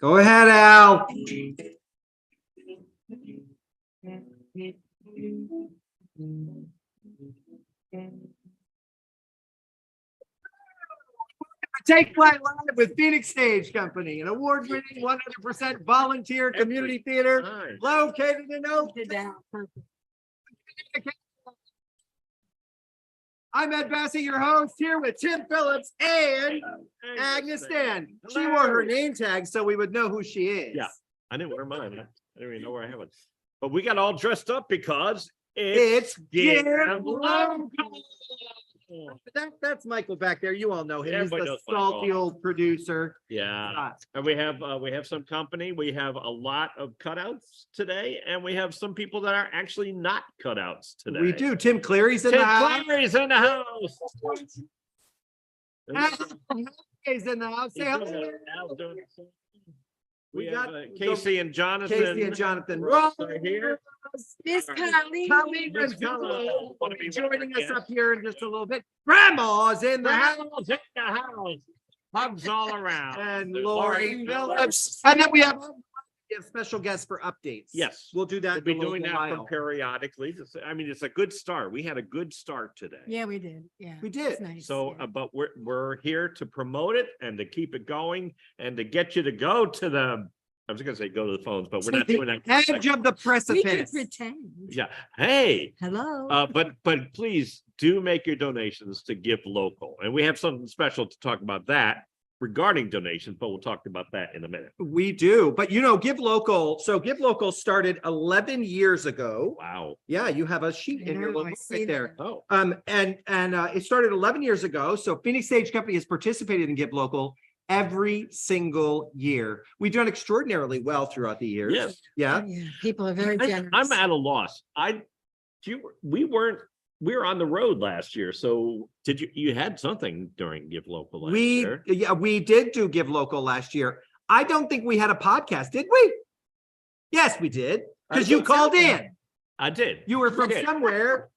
Go ahead, Al. Take Flight Live with Phoenix Stage Company, an award-winning 100% volunteer community theater located in Oakland. I'm Ed Bassey, your host, here with Tim Phillips and Agnes Dann. She wore her name tag so we would know who she is. Yeah, I didn't wear mine. I didn't even know where I have it. But we got all dressed up because It's Give Local. Local. That's Michael back there. You all know him. He's Everybody the knows salty Michael. old producer. Yeah, and we have some company. We have a lot of cutouts today, and we have some people that are actually not cutouts today. We do. Tim Cleary's in Tim the house. Clary's in the house. He's in the house. Say hello. We We have got Casey and Jonathan. Casey and Jonathan Ross Ross are here. Miss Colleen. Colleen Miss Renzullo Colleen. joining us up here in just a little bit. Grandma's in the house. Grandma's in the house. Hugs all around. And There's Lori Phillips. And then we have special guests for updates. Yes. We'll do that. We'll be in a little doing that while. periodically. I mean, it's a good start. We had a good start today. Yeah, we did. Yeah. We did. It's nice. So, yeah. but we're here to promote it and to keep it going and to get you to go to the. I was going to say go to the phones, but we're not doing that. Edge of the We could precipice. pretend. Yeah. Hey. Hello. But please do make your donations to Give Local, and we have something special to talk about that regarding donations. But we'll talk about that in a minute. We do, but you know, Give Local. So Give Local started 11 years ago. Wow. Yeah, you have a sheet in your I know, little I see right there. that. Oh. And it started 11 years ago. So Phoenix Stage Company has participated in Give Local every single year. We've done extraordinarily well throughout the years. Yes. Yeah. Yeah, people are very generous. I'm at a loss. We were on the road last year. So you had something during Give Local last year? We did do Give Local last year. I don't think we had a podcast, did we? Yes, we did. Because you called in. I did. You were from Okay. somewhere.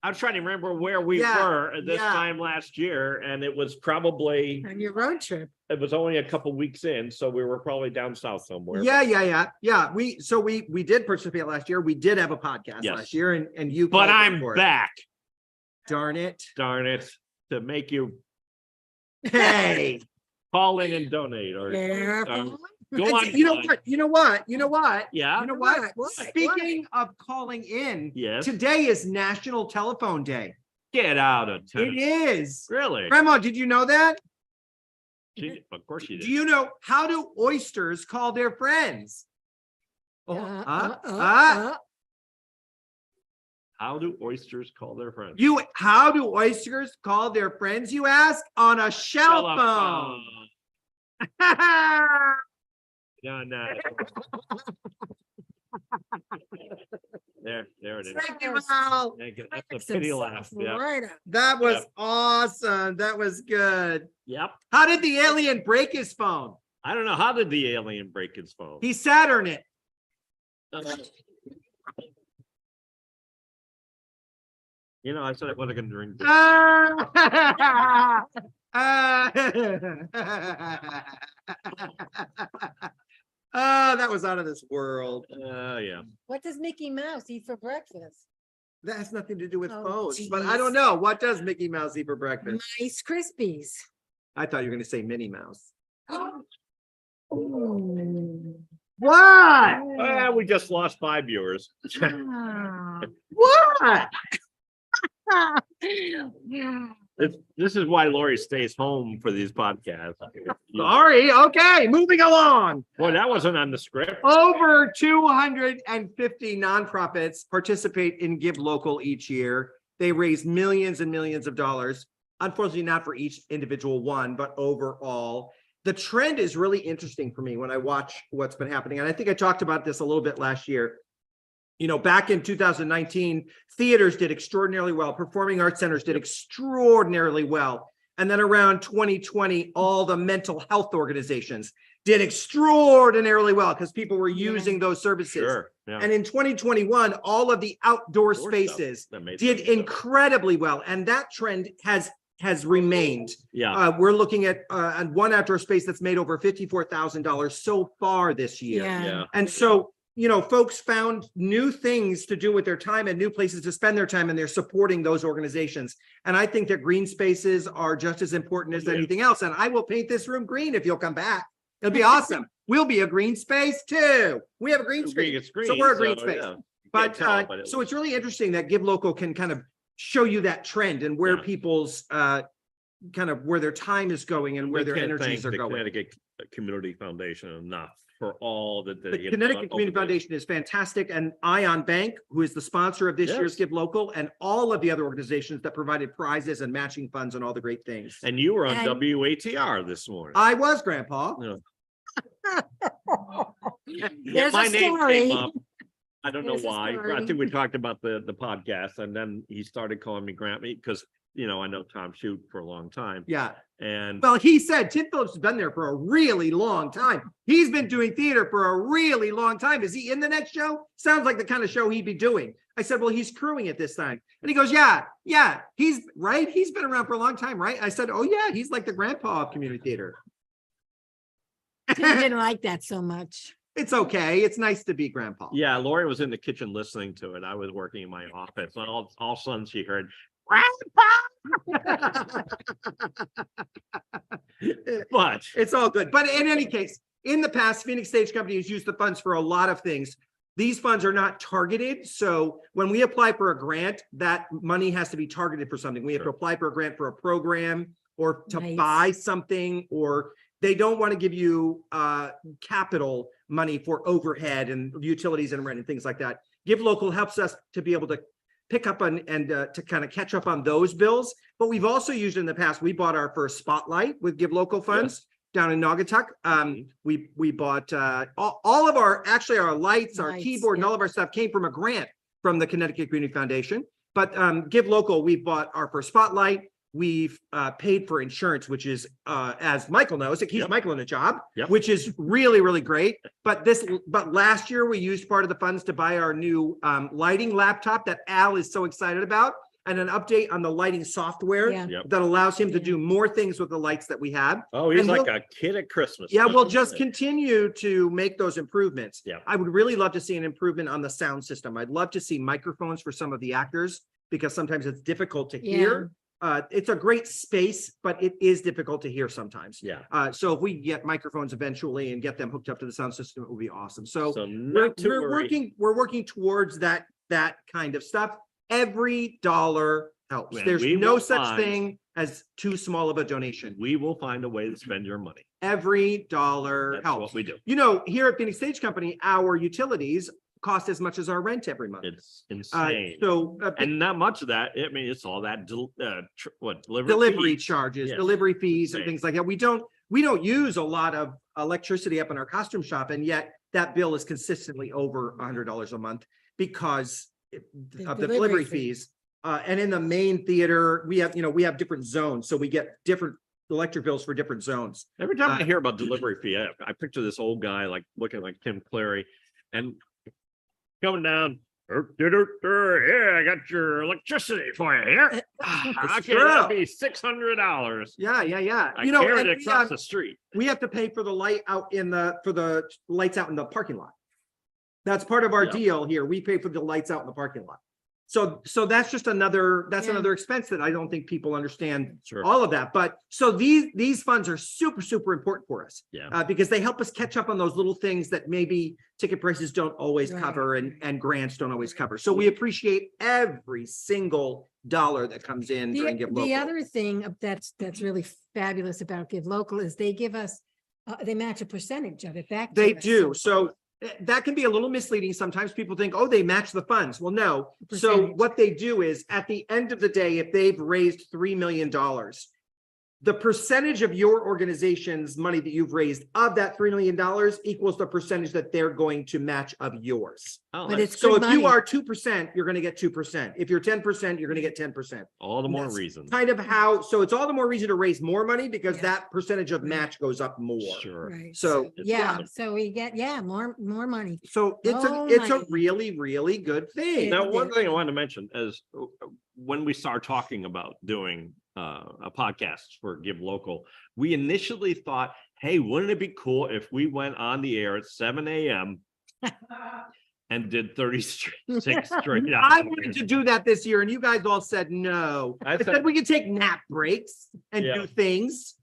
I was trying to remember where we were at this time last year, and it was probably On your road trip. it was only a couple weeks in, so we were probably down south somewhere. Yeah. We did participate last year. We did have a podcast Yes. last year, and you. But called in I'm for it. back. Darn it! Darn it! To make you Hey, call in and donate, or Careful. go on. you know what? You know what? You know what? Yeah. You know what? What? Speaking of calling in, Yes. today is National Telephone Day. Get out of It town. is. Really? Grandma, did you know that? Of course you did. Do you know how do oysters call their friends? How do oysters call their friends? How do oysters call their friends, you ask? On a shell phone. No. There it is. Thank you, Al. That's a pity laugh. Yeah. Right up. That was awesome. That was good. Yep. How did the alien break his phone? I don't know. How did the alien break his phone? He Saturn it. You know, I said I wasn't going to drink this. That was out of this world. Yeah. What does Mickey Mouse eat for breakfast? That has nothing to do with Oh, phones, but geez. I don't know. What does Mickey Mouse eat for breakfast? Nice Krispies. I thought you were going to say Minnie Mouse. Ooh. What? Well, we just lost 5 viewers. Ah. What? This is why Lori stays home for these podcasts. Sorry. Okay, moving along. Boy, that wasn't on the script. Over 250 nonprofits participate in Give Local each year. They raise millions and millions of dollars. Unfortunately, not for each individual one, but overall. The trend is really interesting for me when I watch what's been happening. And I think I talked about this a little bit last year. You know, back in 2019, theaters did extraordinarily well. Performing arts centers did extraordinarily well. And then around 2020, all the mental health organizations did extraordinarily well because people were using those services. Sure. Yeah. And in 2021, all of the outdoor spaces did incredibly well. And that trend has has remained. Yeah, We're looking at one outdoor space that's made over $54,000 so far this year. yeah. And so, you know, folks found new things to do with their time and new places to spend their time, and they're supporting those organizations. And I think that green spaces are just as important as Yeah. anything else. And I will paint this room green if you'll come back. It'll be awesome. We'll be a green space too. We have a green space. It's green, So we're a green space. yeah. You But, can't tell, so it's really interesting that Give Local can kind of show you that trend and where Yeah. people's kind of where their time is going and where we their can't energies thank are the going. Connecticut Community Foundation enough for all that The they have Connecticut done Community over the- Foundation is fantastic, and Ion Bank, who is the sponsor of this year's Yes. Give Local, and all of the other organizations that provided prizes and matching funds and all the great things. And you were on And- WATR this morning. I was, Grandpa. Yeah. There's My a name story. came up. I don't know There's a why. I story. think we talked about the podcast, and then he started calling me Grampy because, you know, I know Tom Shute for a long time. Yeah. And Well, he said Tim Phillips has been there for a really long time. He's been doing theater for a really long time. Is he in the next show? Sounds like the kind of show he'd be doing. I said, well, he's crewing it this time. And he goes, yeah, he's right. He's been around for a long time, right? I said, oh yeah, he's like the grandpa of community theater. Tim didn't like that so much. It's okay. It's nice to be grandpa. yeah, Lori was in the kitchen listening to it. I was working in my office. And all of a sudden she heard, but It's all good. But in any case, in the past, Phoenix Stage Company has used the funds for a lot of things. These funds are not targeted. So when we apply for a grant, that money has to be targeted for something. We have to Sure. apply for a grant for a program or to Nice. buy something, or they don't want to give you capital money for overhead and utilities and rent and things like that. Give Local helps us to be able to pick up on and to kind of catch up on those bills. But we've also used in the past, we bought our first spotlight with Give Local funds down in Naugatuck. We bought all of our lights, our Lights, keyboard, and yeah. all of our stuff came from a grant from the Connecticut Community Foundation. But Give Local, we bought our first spotlight. We've paid for insurance, which is, as Michael knows, it keeps Yep. Michael in a job, Yep. which is really, really great. But last year we used part of the funds to buy our new lighting laptop that Al is so excited about, and an update on the lighting software Yeah. Yep. that allows him to Yeah. do more things with the lights that we have. oh, he's And like we'll- a kid at Christmas. Yeah, we'll just continue to make those improvements. Yeah. I would really love to see an improvement on the sound system. I'd love to see microphones for some of the actors, because sometimes it's difficult to hear. It's a great space, but it is difficult to hear sometimes. Yeah. So if we get microphones eventually and get them hooked up to the sound system, it would be awesome. So So we're, not to worry. we're working towards that kind of stuff. Every dollar helps. And There's we no will such find- thing as too small of a donation. We will find a way to spend your money. Every dollar That's helps. what we do. You know, here at Phoenix Stage Company, our utilities cost as much as our rent every month. It's insane. So And not much of that. I mean, it's all that delivery delivery fees. charges, Yes. delivery fees and Insane. things like that. We don't use a lot of electricity up in our costume shop, and yet that bill is consistently over $100 a month because of the delivery fees. And in the main theater, we have different zones, so we get different electric bills for different zones. Every time I hear about delivery fee, I picture this old guy like looking like Tim Cleary and coming down. Yeah, I got your electricity for you here. Okay, true. that'll be $600. Yeah. I You know, carried and it across the street. we have to pay for the lights out in the parking lot. That's part of our Yeah. deal here. We pay for the lights out in the parking lot. So that's just another expense that I don't think people understand Sure. all of that. But so these funds are super, super important for us. Yeah. Because they help us catch up on those little things that maybe ticket prices don't always Right. cover and grants don't always cover. So we appreciate every single dollar that comes in during Give Local. The other thing that's really fabulous about Give Local is they give us, they match a percentage of it back. to They us. do. So that can be a little misleading. Sometimes people think, oh, they match the funds. Well, no. So Percentage. what they do is at the end of the day, if they've raised $3 million, the percentage of your organization's money that you've raised of that $3 million equals the percentage that they're going to match of yours. Oh, But that's it's So good if you money. are 2%, you're going to get 2%. If you're 10%, you're going to get 10%. all the more that's reason. Kind of how, so it's all the more reason to raise more money because Yeah. that percentage of match goes up more. Sure. Right. So It's Yeah, awesome. so we get, more money. So it's Oh it's a my. really, really good thing. Yeah. Now, one thing I wanted to mention is when we start talking about doing podcast for Give Local. We initially thought, hey, wouldn't it be cool if we went on the air at 7 a.m. and did 36 straight I hours? wanted to do that this year and you guys all said no. I said we could take nap breaks and Yeah. do things.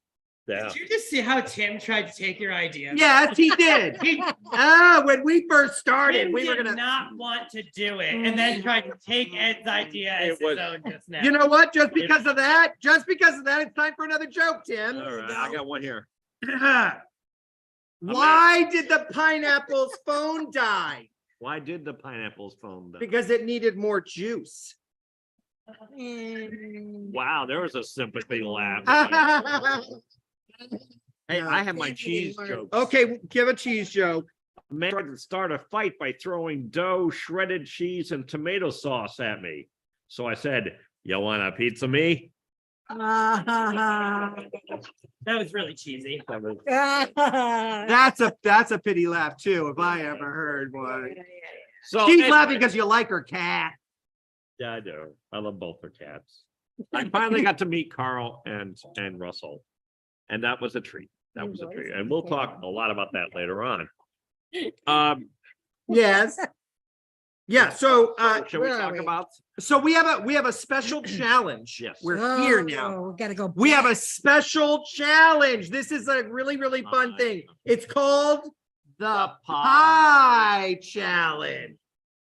Yeah. Did you just see how Tim tried to take your idea? Yes, he did. When we first started, Tim we were did gonna. not want to do it, and then tried to take Ed's idea as It his was- own just now. You know what? Just because of that, it's time for another joke, Tim. All right, I got one here. Why did the pineapple's phone die? Why did the pineapple's phone die? Because it needed more juice. Wow, there was a sympathy laugh. Hey, I have my cheese joke. Okay, give a cheese joke. A man tried to start a fight by throwing dough, shredded cheese, and tomato sauce at me. So I said, "You want a pizza, me?" That was really cheesy. That was- That's a pity laugh too, if I ever heard one. So She's anyway, laughing because you like her cat. Yeah, I do. I love both their cats. I finally got to meet Carl and Russell, and that was a treat. That was a treat, and we'll talk a lot about that later on. Yes. Yeah, so Shall we where are talk we? about? so we have a special challenge. Yes. We're here now. We gotta go. We have a back. special challenge. This is a really, really fun thing. It's called the The Pie Challenge.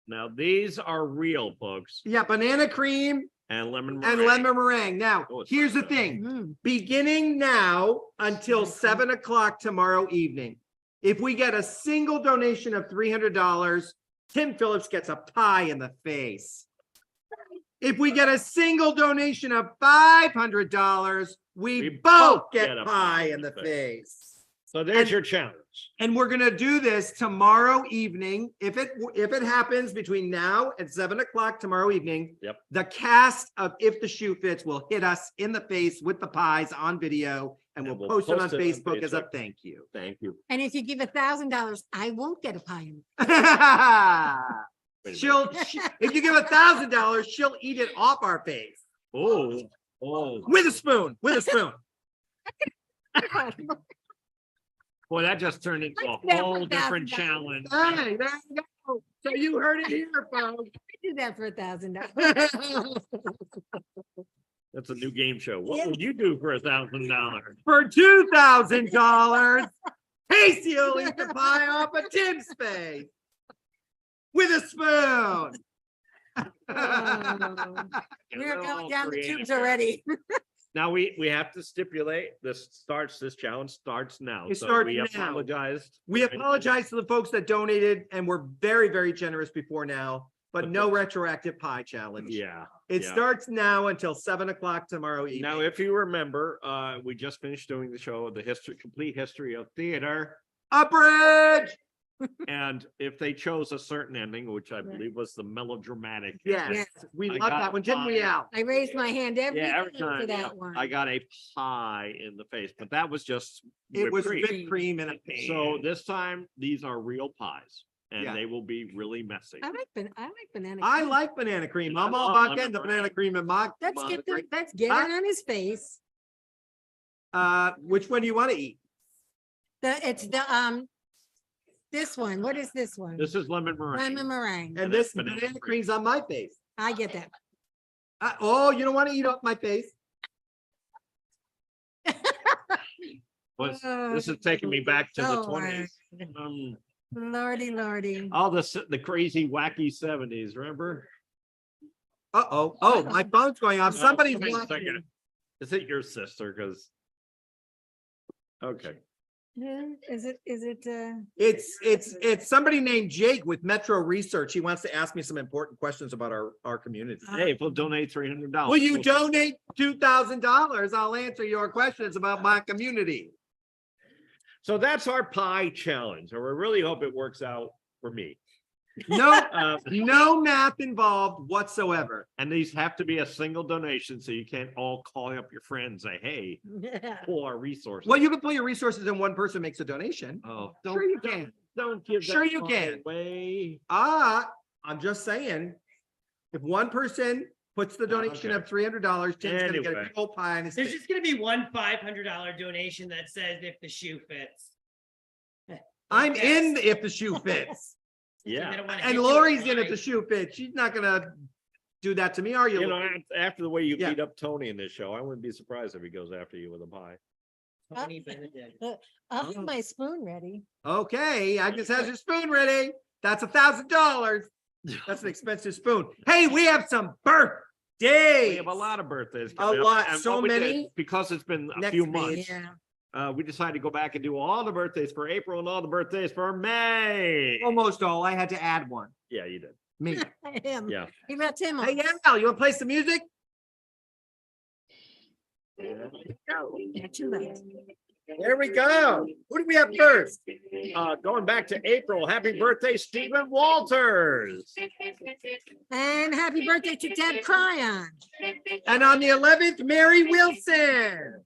Now these are real, folks, Yeah, banana cream and lemon and meringue. lemon meringue. Now, Oh, it's here's the good. thing. Mm. Beginning now until 7 o'clock tomorrow evening, if we get a single donation of $300, Tim Phillips gets a pie in the face. If we get a single donation of $500, we both get pie in the face. So there's And- your challenge. And we're gonna do this tomorrow evening. If it happens between now and 7 o'clock tomorrow evening. Yep. The cast of If the Shoe Fits will hit us in the face with the pies on video, and we'll post it on Facebook as a Facebook. thank you. Thank you. And if you give $1,000, I won't get a pie. Wait a If you give $1,000, she'll eat it off our face minute. with a spoon. Boy, that just turned into a Let's never whole have different that. challenge. Hey, there you go. So you heard it here, folks. Do that for $1,000. That's a new game show. What would you do for $1,000? For $2,000, Casey will eat the pie off of Tim's face with a spoon. We're going down the tubes already. Now we have to stipulate this challenge starts now. It So starts we now. apologized. We apologize to the folks that donated and were very, very generous before now, but no retroactive pie challenge. Yeah. It yeah. starts now until 7 o'clock tomorrow evening. Now, if you remember, we just finished doing the show, complete history of theater. A bridge. And if they chose a certain ending, which I believe was the melodramatic. Yes, Yes. we I love got that one, didn't we, pie. Al? I raised my hand every Yeah, every time for time. that one. I got a pie in the face, but that was just It whipped was cream. whipped cream in a pan. So this time, these are real pies, and Yeah. they will be really messy. I like banana. I cream. like banana cream. I'm all love about lemon getting the meringue. banana cream in my. Let's my get drink. let's get Huh? it on his face. Which one do you want to eat? It's the this one. What is this one? This is lemon meringue. Lemon meringue. And that's this banana banana cream. cream's on my face. I get that. Oh, you don't want to eat off my face? This is taking me back to the Oh, 20s. Lordy, lordy. All the crazy, wacky 70s, remember? Uh-oh. Oh, my phone's going off. Somebody's Wait a watching. second. Is it your sister? Because okay. Is it? It's somebody named Jake with Metro Research. He wants to ask me some important questions about our community. Hey, if we'll donate $300. Will you donate $2,000? I'll answer your questions about my community. So that's our pie challenge, and we really hope it works out for me. No, no math involved whatsoever. And these have to be a single donation, so you can't all call up your friends and say, "Hey, pull our resources." Well, you can pull your resources and one person makes a donation. Oh, Sure you can. Don't give. Sure that you money can. away. I'm just saying, if one person puts the donation Okay. of $300. Tim's gonna get a Anyway. big old pie on his There's face. just gonna be one $500 donation that says if the shoe fits. I'm Yes. in if the shoe fits. They Yeah. don't wanna hit And you with Lori's in if mine. the shoe fits. She's not gonna do that to me, are you? You know, Lori? after the way you Yeah. beat up Tony in this show, I wouldn't be surprised if he goes after you with a pie. Tony Benedict. I'll have my spoon ready. Okay, Agnes has her spoon ready. That's $1,000. That's an expensive spoon. Hey, we have some birthdays. We have a lot of birthdays. A coming up, lot, and so what we did, many. because it's been a Next few page. months. We decided to go back and do all the birthdays for April and all the birthdays for May. Almost all. I had to add one. Yeah, you did. Me. Him. Yeah. He got Tim on. Hey, Al, you want to play some music? Yeah, too late. There we go. Who do we have first? Going back to April, happy birthday, Stephen Walters. And happy birthday to Deb Cryon. And on the 11th, Mary Wilson.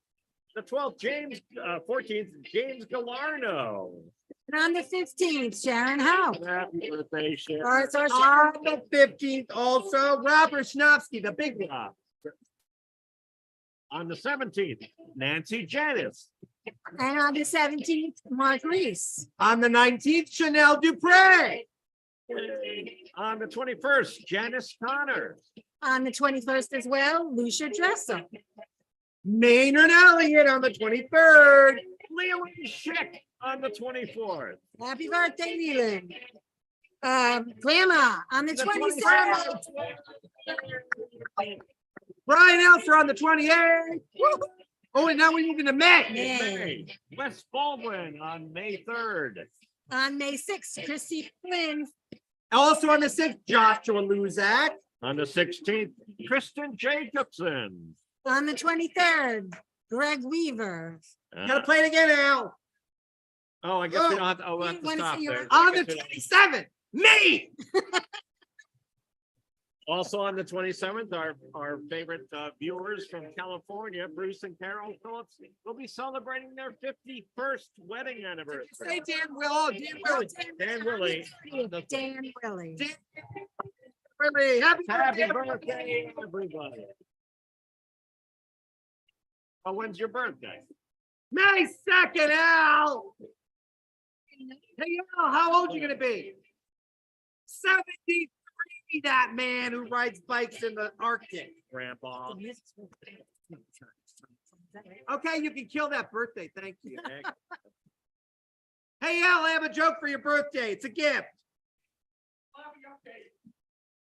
The 12th, 14th, James Galarno. And on the 15th, Sharon Howe. Happy birthday, Sharon. Or it's our On the 15th, also, Rob Richnavsky, the big one. On the 17th, Nancy Janis. And on the 17th, Mark Reese. On the 19th, Chanel Dupre. On the 21st, Janice Connor. On the 21st as well, Lucia Dressel. Maynard Elliott on the 23rd. Leland Schick on the 24th. Happy birthday, Leland. Grandma on the 27th. Brian Elser on the 28th. Oh, and now we're moving to May. Yeah. May. Wes Baldwin on May 3rd. On May 6th, Christy Flynn. Also on the 6th, Joshua Luzak. On the 16th, Kristen Jacobson. On the 23rd, Greg Weaver. Gotta play it again, Al. Oh, I guess we don't have to, we'll have to Wanna stop see your- there. On the 27th, me. Also on the 27th, our favorite viewers from California, Bruce and Carol Phillips, will be celebrating their 51st wedding anniversary. Say Dan Will. Oh, Dan Willie. Dan Willie. Dan Willie. Dan Willie. Happy Happy birthday. birthday, everybody. Oh, when's your birthday? May 2nd, Al. Hey, Al, how old you gonna be? 73, that man who rides bikes in the Arctic. Grandpa. Okay, you can kill that birthday. Thank you. Hey, Al, I have a joke for your birthday. It's a gift.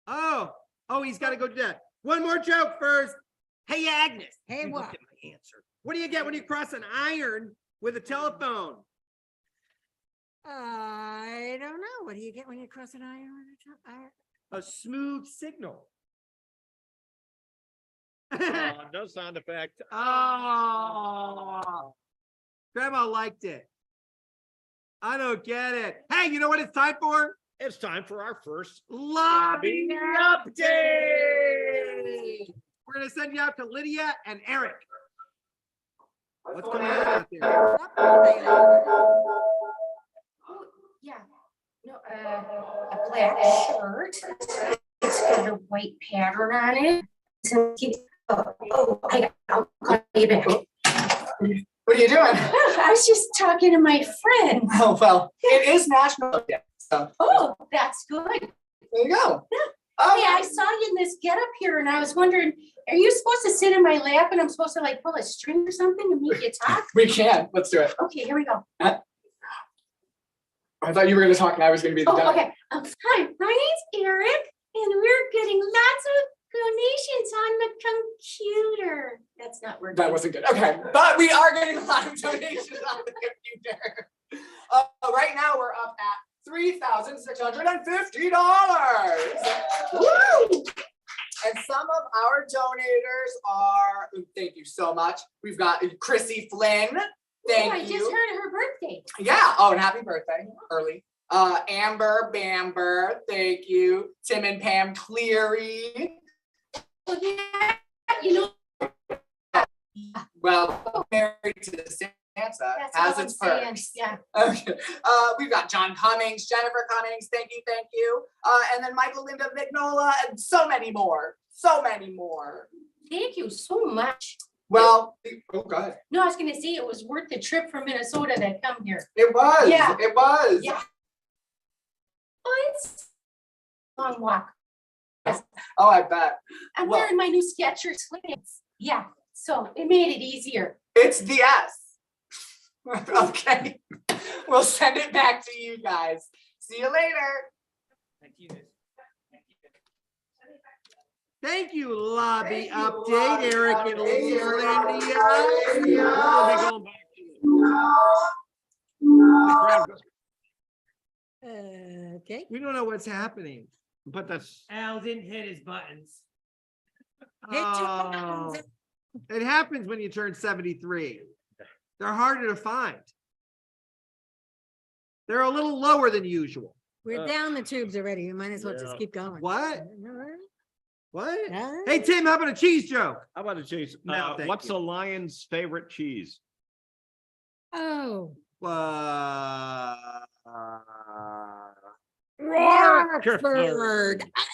Oh, he's got to go do that. One more joke first. Hey, Agnes. Hey, you what? look at my answer. What do you get when you cross an iron with a telephone? I don't know. What do you get when you cross an iron? A smooth signal. No sound effect. Oh, Grandma liked it. I don't get it. Hey, you know what it's time for? It's time for our first Lobby update. We're gonna send you out to Lydia and Eric. What's going on out there? Yeah, no, a black shirt. It's got a white pattern on it. So, I'll call you back. What are you doing? I was just talking to my friend. Oh, well, it is National Day, so Oh, that's good. there you go. Hey, I saw you in this getup here and I was wondering, are you supposed to sit in my lap and I'm supposed to like pull a string or something and make you talk? We can. Let's do it. Okay, here we go. I thought you were going to talk and I was going to be the Oh, delegate. okay. Hi, my name's Eric and we're getting lots of donations on the computer. That's not working. That wasn't good. Okay, but we are getting a lot of donations on the computer. Right now, we're up at $3,650. Woo! And some of our donators are, thank you so much. We've got Chrissy Flynn. Thank I you. just heard her birthday. Yeah. Oh, and happy birthday early. Amber Bamber. Thank you. Tim and Pam Cleary. Oh, yeah, you know. Well, married to Santa That's has all its I'm saying, perks. yeah. Okay. We've got John Cummings, Jennifer Cummings. Thank you. And then Michael Linda Vignola, and so many more. so many more. Thank you so much. Well, oh, go ahead. No, I was gonna say it was worth the trip from Minnesota to come here. It was, Yeah. it was. Yeah. Oh, it's a long walk. Oh, I bet. I'm Well- wearing my new Skechers slits. Yeah, so it made it easier. It's DS. Okay. We'll send it back to you guys. See you later. Thank you, lobby Thank you, update, lobby Eric and update, Eric and Lydia. We'll be going back to Okay. We don't know what's happening. but that's Al didn't hit his buttons. Hit your Oh, buttons. it happens when you turn 73. They're harder to find. They're a little lower than usual. We're down the tubes already. You might as well Yeah. just keep going. What? All right. What? Yeah. Hey, Tim, how about a cheese joke? how about a cheese? No, thank What's you. a lion's favorite cheese? Oh. Rockford. I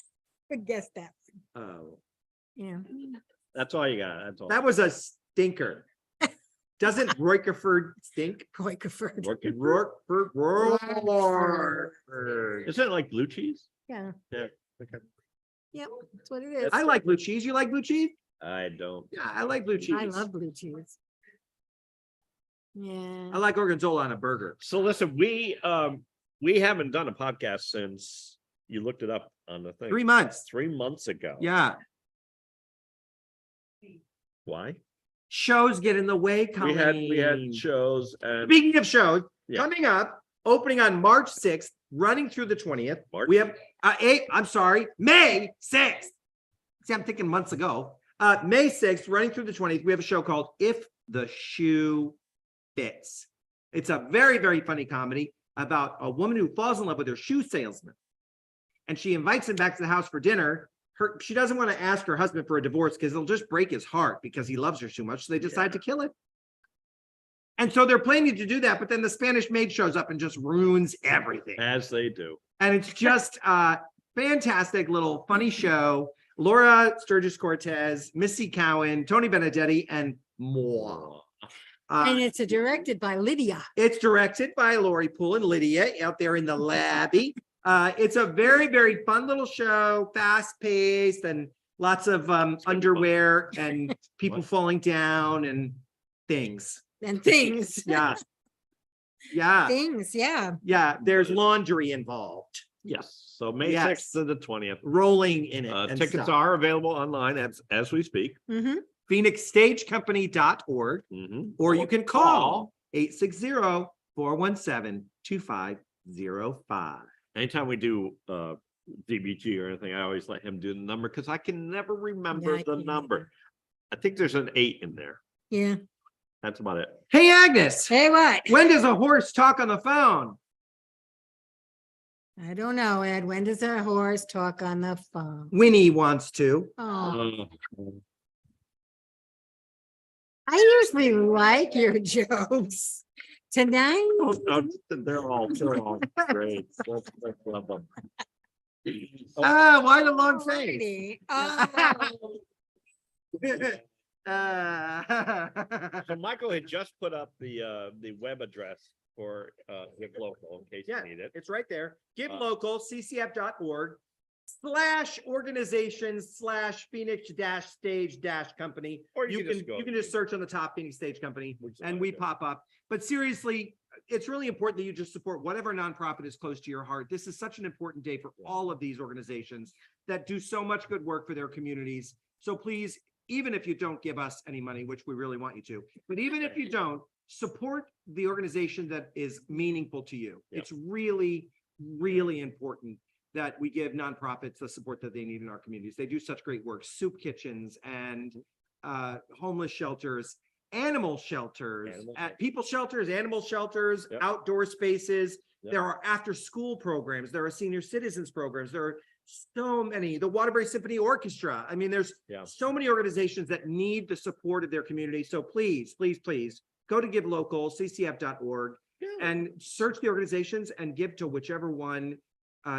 could guess that. Oh, Yeah. That's all you got. That's all. that was a stinker. Doesn't Roykeford stink? Rockford. Working. Rockford. Isn't it like blue cheese? Yeah. Yeah. Okay. Yep. That's what it is. I like blue cheese. You like blue cheese? I don't. Yeah, I like blue cheese. I love blue cheese. Yeah. I like gorgonzola on a burger. So listen, we haven't done a podcast since you looked it up on the thing 3 months. 3 months ago. Yeah. Why? Shows get in the way. We had Colleen. shows and Speaking of shows, Yeah. coming up, opening on March 6th, running through the 20th. March? We have May 6th. See, I'm thinking months ago. May 6th, running through the 20th, we have a show called If the Shoe Fits. It's a very, very funny comedy about a woman who falls in love with her shoe salesman. And she invites him back to the house for dinner. She doesn't want to ask her husband for a divorce because it'll just break his heart because he loves her so much. So they decide to kill him. And so they're planning to do that, but then the Spanish maid shows up and just ruins everything. as they do. And it's just a fantastic little funny show. Laura Sturgis Cortez, Missy Cowan, Tony Benedetti, and more. And it's directed by Lydia. It's directed by Lori Poole and Lydia out there in the labby. It's a very, very fun little show, fast paced and lots of underwear and people falling down and things. And things. Yeah. Yeah. Things, yeah. Yeah. There's laundry involved, Yes. So May Yes. 6th to the 20th. rolling in it. and Tickets stuff. are available online as we speak. Mm-hmm. PhoenixStageCompany.org, Mhm. or you can call 860-417-2505. Anytime we do DBG or anything, I always let him do the number because I can never remember Yeah, I the can't number. either. I think there's an 8 in there. Yeah. That's about it. Hey, Agnes, Hey, what? when does a horse talk on the phone? I don't know, Ed. When does a horse talk on the phone? Winnie wants to. Oh, I usually like your jokes. Tonight, They're all great. Let's love them. Why the long face? Alrighty. Oh, So Michael had just put up the web address for Give Local in case Yeah. you need it. It's right there. Give local, ccf.org/organization/Phoenix-stage-company. Or you can just go You can to- just search on the top Phoenix Stage Company Which is and fine, we yeah. pop up. But seriously, it's really important that you just support whatever nonprofit is close to your heart. This is such an important day for all of these organizations that do so much good work for their communities. So please, even if you don't give us any money, which we really want you to, but even if you don't, support the organization that is meaningful to you. Yep. It's really, really important that we give nonprofits the support that they need in our communities. They do such great work, soup kitchens and homeless shelters, animal shelters, people shelters, animal shelters, Yep. outdoor spaces. Yep. There are after school programs. There are senior citizens programs. There are so many, the Waterbury Symphony Orchestra. I mean, there's Yeah. so many organizations that need the support of their community. So please, please, please go to Give Local, ccf.org, and search the organizations and give to whichever one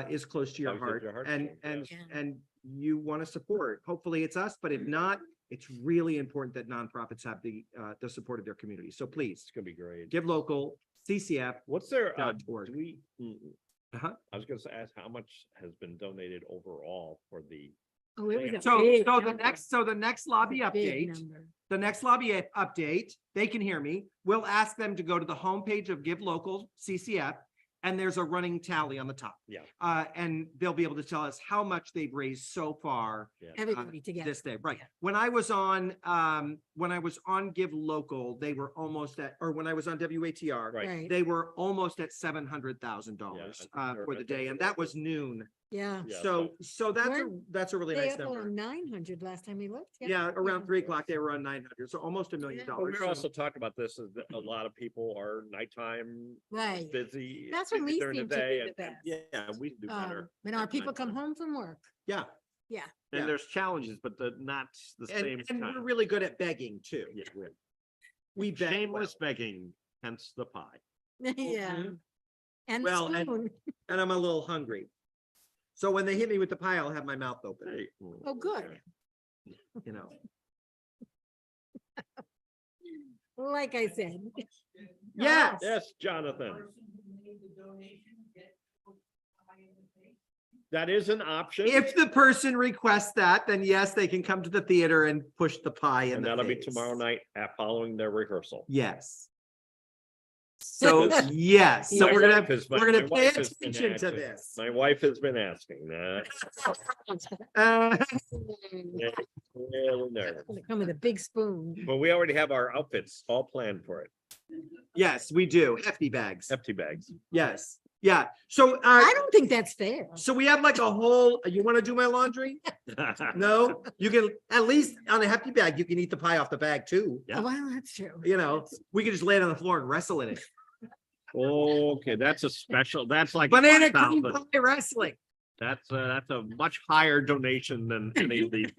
is close to your Close to heart. your heart, And yeah. Yeah. and you want to support. Hopefully it's us, but if not, it's really important that nonprofits have the support of their community. So please It's gonna be great. give local CCF. What's their, .org. do we, Uh-huh. I was gonna ask how much has been donated overall for the, Oh, it was a So, big so number, the next lobby big update, number. the next lobby update, they can hear me. We'll ask them to go to the homepage of Give Local CCF, and there's a running tally on the top. Yeah. And they'll be able to tell us how much they've raised so far Everybody together. this day. Right. When I was on Give Local, they were almost at, or when I was on WATR, right? Right, they were almost at $700,000 Yeah, I think for the day, and that was noon. yeah. Yeah, So that's a really They nice up number. on 900 last time we looked. Yeah, around 3 o'clock, they were on 900, so almost $1 million. Well, we were So- also talking about this, is that a lot of people are nighttime Right. busy. That's when busy we during the seem to day, do the and- best. Yeah, we do better. When our at people come nighttime. home from work. Yeah, Yeah. Yeah. And there's challenges, but not the same and we're time. really good at begging too. Yeah, we're- We beg Shameless well. begging, hence the pie. Yeah. And the Well, and- spoon. And I'm a little hungry. So when they hit me with the pie, I'll have my mouth open, Hey, Oh, good. you know. Like I said. Yes. Yes, Jonathan. That is an option. If the person requests that, then yes, they can come to the theater and push the pie in And the that'll be face. tomorrow night following their rehearsal. Yes. So, yes, so My we're gonna, wife has- we're my gonna pay wife has been attention to asking. this. My wife has been asking that. Uh, Yeah, really nervous. They come with a big spoon. Well, we already have our outfits all planned for it. Yes, we do. Hefty bags. Empty bags. Yes, yeah. So, I don't think that's fair. so we have like a whole, you want to do my laundry? No, you can, at least on a hefty bag, you can eat the pie off the bag too. Yeah. Oh, well, that's true. You know, we can just lay it on the floor and wrestle in it. Okay, that's a special, that's like. Banana cream 1,000. pie wrestling. That's a much higher donation than any of these.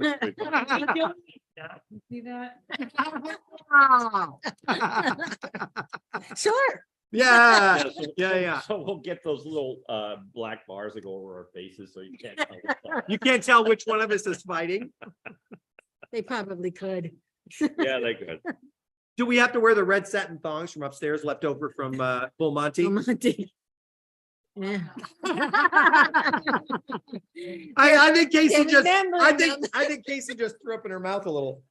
See that? Sure. Yeah, so- yeah. So we'll get those little black bars that go over our faces, so you can't tell what's up. You can't tell which one of us is fighting. They probably could. Yeah, they could. Do we have to wear the red satin thongs from upstairs left over from Full Monty? Oh, Monty. Yeah. I think Casey They just, remember I them. think Casey just threw up in her mouth a little.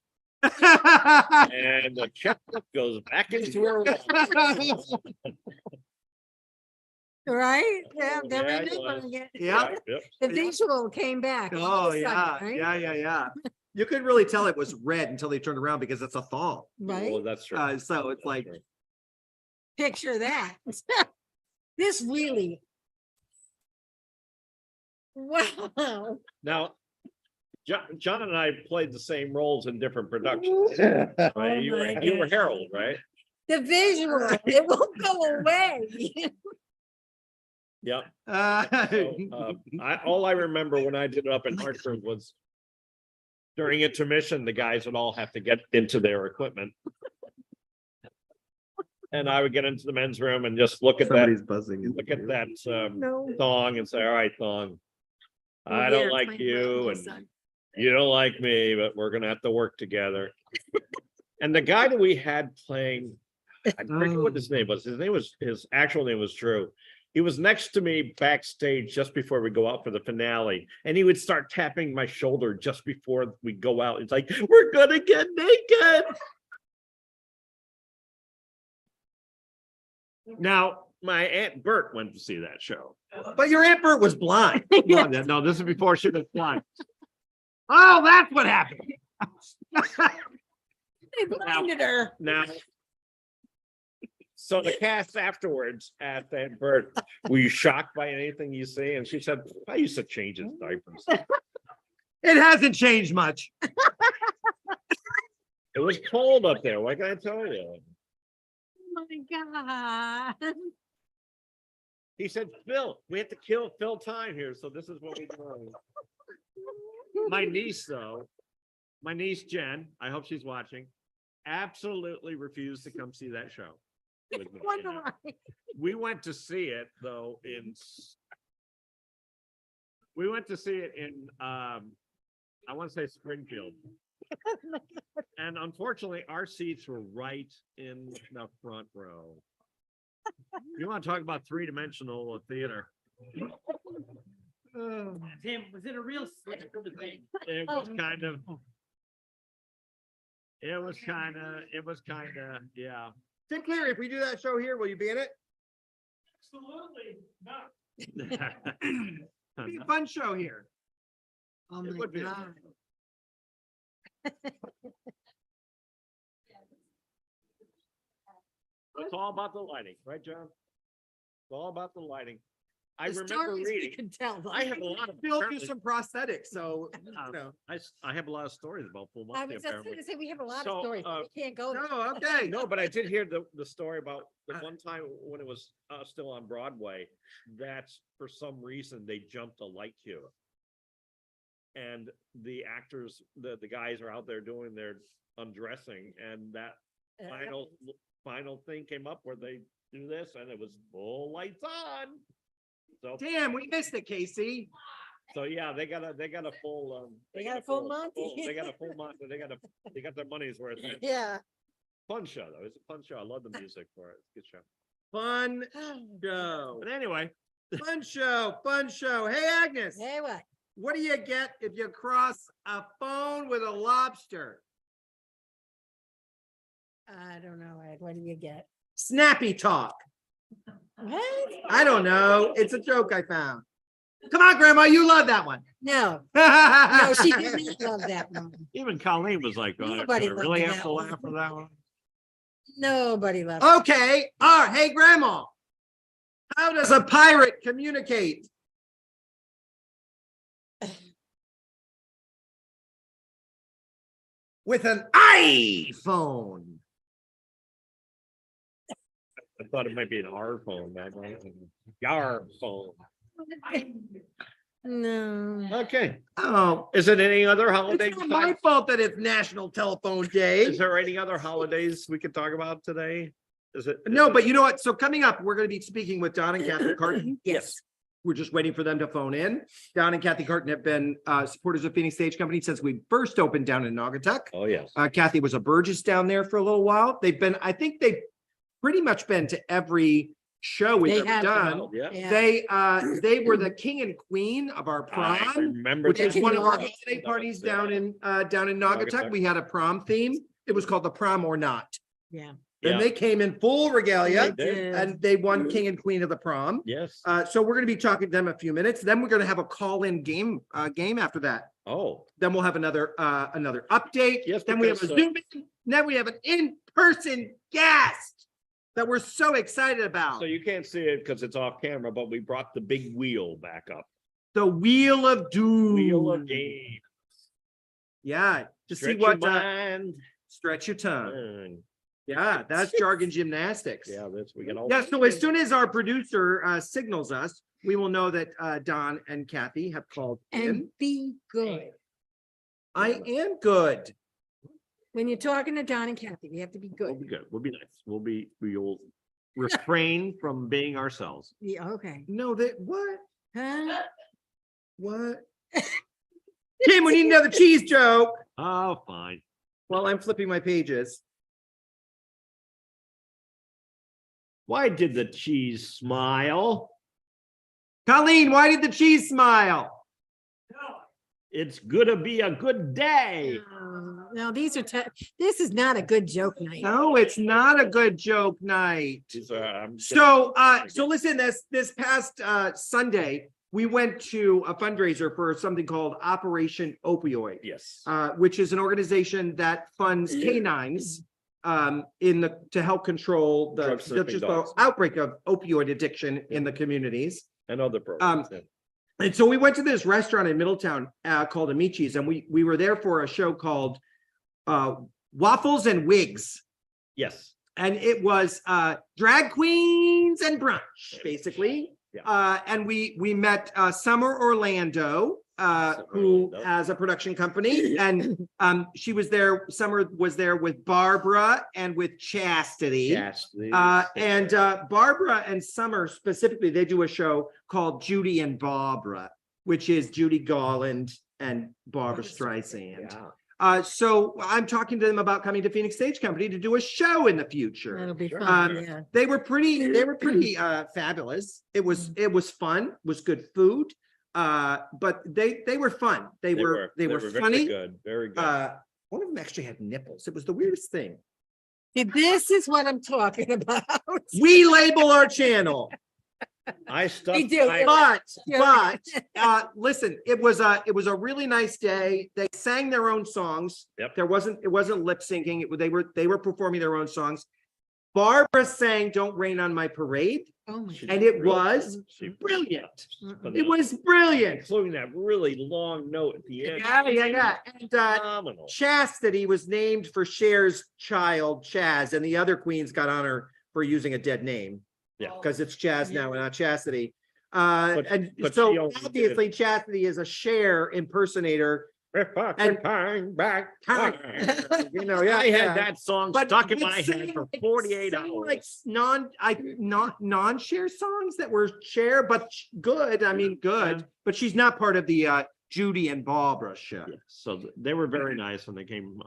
And the checkbook goes back into her. Right? Yeah, they're Yeah, it remembering it. Yeah. Yep. The visual came back. all Oh, of a yeah, sudden, right? yeah. You couldn't really tell it was red until they turned around because it's a thong. Right? Well, that's true. So it's That's like, true. Picture that. This really. Wow. Now, John and I played the same roles in different productions. Oh Right? You my were gosh. Harold, right? The visual, it won't go away. Yep. uh, All I remember when I did it up in Hartford was during intermission, the guys would all have to get into their equipment. And I would get into the men's room and just look at that, buzzing. look at that No. thong and say, all right, thong. I Oh, don't yeah, like my you and son. you don't like me, but we're gonna have to work together. And the guy that we had playing, I forget what his name was. His actual name was Drew. He was next to me backstage just before we go out for the finale, and he would start tapping my shoulder just before we go out. It's like, we're gonna get naked. Now, my Aunt Bert went to see that show. But your Aunt Bert was blind. No, this is before she was blind. Oh, that's what happened. They blinded her. Now, so the cast afterwards asked Aunt Bert, were you shocked by anything you see? And she said, I used to change his diapers. It hasn't changed much. It was cold up there. What can I tell you? Oh my God. He said, Phil, we have to fill time here. So this is what we do. My niece, though, my niece Jen, I hope she's watching, absolutely refused to come see that show with me. Wonder why. We went to see it though we went to see it in I want to say Springfield. And unfortunately, our seats were right in the front row. You want to talk about three-dimensional theater? Tim, was it a real slip of the thing? It was kind of. It was kind of, yeah. Tim Cleary, if we do that show here, will you be in it? Absolutely not. It'd be a fun show here. Oh It my would be. God. It's all about the lighting, right, John? It's all about the lighting. I The remember stories we reading. can tell. though. I have a lot of. Bill do apparently- some prosthetics, so, you know. I have a lot of stories about full I Monty was just apparently. gonna say, we have a lot So, of stories, but we can't go there. No, okay. No, but I did hear the story about the one time when it was still on Broadway, that for some reason they jumped a light cue. And the actors, the guys are out there doing their undressing, and that final thing came up where they do this and it was full lights on. So, Damn, we missed it, Casey. so yeah, they got a full, They got a full Monty. They got a full Monty, they got their money's worth. Yeah. Fun show though. It's a fun show. I love the music for it. It's a good show. Fun show. But anyway, Fun show, fun show. Hey, Agnes, Hey, what? what do you get if you cross a phone with a lobster? I don't know, Ed. What do you get? Snappy talk. What? I don't know. It's a joke I found. Come on, Grandma, you love that one. No, no, she didn't love that one. even Colleen was like, "Oh, Nobody do I really loved have to that one. laugh for that one?" Nobody loved it. Okay. All right. Hey, Grandma, how does a pirate communicate? With an iPhone. I thought it might be an R phone, that one. Yar phone. No. Okay. Oh, Is it any other holiday? it's not my fault that it's National Telephone Day. Is there any other holidays we could talk about today? Is it? No, but you know what? So coming up, we're going to be speaking with Don and Kathy Carton. Yes. We're just waiting for them to phone in. Don and Kathy Carton have been supporters of Phoenix Stage Company since we first opened down in Naugatuck. Oh, yes. Kathy was a Burgess down there for a little while. I think they've pretty much been to every show we've They ever have done. Oh, yeah. Yeah. They were the king and queen of our I prom, remember. which is that. one of our That holiday parties down in Naugatuck. Naugatuck. We had a prom theme. It was called the Prom or Not. Yeah. Yeah. And they came in full regalia They did. and they won king and queen of the prom. Yes. So we're going to be talking to them a few minutes. Then we're going to have a call-in game after that. Oh, Then we'll have another update. Yes, Then we have a because, Zoom. Then we have an in-person guest that we're so excited about. so you can't see it because it's off camera, but we brought the big wheel back up. The Wheel of Doom. Wheel of game. Yeah, to see Stretch your what mind. stretch your tongue. Mm. Yeah, that's jargon gymnastics. Yeah, that's, we get all. Yeah, so as soon as our producer signals us, we will know that Don and Kathy have called And in. be good. I am good. When you're talking to Don and Kathy, we have to be We'll good. be good. We'll be nice. We'll refrain from being ourselves. Yeah, okay. No, that what? Huh? What? Tim, we need another cheese joke. Oh, fine. While I'm flipping my pages. Why did the cheese smile? Colleen, why did the cheese smile? It's gonna be a good day. No, this is not a good joke night. No, it's not a good joke night. I'm So listen, this past Sunday, we went to a fundraiser for something called Operation Opioid, Yes. which is an organization that funds canines to help control Drug sniffing just the dogs. outbreak of opioid addiction in the communities. And other programs. yeah. And so we went to this restaurant in Middletown called Amici's, and we were there for a show called Waffles and Wigs. Yes. And it was drag queens and brunch, basically. Yeah. And we met Summer Orlando, who Orlando. has a production company, and she was there. Summer was there with Barbara and with Chastity. Yes. And Barbara and Summer specifically, they do a show called Judy and Barbara, which is Judy Garland and Barbara Streisand. Yeah. So I'm talking to them about coming to Phoenix Stage Company to do a show in the future. That'll be Sure. fun, yeah. They were pretty fabulous. It was fun, was good food. But they were fun. They were very funny. good, very good. One of them actually had nipples. It was the weirdest thing. This is what I'm talking about. We label our channel. I stuffed. We do. But listen, it was a really nice day. They sang their own songs. Yep. It wasn't lip syncing. They were performing their own songs. Barbara sang "Don't Rain on My Parade," Oh my. and it was brilliant. It was brilliant. Including that really long note at the end. Yeah. And Phenomenal. Chastity was named for Cher's child, Chaz, and the other queens got honor for using a dead name. Yeah. Because it's Chaz now and not Chastity. But she So only obviously Chastity is a Cher impersonator. And back. You know, yeah. I had that song stuck in but my head for sang 48 like hours. non-Cher songs that were Cher, but good. I mean, good. Yeah. But she's not part of the Judy and Barbara show. Yeah, so they were very nice when they came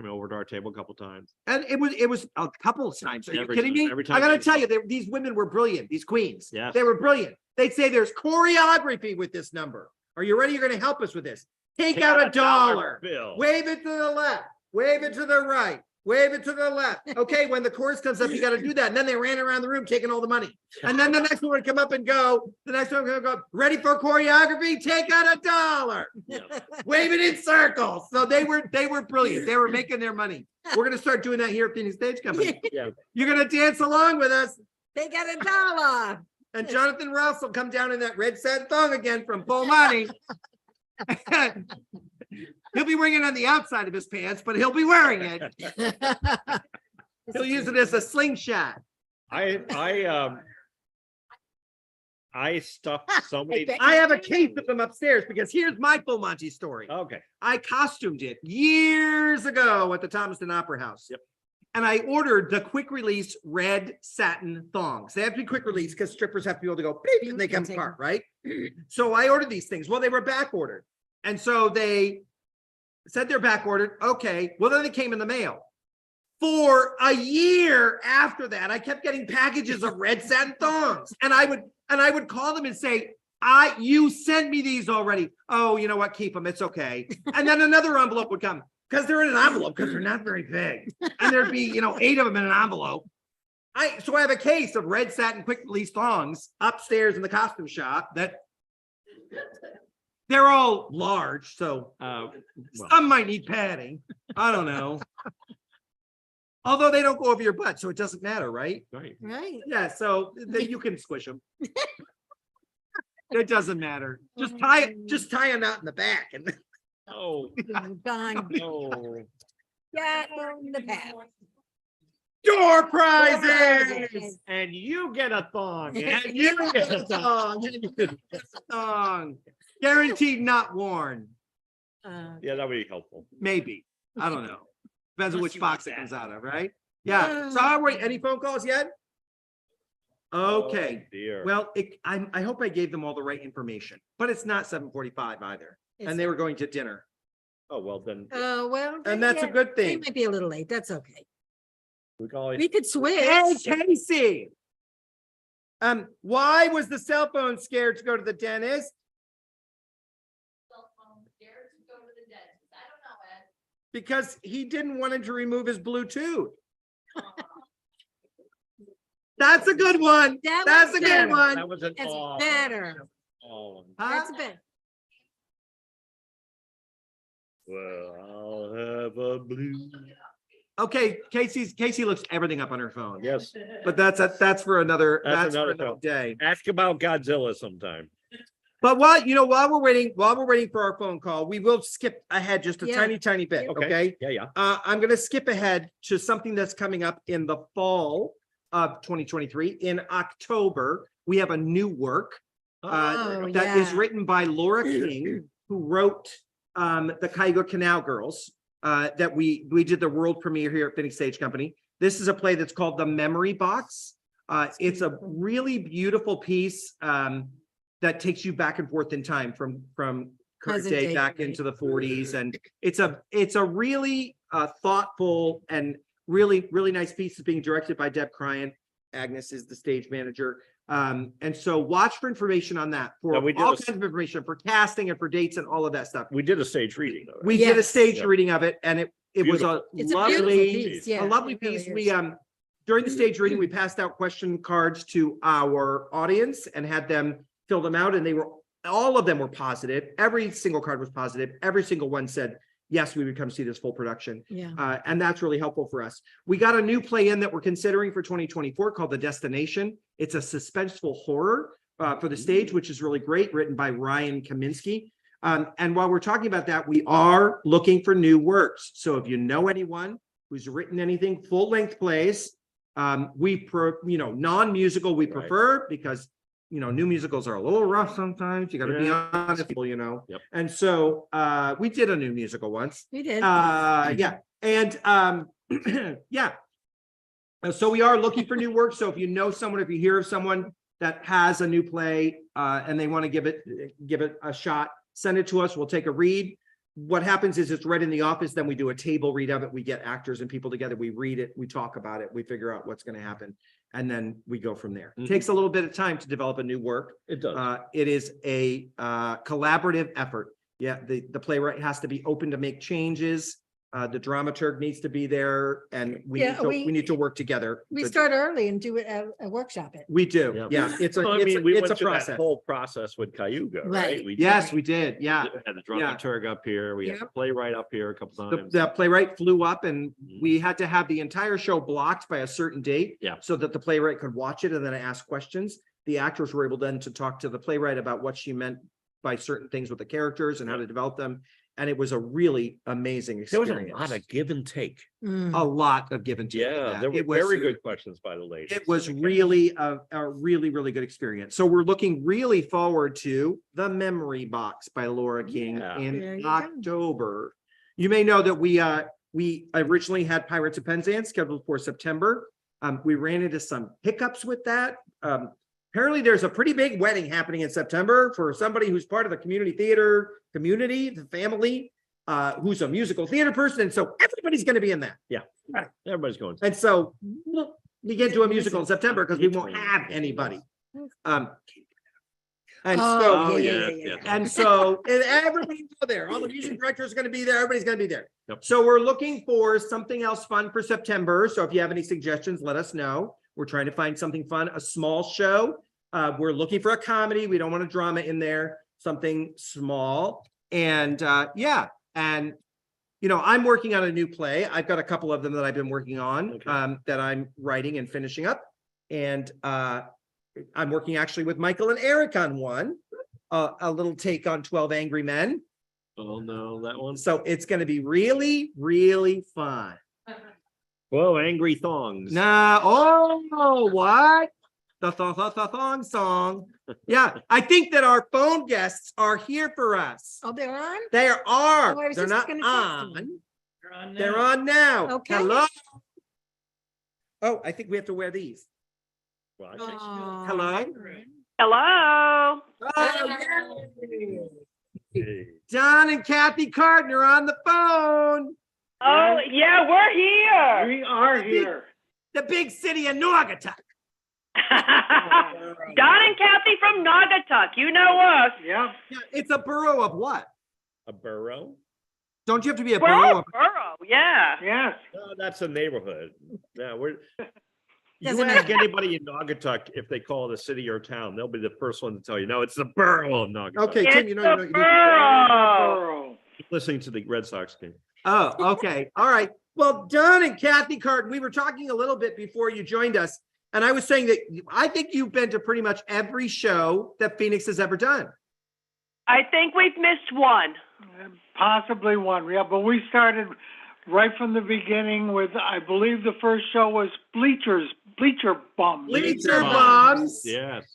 over to our table a couple times. And it was a couple of times. Are you Every kidding time- me? every time I gotta they- tell you, these women were brilliant. These queens, Yes. they were brilliant. They'd say there's choreography with this number. Are you ready? You're gonna help us with this. Take out a dollar. bill. Wave it to the left. Wave it to the right. Wave it to the left. Okay, when the chorus comes up, you got to do that. And then they ran around the room taking all the money. And then the next one would come up and go. The next one would go. Ready for choreography? Take out a dollar. Yeah. Wave it in circles. So they were brilliant. They were making their money. We're gonna start doing that here at Phoenix Stage Company. Yeah. You're gonna dance along with us. They got $1. And Jonathan Rouse will come down in that red satin thong again from Full Monty. He'll be wearing it on the outside of his pants, but he'll be wearing it. He'll use it as a slingshot. I stuffed so many. bet- I have a case of them upstairs because here's my Full Monty story. Okay. I costumed it years ago at the Thomaston Opera House. Yep. And I ordered the quick release red satin thongs. They have to be quick release because strippers have to be able to go beep and they come apart, right? So I ordered these things. Well, they were back ordered. And so they said they're back ordered. Okay. Well, then they came in the mail. For a year after that, I kept getting packages of red satin thongs. And I would call them and say, you sent me these already. Oh, you know what? Keep them. It's okay. And then another envelope would come. Because they're in an envelope, because they're not very big. And there'd be, 8 of them in an envelope. So I have a case of red satin quick release thongs upstairs in the costume shop that they're all large. So Well, some might need padding. I don't know. Although they don't go over your butt, so it doesn't matter, right? right. Right. Yeah, so then you can squish them. It doesn't matter. Just tie a knot in the back and Oh, Gone. no. Got on the path. door prizes. And you get a thong. And you get a thong. Guaranteed not worn. Yeah, that would be helpful. Maybe. I don't know. Depends on which box it comes out of, right? Yeah. So how are we? Any phone calls yet? Okay. Oh, dear. Well, I hope I gave them all the right information, but it's not 7:45 either. And they were going to dinner. Oh, well, then Well. And that's a good They thing. might be a little late. That's okay. we can always. We could switch. Hey, Casey. Why was the cell phone scared to go to the dentist? Because he didn't want him to remove his Bluetooth. That's a good one. That's a good better. one. That was an That's aw. better. Oh, Huh? That's better. well, I'll have a blue. Okay, Casey looks everything up on her phone. Yes. But that's for another, That's that's for another another phone. day. Ask about Godzilla sometime. But while we're waiting for our phone call, we will skip ahead just a Yeah. tiny bit, okay? Yeah. I'm gonna skip ahead to something that's coming up in the fall of 2023. In October, we have a new work Oh, that is yeah. written by Laura King, who wrote the Cayuga Canal Girls, that we did the world premiere here at Phoenix Stage Company. This is a play that's called The Memory Box. It's a really beautiful piece that takes you back and forth in time from Present day day, back right. into the 40s. And it's a really thoughtful and really, really nice piece. It's being directed by Deb Cryan. Agnes is the stage manager. And so watch for information on that, for Now, we did all a- kinds of information, for casting and for dates and all of that stuff. We did a stage reading of it. We did a Yes. stage Yeah. reading of it, and it was a It's a beautiful lovely, piece, yeah. a lovely it really piece. is. We during the stage reading, we passed out question cards to our audience and had them fill them out, and all of them were positive. Every single card was positive. Every single one said, yes, we would come see this full production. Yeah. And that's really helpful for us. We got a new play in that we're considering for 2024 called The Destination. It's a suspenseful horror for the stage, which is really great, written by Ryan Kaminsky. And while we're talking about that, we are looking for new works. So if you know anyone who's written anything, full-length plays, non-musical we Right. prefer, because new musicals are a little rough sometimes. You got to be honest, Yep. And so we did a new musical once. We did. Yeah. And yeah. So we are looking for new work. So if you know someone, if you hear of someone that has a new play and they want to give it a shot, send it to us. We'll take a read. What happens is it's read in the office. Then we do a table read of it. We get actors and people together. We read it. We talk about it. We figure out what's going to happen. And then we go from there. It takes a little bit of time to develop a new work. It does. It is a collaborative effort. Yeah, the playwright has to be open to make changes. The dramaturg needs to be there, and we need to work together. We start early and do it at a workshop. We do. Yep. Yeah, it's a Well, I mean, we it's went a through that process. whole process with Cayuga, Right. right? We Yes, we did. Yeah. had the dramaturg up here. We had the Yep. playwright up here a couple The, times. the playwright flew up, and Mhm. we had to have the entire show blocked by a certain date. Yeah. So that the playwright could watch it and then ask questions. The actors were able then to talk to the playwright about what she meant by certain things with the characters and how to develop them. And it was a really amazing There was experience. a lot of give and take. Mm. A lot of give and take. Yeah, there were It was very good questions by the ladies. It was really a really, really good experience. So we're looking really forward to The Memory Box by Laura King Yeah. There in you go. October. You may know that we originally had Pirates of Penzance scheduled for September. We ran into some hiccups with that. Apparently there's a pretty big wedding happening in September for somebody who's part of the community theater community, the family, who's a musical theater person. And so everybody's going to be in that. Everybody's going. And so we get to a musical in September because we won't have anybody. And Oh, so, yeah. and so, and everybody's there. All the music directors are going to be there. Everybody's going to be there. Yep. So we're looking for something else fun for September. So if you have any suggestions, let us know. We're trying to find something fun, a small show. We're looking for a comedy. We don't want a drama in there, something small. And yeah, and I'm working on a new play. I've got a couple of them that I've been working on that I'm writing and finishing up. And I'm working actually with Michael and Eric on one, a little take on 12 Angry Men. Oh no, that one. So it's going to be really, really fun. Whoa, angry thongs. Nah, oh, what? The thong song. Yeah, I think that our phone guests are here for us. Oh, they're on? They are. Oh, I was They're just not gonna text them. on. You're on They're now. on now. Okay. Hello. Oh, I think we have to wear these. Well, I think so. Oh. Hello. Hello. Oh, yay. Hey. Don and Kathy Carden are on the phone. Oh, yeah, we're here. We are here. The big city of Naugatuck. Don and Kathy from Naugatuck. You know us. Yeah. Yeah, it's a borough of what? A borough? Don't you have to be a We're borough all of? borough. Yeah. Yes. No, that's a neighborhood. Yeah, we're. You Doesn't ask matter. anybody in Naugatuck if they call it a city or a town, they'll be the first one to tell you, no, it's the borough of Naugatuck. Okay, It's Tim, the you borough. Borough. Listening to the Red Sox game. Oh, okay. All right. Well, Don and Kathy Carden, we were talking a little bit before you joined us. And I was saying that I think you've been to pretty much every show that Phoenix has ever done. I think we've missed one. Possibly one, yeah, but we started right from the beginning with, I believe the first show was Bleacher Bums. Bleacher Bums. Yes.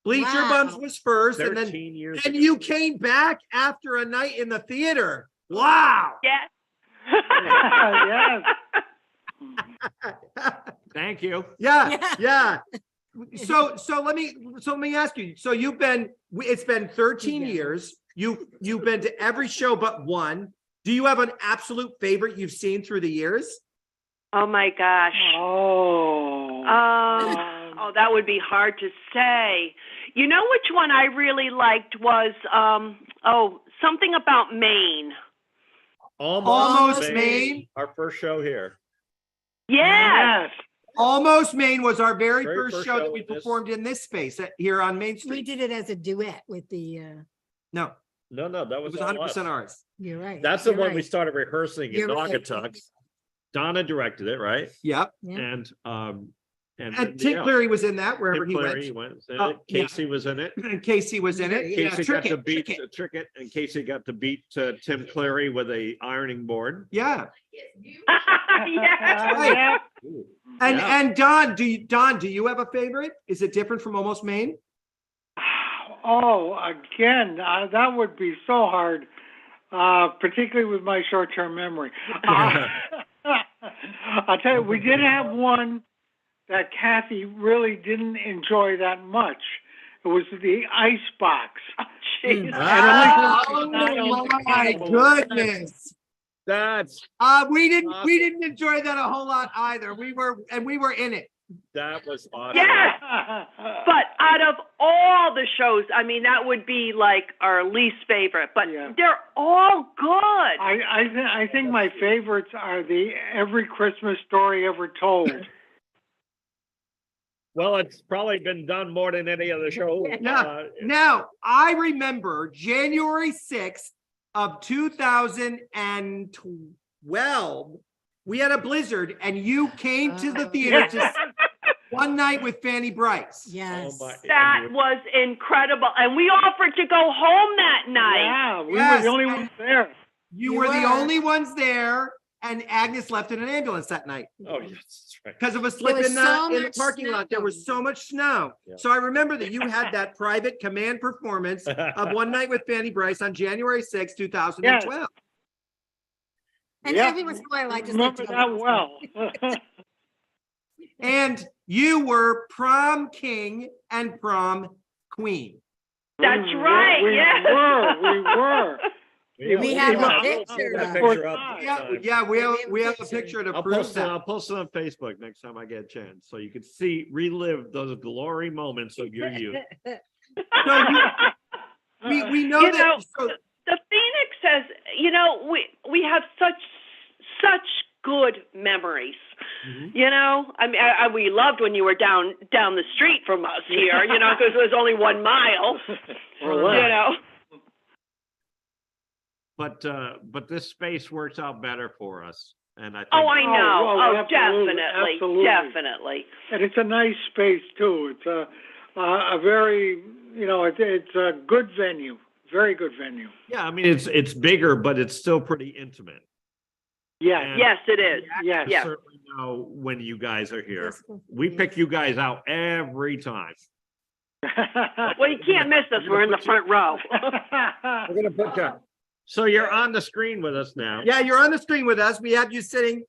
Bleacher Wow. Bums was first, and 13 years. then ago. you came back after a night in the theater. Wow. Yes. Yes. Thank you. Yeah. So let me ask you. So it's been 13 years. You've been to every show but one. Do you have an absolute favorite you've seen through the years? Oh my gosh. Oh. Oh, that would be hard to say. You know which one I really liked was something about Maine. Almost Maine. Our first show here. Yes. Almost Maine was our very Very first first show that show we in this- performed in this space here on Main We Street. did it as a duet with the, No, No, that it was was all 100% us. ours. you're right. That's the you're one we right. started rehearsing in You're right. Naugatuck. Donna directed it, right? Yep. Yeah. And Tim Cleary was in that wherever Tim he Clary went. was in Oh, it. yeah. Casey was in it. And Casey was in it. Yeah, Casey trick got to it, beat trick it. Trick It, and Casey got to beat Tim Clary with a ironing board. Yeah. Yes. And Yeah. and Don, do you have a favorite? Is it different from Almost Maine? Oh, again, that would be so hard, particularly with my short-term memory. I'll tell you, we did have one that Kathy really didn't enjoy that much. It was the ice box. Jeez. Oh my goodness. That's We didn't enjoy that a whole lot either. We were in it. that was awesome. Yes. But out of all the shows, I mean, that would be like our least favorite, but Yeah. they're all good. I think my favorites are the Every Christmas Story Ever Told. Well, it's probably been done more than any other show. Yeah. Now, I remember January 6th of 2012, we had a blizzard and you came to the theater to one night with Fanny Bryce. Yes. Oh my- That was incredible. And we offered to go home that night. Yeah, we Yes. were the only ones there. You You were the were. only ones there, and Agnes left in an ambulance that night Oh, yes, that's right. because of a slip was in so the much parking lot. There was snow. so much snow. Yeah. So I remember that you had that private command performance of One Night with Fanny Bryce on January 6th, 2012. And Yeah. every once in a while, I just like Remember to that go, well. And you were prom king and prom queen. That's right, We yes. were. We have a I'll picture put a of- picture up next Yeah, time. yeah, we have a picture. picture to I'll prove post it. that. I'll post it on Facebook next time I get a chance, so you can relive those glory moments of your youth. So we know You that. know, So, The Phoenix says, we have such good memories. You know, I mean, we loved when you were down the street from us here, because it was only 1 mile, Or less. you know. But this space works out better for us, and I think. Oh, I know. Oh, Oh, absolutely, definitely, absolutely. definitely. And it's a nice space too. It's a very, it's a good venue, very good venue. Yeah, I mean it's bigger, but it's still pretty intimate. Yes, And Yes, it is. yes. I Yeah. certainly know when you guys are here. We pick you guys out every time. Well, you can't miss us. We're in the front row. We're gonna put you. So you're on the screen with us now. yeah, you're on the screen with us. We have you sitting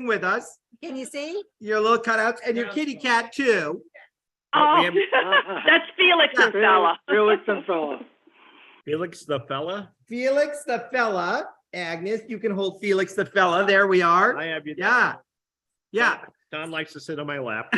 with us. Can you see? Your little cutouts and your kitty cat too. Oh, we have- that's Felix and Fella. Felix and Fella. Felix the fella. Felix the fella. Agnes, you can hold Felix the fella. There we are. I have you. Yeah. Yeah. Don likes to sit on my lap.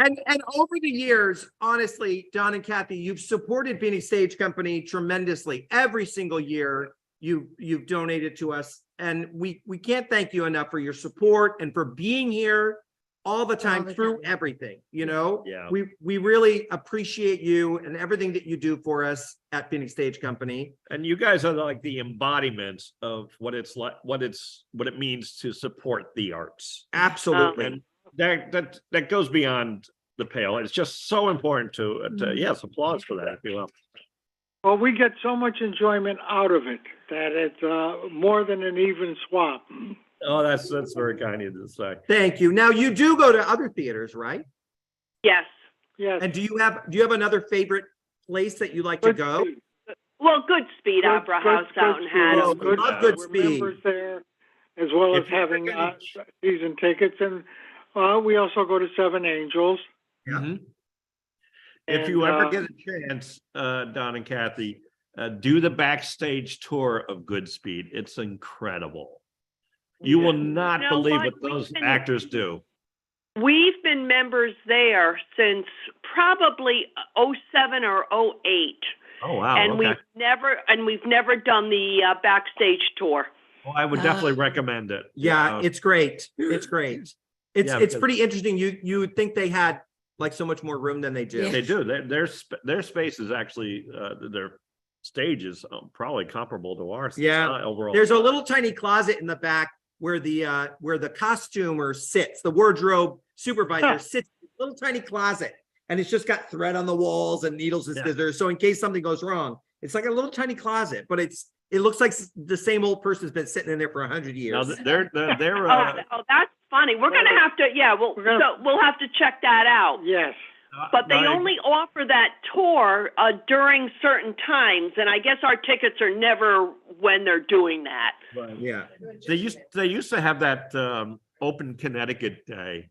And over the years, honestly, Don and Kathy, you've supported Beanie Stage Company tremendously. Every single year you've donated to us. And we can't thank you enough for your support and for being here all the time the through time. everything, Yeah. We really appreciate you and everything that you do for us at Beanie Stage Company. And you guys are like the embodiment of what it's like, what it means to support the arts. Absolutely. And that goes beyond the pale. It's just so important to yes, applause for that, if you will. Well, we get so much enjoyment out of it that it's more than an even swap. Oh, that's very kind of you to say. Thank you. Now you do go to other theaters, right? Yes. Yes. And do you have another favorite place that you like to go? Well, Goodspeed Opera House out in Haddam. Good. Love Good We're Speed. members there, as well as If you're having gonna- season tickets, and we also go to Seven Angels. Yeah. If you And, ever get a chance, Don and Kathy, do the backstage tour of Goodspeed. It's incredible. You will not You know believe what? what those actors do. We've been members there since probably '07 or '08. Oh, wow. And Okay. we've never done the backstage tour. Well, I would definitely recommend it. Yeah, it's great. It's great. It's Yeah, it's because- pretty interesting. You would think they had like so much more room than they do. Yeah. They do. Their space is actually their stage is probably comparable to ours. Yeah. Overall. There's a little tiny closet in the back where the costumer sits, the wardrobe supervisor sits in a little tiny closet, and it's just got thread on the walls and needles and Yeah. scissors. So in case something goes wrong, it's like a little tiny closet, but it looks like the same old person's been sitting in there for 100 Now years. they're Oh, that's funny. We're gonna have to, we'll have to check that out. yes. But they only offer that tour during certain times, and I guess our tickets are never when they're doing that. Yeah. They used to have that open Connecticut day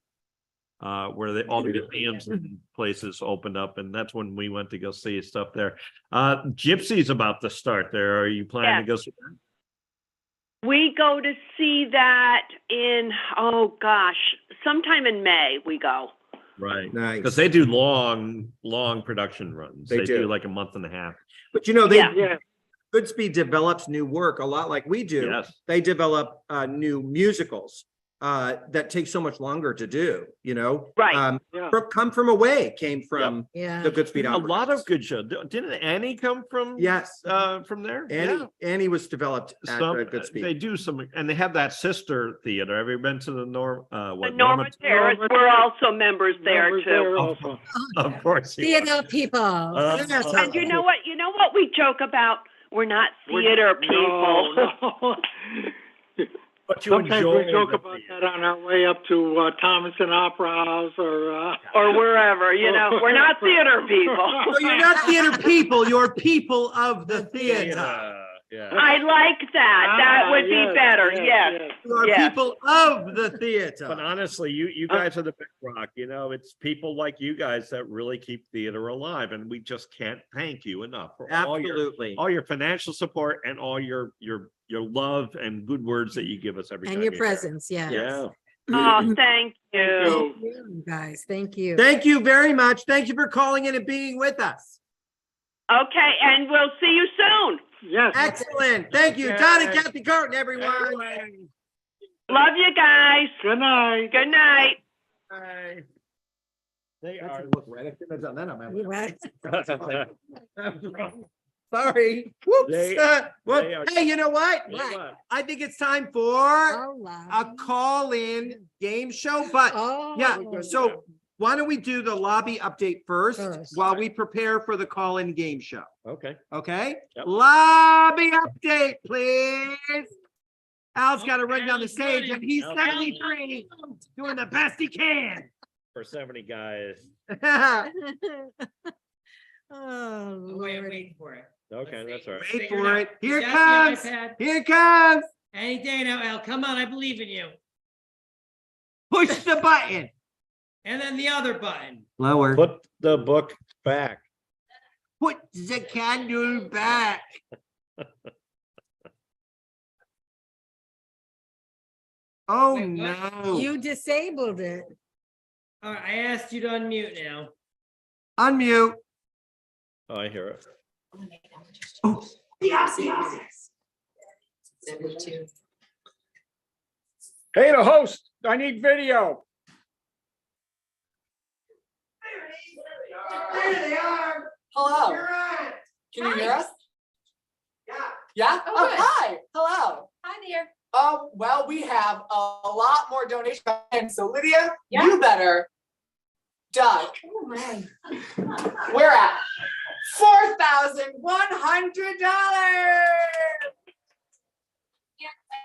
where all the museums and places opened up, and that's when we went to go see stuff there. Gypsy's about to start there. Are you planning to go see that? We go to see that in, sometime in May we go. Right. Nice. Because they do long production runs. They They do do. like a month and a half. But they Yeah. Goodspeed develops new work a lot like we do. Yes. They develop new musicals that take so much longer to do, Right. Yeah. Come From Away came from Yeah. the Goodspeed A Opera. lot of good shows. Didn't Annie come from? Yes. From there. Annie was developed at Some, Goodspeed. they do some, and they have that sister theater. Have you been to the The Norma Terrace, we're also members there Members too. there also. Of course. you are. Theater people. And you know what we joke about? We're not theater people. No. But you Sometimes enjoy we joke the about theater. that on our way up to Thomason Opera House or. Or wherever, we're not theater people. So you're not theater people, you're people of the theater. Yeah. I like that. That would be yes, better. yes, Yes. yes. You are Yeah. people of the theater. But honestly, you guys are the big rock. It's people like you guys that really keep theater alive, and we just can't thank you enough for Absolutely. all your financial support and all your love and good words that you give us every time. And your you're there. presence, yeah. Yeah. Oh, thank you. So, You guys, thank you. Thank you very much. Thank you for calling in and being with us. Okay, and we'll see you soon. yes. Excellent. Thank you. Don and Kathy Carton, everyone. Love you guys. Good night. Good night. Bye. They That's are. a look, right? I shouldn't have done that on my You're right. Sorry. Whoops. They are- Hey, you know what? I think it's time for Oh, a call-in game show, but Oh. yeah, so why don't we do the lobby update first First. while we prepare for the call-in game show? Okay. Okay? Yep. Lobby update, please. Al's got to run down the stage and he's Al. 73, doing the best he can. For 70 guys. Oh, Lord. Wait for it. Okay, that's all right. Wait Figure for it it. out. Here it Got comes. the iPad. Here it comes. Any day now, Al. Come on, I believe in you. Push the button. And then the other button. Lower. Put the book back. Put the candle back. Oh, Wait, what? no. You disabled it. All right, I asked you to unmute now. Unmute. Oh, I hear it. Hey, the host, I need video. There they are. Hello, You're on. can you hear us? Yeah. Yeah? Oh, Oh, good. hi, hello. Hi there. Well, we have a lot more donations, and so Lydia, Yeah. you better duck. Oh, my. We're at $4,100.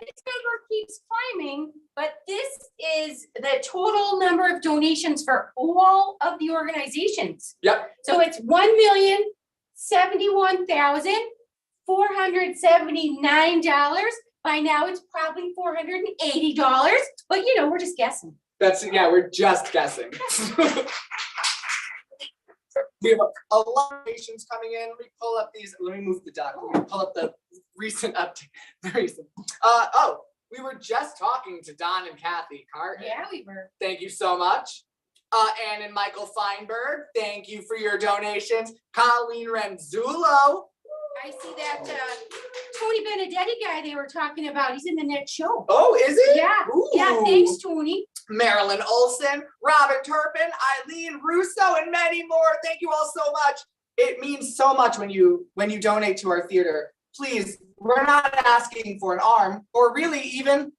This number keeps climbing, but this is the total number of donations for all of the organizations. Yep. So it's $1,071,479. By now, it's probably $480, but we're just guessing. We're just guessing. We have a lot of patients coming in. Let me pull up these. Let me move the doc. Let me pull up the recent update. The recent. We were just talking to Don and Kathy Carton. Yeah, we were. Thank you so much. Ann and Michael Feinberg, thank you for your donations. Colleen Renzullo. I see that Tony Benedetti guy they were talking about. He's in the next show. Oh, is it? Yeah. Yeah, Ooh. thanks, Tony. Marilyn Olson, Robin Turpin, Eileen Russo, and many more. Thank you all so much. It means so much when you donate to our theater. Please, we're not asking for an arm or really even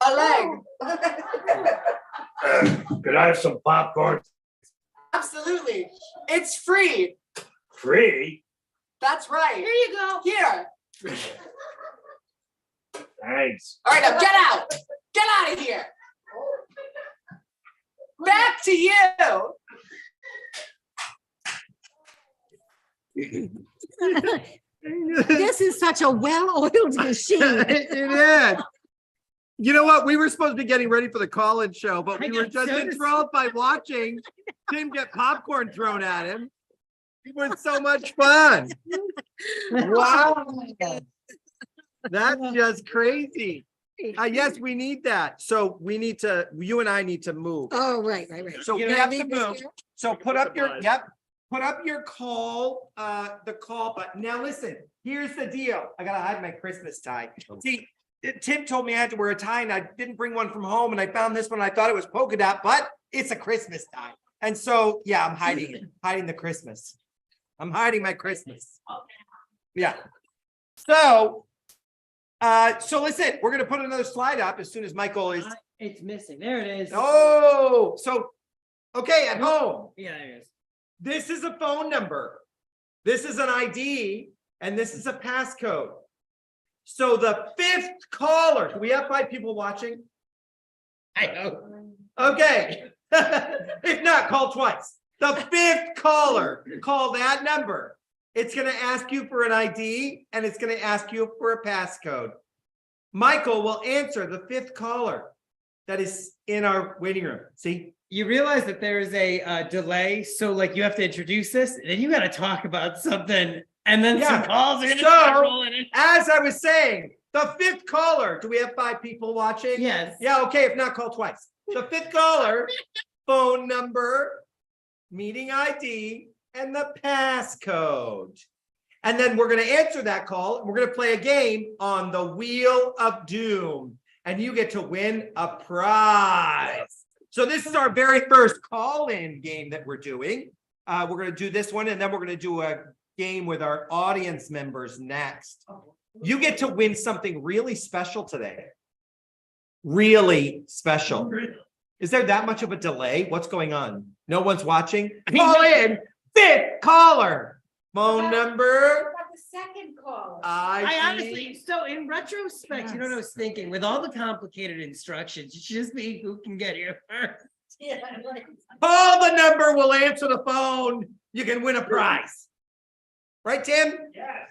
a leg. Could I have some popcorn? Absolutely. It's free. Free? That's right. Here you go. Here. Thanks. All right, now get out. Get out of here. Back to you. This is such a well-oiled machine. It is. You know what? We were supposed to be getting ready for the call-in show, but I we were got just so enthralled by watching Tim get popcorn thrown at him. It was so much fun. Wow. That's just crazy. Yes, we need that. So we need to, you and I need to move. Oh, right. So You we know, have leave to this move. here? So put up your, Goodbye. yep, put up your call, the call button. Now listen, here's the deal. I gotta hide my Christmas tie. See, Tim told me I had to wear a tie and I didn't bring one from home and I found this one. I thought it was polka dot, but it's a Christmas tie. And so, yeah, I'm hiding it, hiding the Christmas. I'm hiding my Christmas. Yeah. So, so listen, we're gonna put another slide up as soon as Michael is. It's missing. There it is. Oh, so, okay, at home. Yeah, there it is. This is a phone number. This is an ID, and this is a passcode. So the fifth caller, do we have 5 people watching? I know. Okay. If not, call twice. The fifth caller, call that number. It's going to ask you for an ID, and it's going to ask you for a passcode. Michael will answer the fifth caller that is in our waiting room. See? You realize that there is a delay, so like you have to introduce this, and then you got to talk about something, and then some Yeah. calls are gonna start rolling in. As I was saying, the fifth caller, do we have 5 people watching? Yes. Yeah, okay, if not, call twice. The fifth caller, phone number, meeting ID, and the passcode. And then we're gonna answer that call, and we're gonna play a game on the Wheel of Doom, and you get to win a prize. So this is our very first call-in game that we're doing. We're gonna do this one, and then we're gonna do a game with our audience members next. You get to win something really special today. Really special. Is there that much of a delay? What's going on? No one's watching? Call in, fifth caller. Phone number. About the second call. I honestly, so in retrospect, you know what I was thinking? With all the complicated instructions, it should just be who can get here first. Call the number, we'll answer the phone. You can win a prize. Right, Tim? Yes.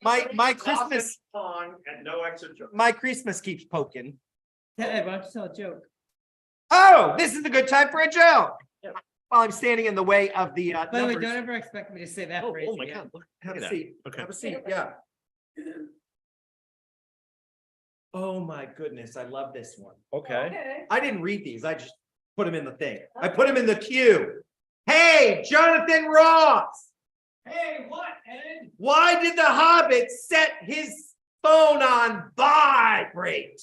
My Christmas, Song and no extra joke. my Christmas keeps poking. Hey, why don't you tell a joke? Oh, this is a good time for a joke. While I'm standing in the way of the By the way, numbers. don't ever expect me to say that Oh, phrase. oh my again. God. Look Have at a that. seat. Okay. Have a seat, yeah. Oh my goodness, I love this one. Okay. I didn't read these, I just put them in the thing. I put them in the queue. Hey, Jonathan Ross, Hey, what, Ed? why did the Hobbit set his phone on vibrate?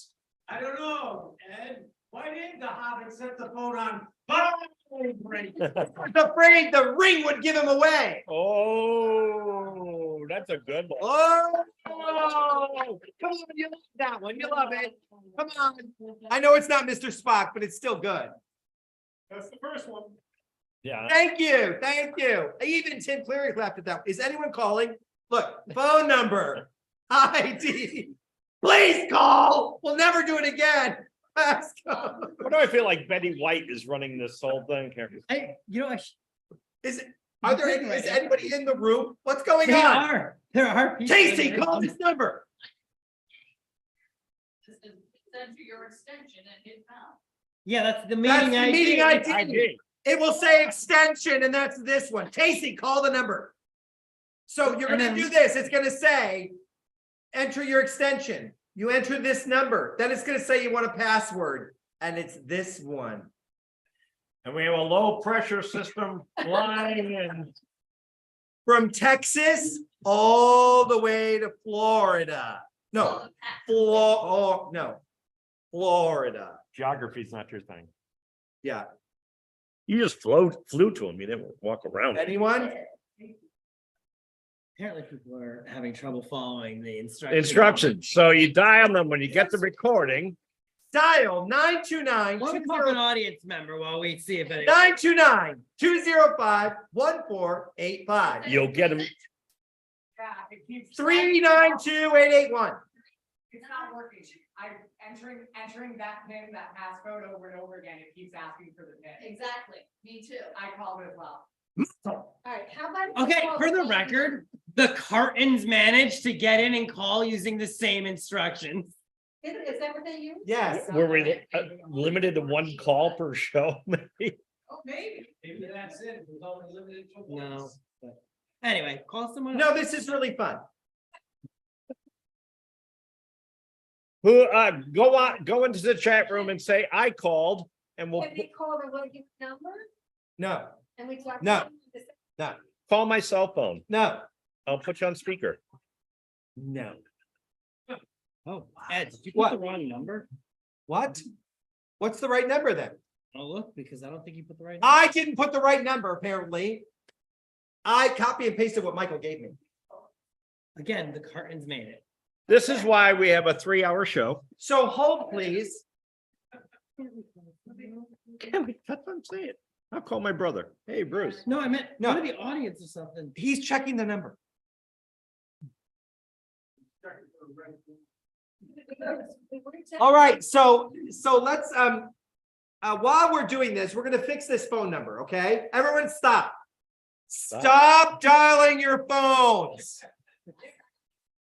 I don't know, Ed. Why didn't the Hobbit set the phone on vibrate? I was afraid the ring would give him away. Oh, that's a good one. Oh, come on, you love that one, you love it. Come on. I know it's not Mr. Spock, but it's still good. That's the first one. Yeah. Thank you, thank you. Even Tim Cleary laughed at that. Is anyone calling? Look, phone number, ID. Please call. We'll never do it again. Passcode. What do I feel like Betty White is running this whole thing here? Hey, you know, Is anybody in the room? What's going there on? are people. Casey, call this number. Enter your extension and hit pound. Yeah, that's the That's meeting the ID. meeting ID. ID. It will say extension, and that's this one. Casey, call the number. So you're And gonna then- do this. It's gonna say, enter your extension. You enter this number. Then it's gonna say you want a password, and it's this one. And we have a low pressure system flying in. From Texas all the way to Florida. No, Florida. Geography's not your thing. Yeah. You just flew to them. You didn't walk around. Anyone? Apparently people are having trouble following the instructions. Instructions. So you dial them when you get the recording. Dial 929 What would call an audience member while we see if any. 929-205-1485. You'll get them. 392-881. It's not working. I'm entering that PIN, that passcode over and over again. It keeps asking for the PIN. Exactly, me too. I called it as well. All right, how about? Okay, for the record, the Cartons managed to get in and call using the same instructions. Is that what they use? Yes. Were we limited to one call per show? Maybe? Oh, maybe. Maybe that's it. It was only limited to No. once. Anyway, call someone. No, else. this is really fun. Who go into the chat room and say, I called, and we'll Can they call the one number No, and we talk? No. about this? no, call my cell phone. no, I'll put you on speaker. no. Oh, Ed, did you put What? the wrong number? What? What's the right number then? Oh, look, because I don't think you put the right. I didn't put the right number, apparently. I copy and pasted what Michael gave me. Again, the Cartons made it. This is why we have a 3-hour show. So hold, please. That's what I'm saying. I'll call my brother. Hey, Bruce. No, I meant No. go to the audience or something. He's checking the number. All right, so let's while we're doing this, we're gonna fix this phone number, okay? Everyone stop. Stop dialing your phones.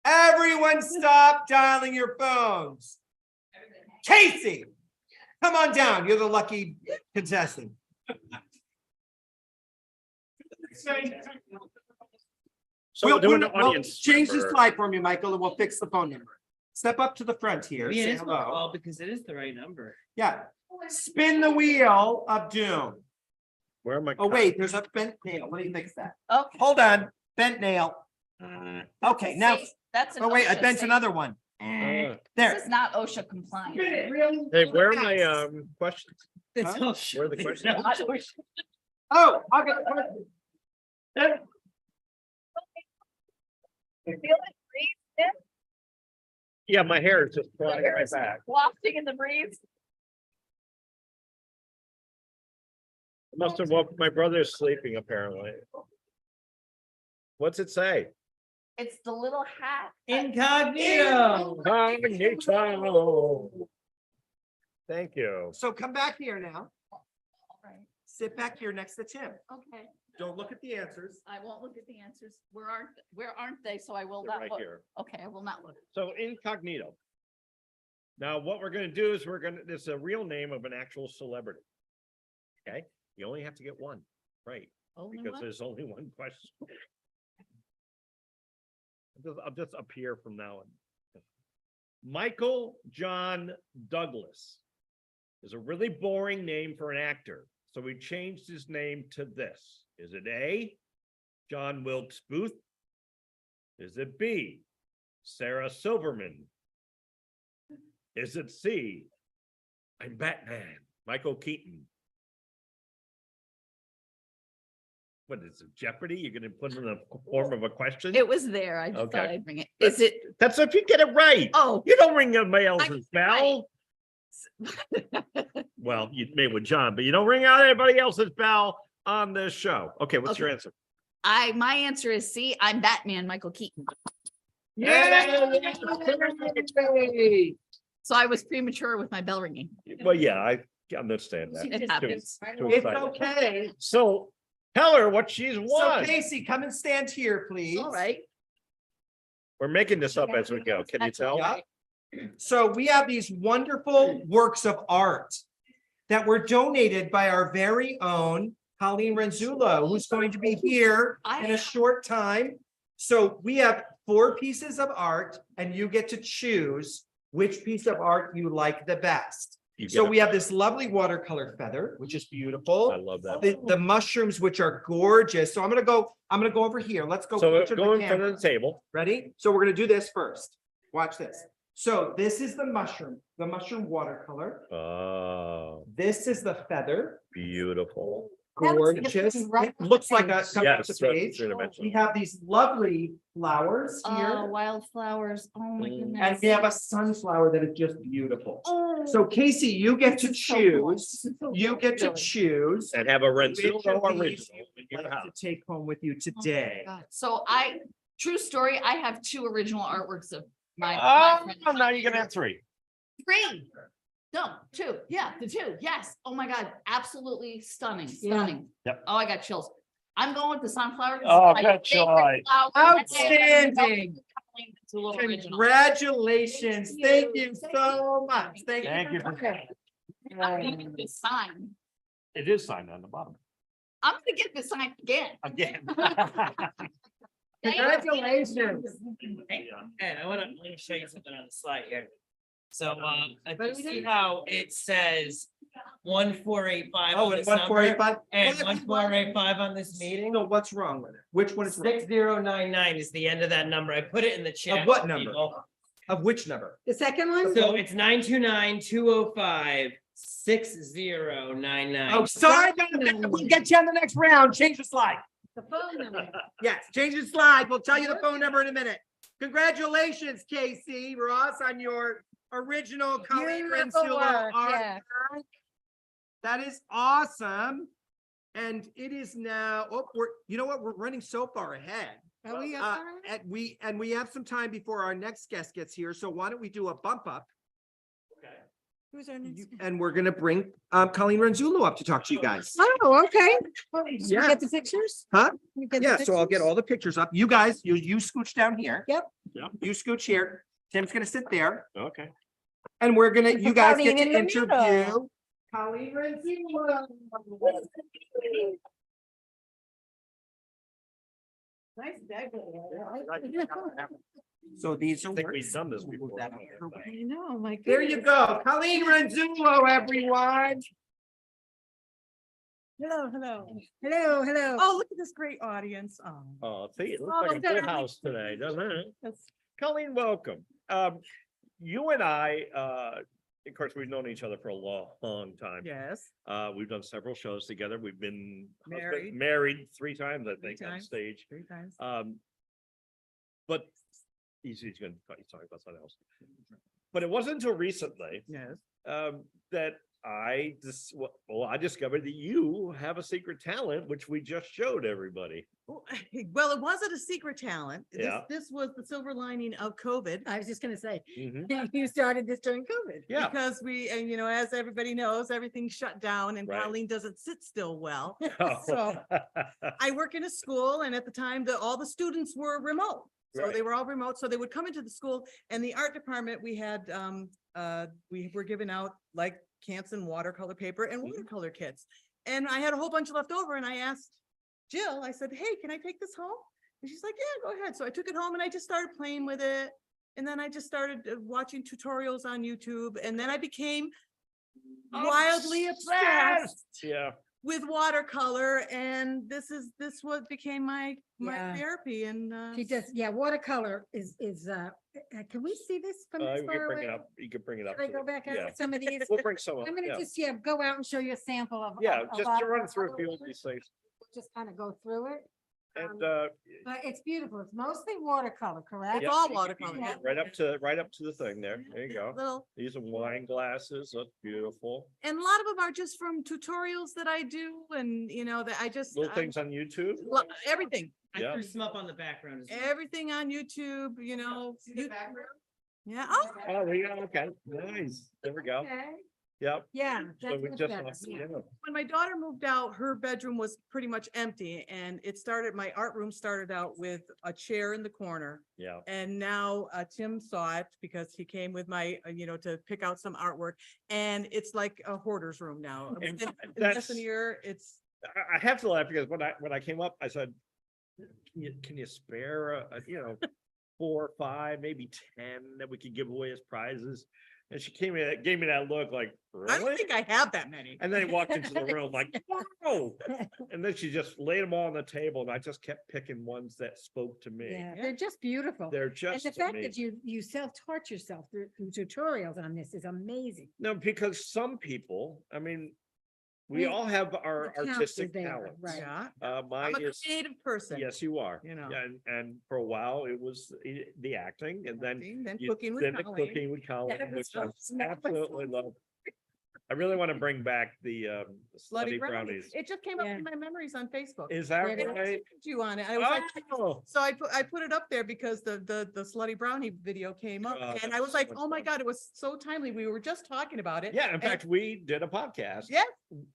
Everyone stop dialing your phones. Casey, come on down. You're the lucky contestant. So we're doing the we'll audience. change the member. slide for me, Michael, and we'll fix the phone number. Step up to the front here. Maybe it Say is hello. well because it is the right number. Yeah. Spin the wheel of doom. Where am I? Oh, wait, there's a bent nail. Let me fix that. Okay. Hold on. Bent nail. Okay, now, See, That's. an oh wait, I OSHA bent safe- another one. Uh, This There. is not OSHA compliant. Hey, where are my questions? It's Huh? all Where are the questions? Not OSHA. Oh, I got the question. Feel it breeze, Nick? Yeah, my hair is just flying right back. Wafting in the breeze. Must have woke my brother's sleeping apparently. What's it say? It's the little hat. Incognito. Incognito. Thank you. So come back here now. All right. Sit back here next to Tim. Okay, Don't look at the answers. I won't look at the answers. Where aren't they? So I will They're not right look. here. Okay, I will not look. So incognito. Now, what we're gonna do is this is a real name of an actual celebrity. Okay, you only have to get one, right? Only Because one? there's only one question. I'll just appear from now on. Michael John Douglas is a really boring name for an actor, so we changed his name to this. Is it A, John Wilkes Booth? Is it B, Sarah Silverman? Is it C, I'm Batman, Michael Keaton? What is it, Jeopardy? You're gonna put it in the form of a question? It was there. I just thought Okay. I'd bring it. Is it? That's if you get it right. Oh, You don't ring anybody else's right. bell. Well, you may with John, but you don't ring out anybody else's bell on this show. Okay, what's your Okay. answer? my answer is C. I'm Batman, Michael Keaton. So I was premature with my bell ringing. Well, yeah, I understand that. It happens. Too It's excited. okay. So tell her what she's So won. Casey, come and stand here, please. All right. We're making this up as we go. Can you tell? Yeah. So we have these wonderful works of art. that were donated by our very own Colleen Renzullo, who's going to be here in a short time. So we have 4 pieces of art and you get to choose which piece of art you like the best. So we have this lovely watercolor feather, which is beautiful. I love that. The mushrooms, which are gorgeous. So I'm gonna go over here. Let's go. So to the go in front camera. of the table. Ready? So we're gonna do this first. Watch this. So this is the mushroom watercolor. Oh, This is the feather. beautiful. That looks like it's Gorgeous. looking right It looks like a page. coming off Yes, the it's right- page. it's three-dimensional. We have these lovely flowers Oh, here. wildflowers. Oh my Mm. goodness. And we have a sunflower that is just beautiful. Oh, So Casey, you get to This is so cool. choose. This is so You cool. get to Really. choose. And have a which Renzullo of these original you in would your like to house. take home with you Oh my today. God. So true story, I have 2 original artworks of my Oh, friend. now you're gonna have 3. 3. No, 2. Yeah, the 2. Yes. Oh my God. Absolutely stunning. Stunning. Yep. Oh, I got chills. I'm going with the sunflower. 'cause Oh, it's my good favorite choice. flower. Outstanding. It's a little original. Congratulations. Thank you so much. Thank Thank you. you. I'm gonna get this sign. It is signed on the bottom. I'm gonna get this sign again. Again. Congratulations. And I wanna show you something on the slide here. So, I What do we see do? how it says 1485 Oh, on it's this number 1485. and 1485 on this meeting. So what's wrong with it? Which one is wrong? 6099 is the end of that number. I put it in the chat. what for number? people. Of which number? The second one? So it's 929-205-6099. Oh, sorry. We'll get you on the next round. Change the slide. The phone number. Yes, change the slide. We'll tell you the phone number in a minute. Congratulations, Casey Ross, on your original Colleen Beautiful Renzullo work, art. yeah. That is awesome. And it is now, you know what? We're running so far ahead. Are we Uh, up there? and we have some time before our next guest gets here. So why don't we do a bump up? Who's our next? And we're gonna bring Colleen Renzullo up to talk to you guys. Oh, okay. Yeah. You get the pictures? Huh? You get the Yeah, so I'll get pictures? all the pictures up. You guys, you scooch down here. Yep. Yep. You scooch here. Tim's gonna sit there. Okay. And we're gonna, you guys get Colleen to in the interview middle. Colleen Renzullo. Nice So these are. I think we've done this before. I know, my There you go. Colleen Renzullo, everyone. Hello, hello. Hello. Oh, look at this great audience. Oh, Oh, see, it Oh, looks like a look at good her. house today, doesn't it? that's Colleen, welcome. You and I, of course, we've known each other for a long time. yes. We've done several shows together. We've been Married. married 3 times, I think, on times. stage. 3 times. But he's going to talk about something else. But it wasn't until recently Yes. that I discovered that you have a secret talent, which we just showed everybody. Well, it wasn't a secret talent. Yeah. This was the silver lining of COVID. I was just gonna say, Mhm. you started this during COVID. Yeah. Because and as everybody knows, everything shut down and Right. Colleen doesn't sit still well. Oh. So I work in a school and at the time all the students were remote. So Right. they were all remote. So they would come into the school and the art department, we had, we were giving out like Canson watercolor paper and watercolor kits. And I had a whole bunch left over and I asked Jill, I said, hey, can I take this home? And she's like, yeah, go ahead. So I took it home and I just started playing with it. And then I just started watching tutorials on YouTube. And then I became wildly obsessed Yeah. with watercolor. And this what became my Yeah. therapy. And She just, watercolor is, can we see this from this You far can bring away? it up. You can bring it up. Can I to go the- back out yeah. with some of these? We'll bring some up. I'm gonna Yeah. just, go out and show you a sample of. Yeah, of just to run through a few of watercolor. these things. Just kind of go through it. And But it's beautiful. It's mostly watercolor, correct? it's all watercolor. Yeah. right up to the thing there. There you go. Little, These are wine glasses. That's beautiful. and a lot of them are just from tutorials that I do and that I just. Little things on YouTube. Everything, I Yeah. threw some up on the background as well. everything on YouTube, See the you- background? yeah. Oh, Oh, there you go. Okay, nice. There we go. Okay. Yep. Yeah, So that's we much just better, lost- yeah. yeah. When my daughter moved out, her bedroom was pretty much empty and my art room started out with a chair in the corner. Yeah. And now Tim saw it because he came with my, to pick out some artwork, and it's like a hoarder's room now. And In less that's- than a year, it's, I have to laugh because when I came up, I said, can you spare a 4 or 5, maybe 10 that we could give away as prizes? And she gave me that look like, I don't really? think I have that many. And then he walked into the room like, whoa. And then she just laid them all on the table, and I just kept picking ones that spoke to me. Yeah, they're just beautiful. They're And just the fact that amazing. you self-taught yourself through tutorials on this is amazing. No, because some people, I mean, we mean, all have our the talent is artistic there, talents. right. Yeah. Mine I'm a is, creative person. yes, you are. You know. And for a while it was the acting, and then Then you- cooking with then the Colleen. cooking with Colleen, That was which I so- that was absolutely love. I really want to bring back the Slutty slutty brownies. brownies. It just came up Yeah. in my memories on Facebook. Is that Yeah, I right? tagged you on it. I was like, Oh, so I put it up there because the slutty brownie video came up, Oh, and that's I was so like, much oh my fun. God, it was so timely. We were just talking about it. yeah. In And- fact, we did a podcast. Yeah.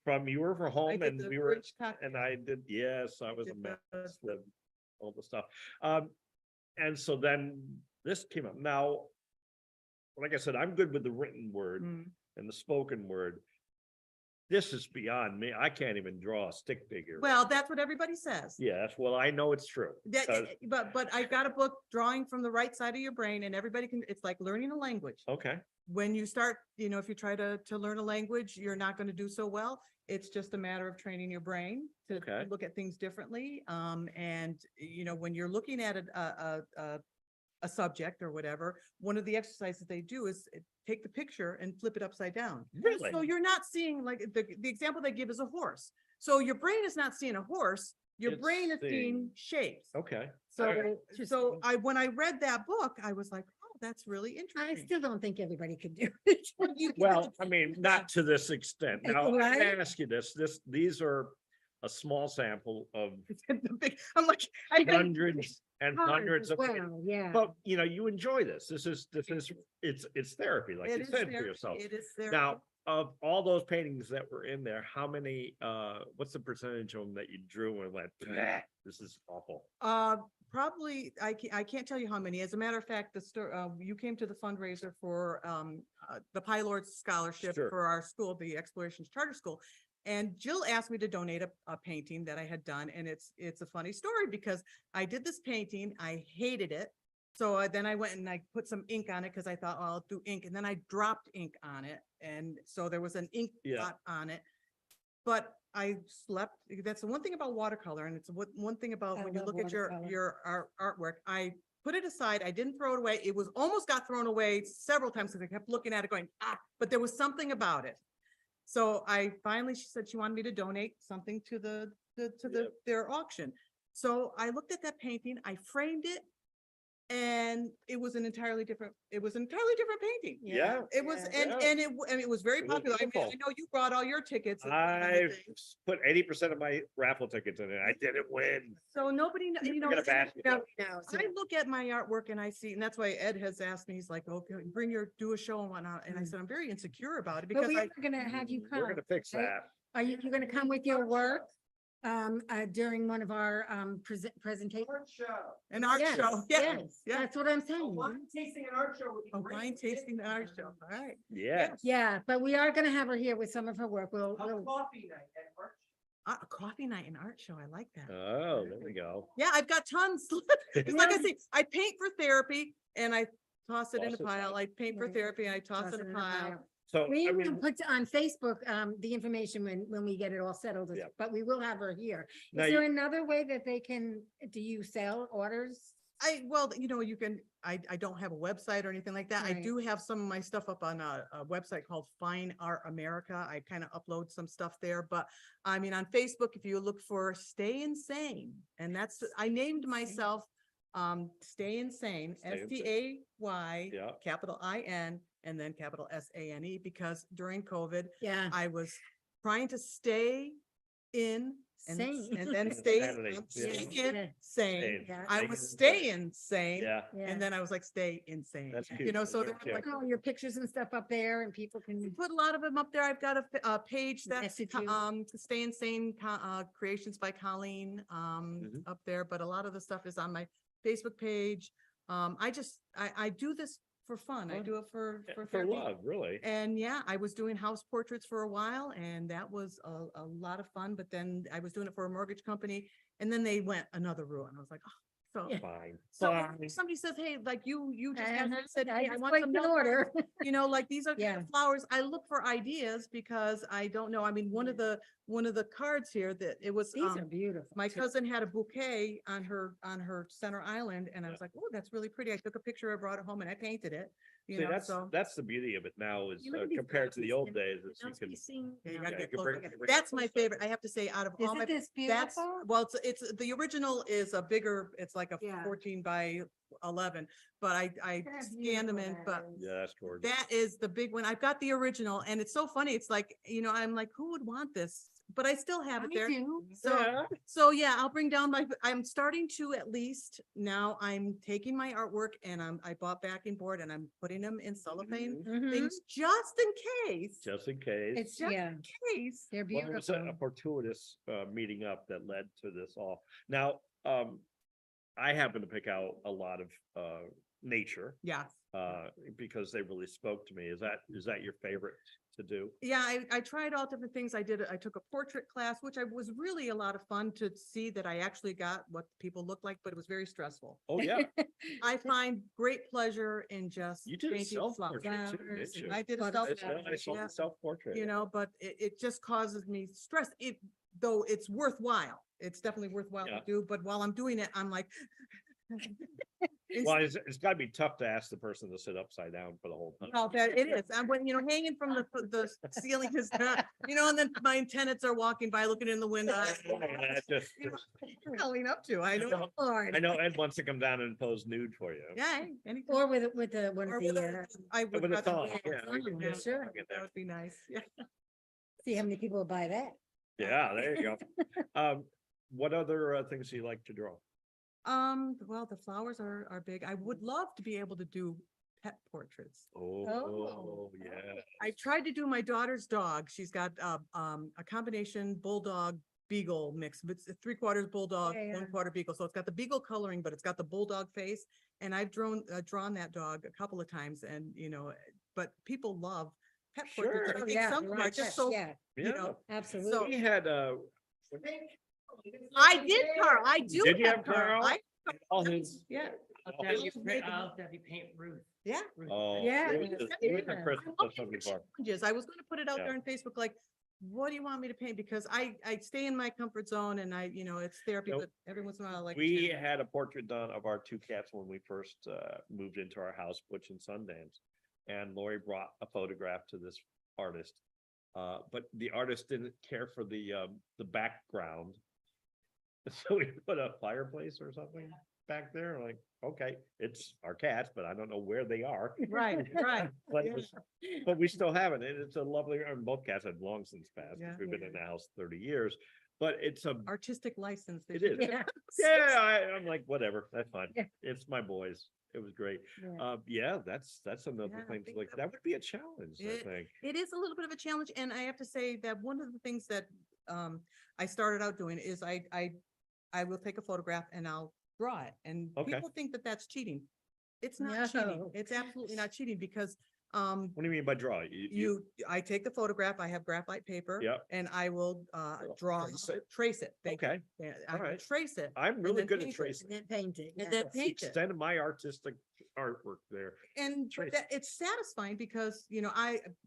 From You Were For I Home, did and the we were, bridge talk- and I did, yes, I was a did the- mess with all the stuff. And so then this came up. Now, like I said, I'm good with the written word Mm. and the spoken word. This is beyond me. I can't even draw a stick figure. Well, that's what everybody says. Yes, well, I know it's true. That, because- but I got a book, Drawing from the Right Side of Your Brain, and everybody can, it's like learning a language. Okay, When you start, if you try to learn a language, you're not going to do so well. It's just a matter of training your brain to Okay. look at things differently. And when you're looking at a subject or whatever, one of the exercises they do is take the picture and flip it upside down. really? So you're not seeing, like, the example they give is a horse. So your brain is not seeing a horse, your It's brain is seeing seeing- shapes. Okay. So, Alright. so when I read that book, I was like, oh, that's really I interesting. still don't think everybody could do it. Well, I mean, not to this extent. Now, I'm Right? gonna ask you these are a small sample of I'm like, I got hundreds and hundreds of. Well, yeah. But you enjoy this. This is it's therapy, like It you is said for there- yourself. It is there. Now, of all those paintings that were in there, how many, what's the percentage of them that you drew and went, "Bleh, this is awful"? Probably, I can't tell you how many. As a matter of fact, you came to the fundraiser for the Pylord Scholarship Sure. for our school, the Explorations Charter School. And Jill asked me to donate a painting that I had done, and it's a funny story because I did this painting, I hated it. So then I went and I put some ink on it because I thought, oh, I'll do ink, and then I dropped ink on it, and so there was an ink Yeah. dot on it. But I slept. That's the one thing about watercolor, and it's one thing about I when you love look at watercolor. your artwork. I put it aside. I didn't throw it away. It was almost got thrown away several times because I kept looking at it, going, but there was something about it. So she said she wanted me to donate something to their auction. So I looked at that painting, I framed it, and it was an entirely different painting. Yeah. It was, Yeah. and it was very It was popular. I mean, I beautiful. know you brought all your tickets. and I everything. put 80% of my raffle tickets in it. I didn't win. So nobody, Forget a basket. I look at my artwork and I see, and that's why Ed has asked me, he's like, okay, do a show and whatnot. And I said, I'm very insecure about it But because we I, are gonna have you We're come. gonna fix right? that. Are you gonna come with your work? During one of our presentations? an art Yes, show. Yeah. Yes, Yeah. that's what I'm saying. tasting and art show would be A great. wine tasting and art show. All right. Yeah. Yeah, but we are gonna have her here with some of her work. We'll, Coffee night at March. A coffee night and art show. I like that. Oh, there we go. Yeah, I've got tons. It's like I say, I paint for therapy and I toss it in a Toss it pile. I paint for Right. therapy and I toss it in a pile. So, we I will mean, put on Facebook, the information when we get it all settled, Yeah. but we will have her here. Now Is there you- another way that they can, do you sell orders? You can, I don't have a website or anything like that. I Right. do have some of my stuff up on a website called Fine Art America. I kind of upload some stuff there, but I mean, on Facebook, if you look for Stay Insane, and I named myself Stay Insane, Stay Insane. STAY, Yeah. capital IN, and then capital SANE, because during COVID, Yeah. I was trying to stay in Sane. And then stay Insanity, yeah. sane. Yeah. I was staying sane. Yeah, And then I was like, stay insane. That's You cute. know, so That's there cute. like, Put all your pictures and stuff up there and people we can. put a lot of them up there. I've got a page that's Message you. Stay Insane Creations by Colleen Mhm. up there, but a lot of the stuff is on my Facebook page. I do this for fun. I Fun. do it for For therapy. love, really. And yeah, I was doing house portraits for a while and that was a lot of fun, but then I was doing it for a mortgage company and then they went another route and I was like, oh, so. Fine. So Fine. if somebody says, hey, like you just had said, I hey, I just want placed some an milk order. you know, like these are Yeah. the flowers. I look for ideas because I don't know. I mean, one of the cards here that it was, These are beautiful. my too. cousin had a bouquet on her center island and I was like, oh, that's really pretty. I took a picture, I brought it home and I painted it, you See, know, so. that's the beauty of it now is You look at these compared to the flowers old and days. Is you Those can, you seen- Yeah, you no. gotta Yeah, get you can closer. bring- That's my favorite. I have to say out of all Isn't my, this that's, beautiful? well, it's, the original is a bigger, it's like a Yeah. 14 by 11, but I Look how scanned them in, beautiful but that is. yeah, that's gorgeous. that is the big one. I've got the original and it's so funny. It's like, you know, I'm like, who would want this? But I still have it I there. do. So yeah, I'll bring down I'm starting to at least now I'm taking my artwork and I bought backing board and I'm putting them in cellophane Mhm. things just in case. Just in case. It's, just yeah, in case. they're Well, it was a beautiful. fortuitous meeting up that led to this all. Now, I happen to pick out a lot of nature Yeah. because they really spoke to me. Is that your favorite to do? Yeah, I tried all different things. I took a portrait class, which was really a lot of fun to see that I actually got what people look like, but it was very stressful. Oh, yeah. I find great pleasure in just You did a painting self-portrait too, flowers didn't you? I did a Butterflies. self. I saw yeah. the self-portrait. You know, but it just causes me stress. Though it's worthwhile. It's definitely worthwhile Yeah. to do, but while I'm doing it, I'm like. Well, it's got to be tough to ask the person to sit upside down for the whole time. Oh, that it is. And when, you know, hanging from the ceiling is not, you know, and then my tenants are walking by, looking in the window. Yeah, just- You know, what are you calling up to? I don't. Lord. I know Ed wants to come down and pose nude for you. Yeah. anytime. Or with the, one Or of with the, a- I would With a rather- thong, yeah, yeah. thong, yeah, sure. I'll get That that. would be nice. Yeah. see how many people will buy that. Yeah, there you go. What other things do you like to draw? Well, the flowers are big. I would love to be able to do pet portraits. Oh, yeah. I tried to do my daughter's dog. She's got a combination bulldog beagle mix, but it's a 3/4 bulldog, Yeah, yeah. 1/4 beagle. So it's got the beagle coloring, but it's got the bulldog face. And I've drawn that dog a couple of times and, you know, but people love pet portraits. Sure. I Oh, think yeah, some you're of them are right, just so, yeah, you know, absolutely. We had I did, Carl. I do. Did you have Carl? I, all his. yeah. I'll have you paint Ruth. Yeah. Oh, Yeah, it was yeah. it was a Christmas I'm or something looking for before. challenges. I was gonna put it out Yeah. there on Facebook, like, what do you want me to paint? Because I stay in my comfort zone and you know, it's therapy, Nope. but every once in a while, I like. We challenge. had a portrait done of our two cats when we first moved into our house, Butch and Sundance. And Lori brought a photograph to this artist. But the artist didn't care for the background. So we put a fireplace or something back there, like, okay, it's our cats, but I don't know where they are. Right, right. But, Yeah. but we still have it, and it's a lovely, and both cats have long since passed, Yeah. because we've been in the house 30 years. But it's a, Artistic license. they It should is. give Yeah. yeah, I'm like, whatever, that's fine. Yeah. It's my boys. It was great. Yeah. Yeah, that's another Yeah, I thing, think like, that that would be a challenge, I It- think. It is a little bit of a challenge, and I have to say that one of the things that I started out doing is I will take a photograph and I'll draw it, and Okay. people think that that's cheating. It's not cheating. No. It's absolutely not cheating because What do you mean by draw? I take the photograph, I have graphite paper. Yep. And I will draw, trace it. trace it. Thank you. Okay, Yeah, I all will right. trace it. I'm really then good at paint it. tracing. And then painting. And then yes. paint it. Extent of my artistic artwork there. And Trace. it's satisfying because, you know,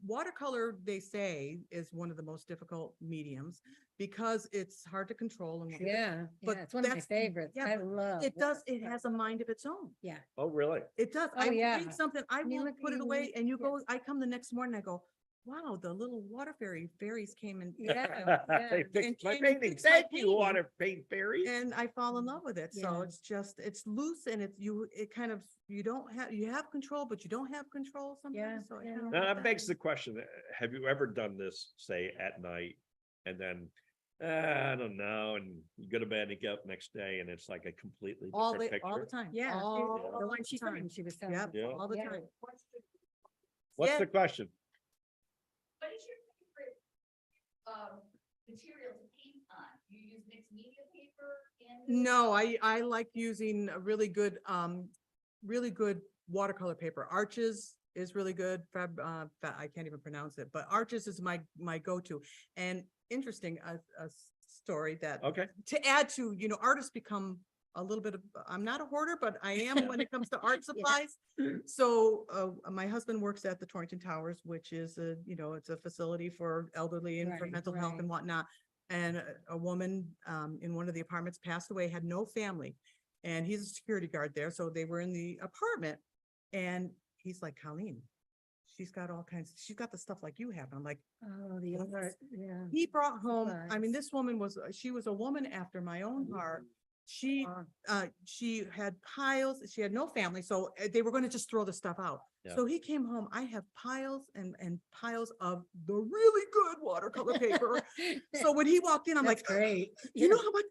watercolor, they say, is one of the most difficult mediums because it's hard to control. And Yeah, But yeah, it's one of my that's- favorites. yeah, I but love. it has a mind of its own. Yeah. Oh, really? It does. Oh, I yeah. read something, I mean, will look, put it you away read- and you yes. go, I come the next morning, I go, wow, the little water fairies came and. Yeah, They yeah. fixed my came and painting. fixed my Thank you, painting. water paint fairies. And I fall in love with it. So Yeah. it's just, it's loose and it kind of, you have control, but you don't have control sometimes. So I yeah. kinda Now, like that begs the question, have you ever done this, say, at night? And then I don't know, and you go to bed and you get up next day and it's like a completely All different the picture. time. Yeah, All the one she time. found, she was telling. Yep, me. Yeah. all the Yeah. time. What's Yeah. the question? What is your favorite material to paint on? You use mixed media paper and? No, I like using a really good watercolor paper. Arches is really good. I can't even pronounce it, but Arches is my go-to. And interesting, a story that Okay. to add to, artists become a little bit of, I'm not a hoarder, but I am when it comes to art supplies. So my husband works at the Torrington Towers, which is it's a facility for elderly and for Right, mental health and whatnot. And a woman in one of the apartments passed away, had no family. And he's a security guard there. So they were in the apartment and he's like, Colleen, she's got the stuff like you have. And I'm like, Oh, the art, yeah. he brought home, I mean, Supplies. this woman she was a woman after my own heart. She had piles, she had no family, so they were going to just throw the stuff out. Yeah. So he came home, I have piles and piles of the really good watercolor paper. So when he walked in, I'm That's like, great. you know how much?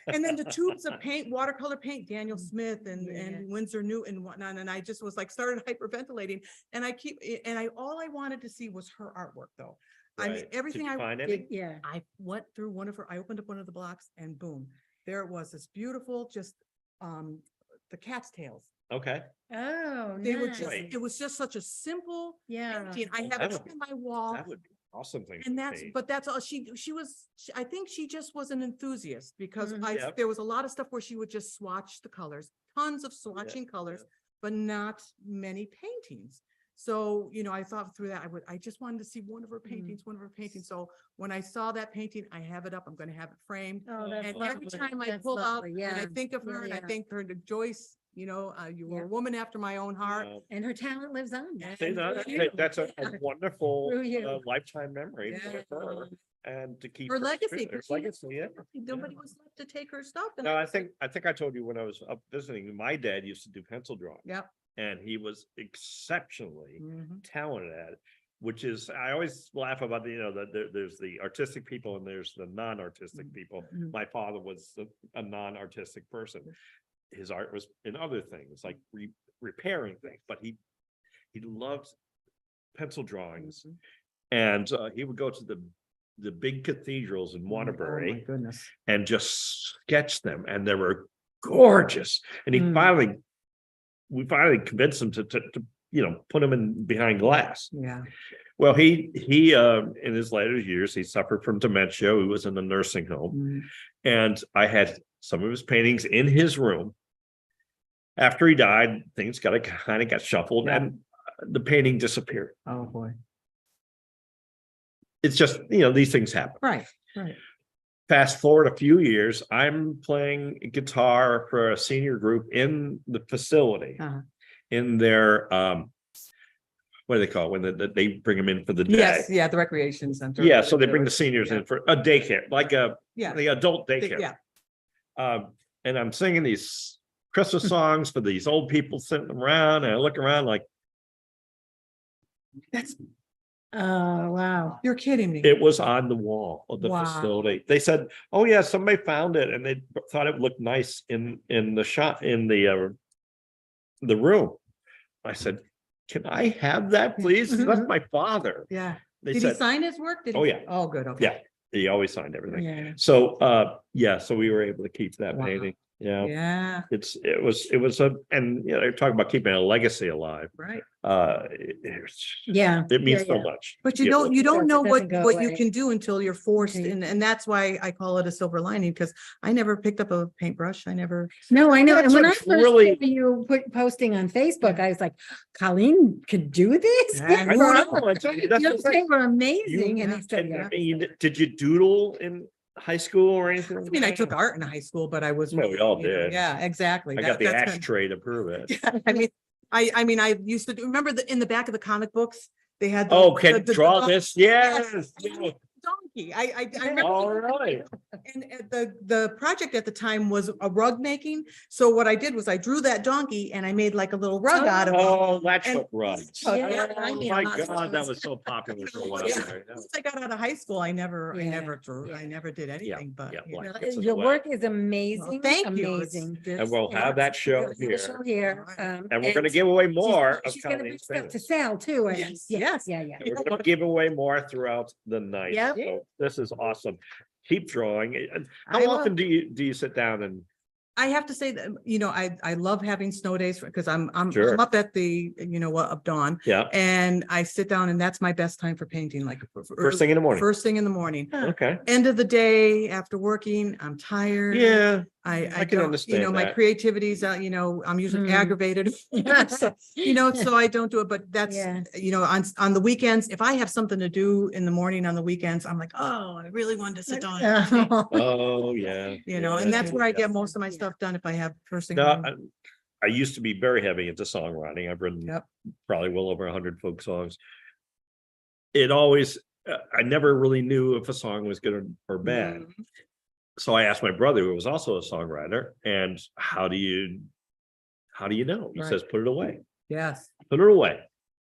And then the tubes of paint, watercolor paint, Daniel Smith Yeah. and Winsor Newton and whatnot. And I just was like, started hyperventilating. And all I wanted to see was her artwork though. I mean, Right. Did everything you I find Big- any? Yeah. I went through I opened up one of the blocks and boom, there it was, this beautiful, just, the cat's tails. Okay. Oh, They were just, Right. it was just such a simple Yeah. painting. I Well, have that it would up be- on my wall. That would be an awesome thing. And to paint. that's all I think she just was an enthusiast because Mhm. Yep. there was a lot of stuff where she would just swatch the colors, tons of swatching colors, but not many paintings. So, I thought through that, I just wanted to see one of her paintings. So when I saw that painting, I have it up. I'm going to have it framed. Oh, that's And every lovely. time I That's pull out lovely. and I Yeah. think of her Yeah, and I yeah. think her to Joyce, you were Yeah. a woman after my own heart. Uh, And her talent lives on. And See, through that's you. that's a wonderful Through you. lifetime memory Yeah. for her and to keep Her legacy, her 'cause she had- legacy, yeah. Nobody was left to take her stuff. And No, I was like, think I told you when I was up visiting, my dad used to do pencil drawing. Yep. And he was exceptionally Mhm. talented at it, which is, I always laugh about there's the artistic people and there's the non-artistic people. Mhm. My father was a non-artistic person. His art was in other things, like repairing things, but he loved pencil drawings. Mhm. And he would go to the big cathedrals in Oh my Waterbury goodness. and just sketch them, and they were gorgeous. And we finally convinced him to put them in behind glass. Yeah. Well, he in his later years, he suffered from dementia. He was in a nursing home, Mhm. and I had some of his paintings in his room. After he died, things kind of got shuffled, Yeah. and the painting disappeared. Oh, boy. It's just, these things happen. Right. Fast forward a few years, I'm playing guitar for a senior group in the facility, Uh-huh. in their what do they call it when they bring them in for the day? Yes, yeah, the recreation center. Yeah, so they bring the seniors in for a daycare, like Yeah. the adult daycare. Yeah. And I'm singing these Christmas songs for these old people sitting around, and I look around like, That's, Oh, wow. you're kidding me. it was on the wall of the Wow. facility. They said, "Oh yeah, somebody found it," and they thought it looked nice in the shop in the room. I said, "Can I have that, please? That's my father." Yeah. They Did he said, sign his work? Did he? Oh, yeah. Oh, good. Okay. "Yeah." He always signed everything. Yeah. So so we were able to keep that Wow. painting. Yeah. Yeah, It was they're talking about keeping a legacy alive. right. Yeah. It means yeah, so yeah. much. But you Yeah. don't It know doesn't go what you away. can do until you're forced. Okay. And that's why I call it a silver lining, because I never picked up a paintbrush. I never. No, I know. And That's when I what's first really- saw you posting on Facebook, I was like, Colleen could do this? Yeah, I Your know, I tell you, that's the notes, thing. they were amazing. And I said, And, I yeah. mean, did you doodle in high school or anything? I mean, I took art in high school, but I was. Well, we all you know, did. Yeah, exactly. I got the That's kind of- ashtray to prove it. I mean, I used to in the back of the comic books, they had. Oh, can draw this? Yes. Donkey donkey. I remember. All right. And the project at the time was a rug making. So what I did was I drew that donkey and I made like a little rug out of it. Oh, latch And- hook rugs. Yeah. Oh, my God, that was so popular for a while. Yeah. there. That was- Once I got out of high school, I never Yeah, drew. I yeah. never did anything, but. yeah, you know. black. Gets in the Your way. work is amazing. Thank you. It's- Amazing. And we'll have that show We'll have the show here. And we're gonna give away more of She's gonna bring Colleen's stuff to favorites. sell too. Yes, Yeah, yes. yeah, yeah. And we're gonna give away more throughout the night. Yep. So this is awesome. Keep drawing. And I how will. often do you sit down and I have to say that, I love having snow days because I'm Sure. up at the, of dawn. yeah, And I sit down and that's my best time for painting, like. first thing in the morning? First thing in the morning. Okay. End of the day, after working, I'm tired. Yeah, I I can don't, understand my that. creativity's, I'm usually Mm. aggravated. So, so I don't do it, but that's, Yeah. on the weekends, if I have something to do in the morning on the weekends, I'm like, oh, I really wanted to sit down. and paint," Oh, yeah. and that's where I get most of my stuff done if I have first thing. in the No, morning. I used to be very heavy into songwriting. I've written Yep. probably well over 100 folk songs. It always, I never really knew if a song was good or bad. Mhm. So I asked my brother, who was also a songwriter, and how do you know? He Right. says, put it away, Yes. put it away.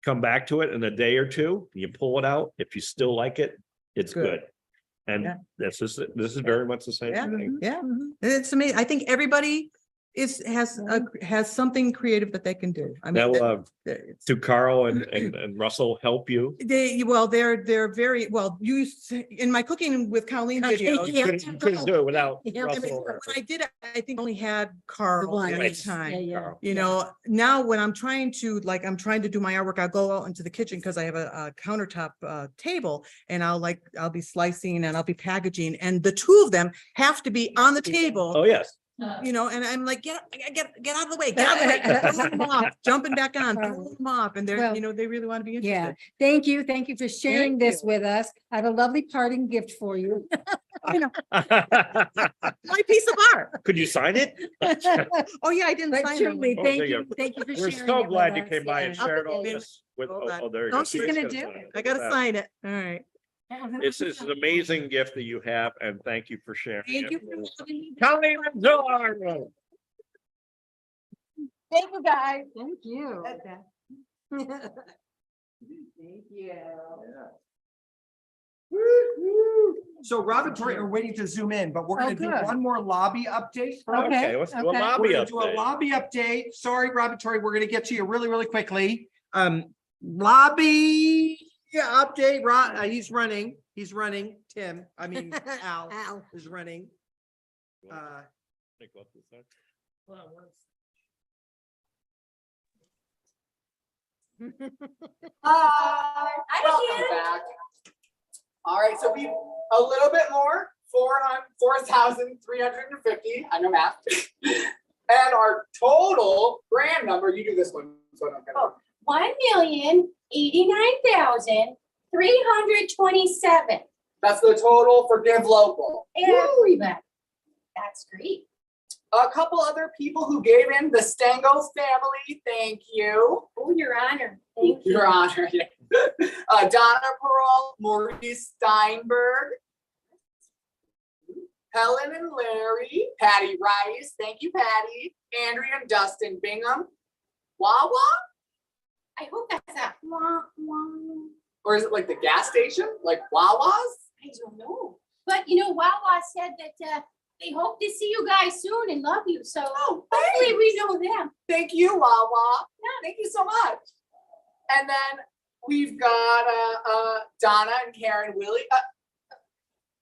Come back to it in a day or two, you pull it out. If you still like it, it's Good. good. And Yeah. this is very much the same Yeah. thing. Yeah. It's amazing. I think everybody has something creative that they can do. I mean, Now, it's- do Carl and Russell help you? they're very well used in my cooking with Colleen videos. Yeah. You couldn't do it without Yeah. I mean, Russell. when I did it, I think I only had The Carl one, at yeah, the time. yeah. Carl. Now when I'm trying to do my artwork, I'll go out into the kitchen because I have a countertop table and I'll be slicing and I'll be packaging and the two of them have to be on the table, Oh, yes. and I'm like, get out of the way, get out of the way, throw them off, jumping back on, throw them off. And they're, Well, they really want to be Yeah, interested. thank you. Thank you for sharing Thank this you. with us. I have a lovely parting gift for you. My piece of art. Could you sign it? Oh, yeah, I didn't But sign truly, it. Oh, thank there you you, go. thank you for We're sharing. so it glad with you us. came by and Yeah. shared all Okay. this with, Hold on. there you No, go. she's She's gonna do sign it. I gotta Look at sign it. All right. that. This is an amazing gift that you have, and thank you for sharing. Thank it. you for having me. Colleen Renzullo. Thank you, guys. Thank you. Thank you. So Rob and Tori are waiting to zoom in, but we're Oh, gonna do good. one more lobby update. Okay, let's do a okay. We're lobby gonna do a update. lobby update. Sorry, Rob and Tori, we're gonna get to you really, really quickly. Lobby update, he's running. Tim, I mean, Al Al. is running. Welcome back. All right, so we a little bit more, 4,350, I know math. And our total grand number, you do this one. So I don't get it. 1,089,327. That's the total for Give Local. Everybody. That's great. A couple other people who gave in, the Stango family, thank you. Oh, Your Honor. Thank you. Your Honor. Yeah. Donna Pearl, Maurice Steinberg, Helen and Larry, Patty Rice, thank you, Patty, Andrea and Dustin Bingham, Wawa, I hope that's a wah, wah. or is it like the gas station, like Wawa's? I don't know. But Wawa said that they hope to see you guys soon and love you. So hopefully we know them. Thank you, Wawa. Thank you so much. And then we've got Donna and Karen Willie.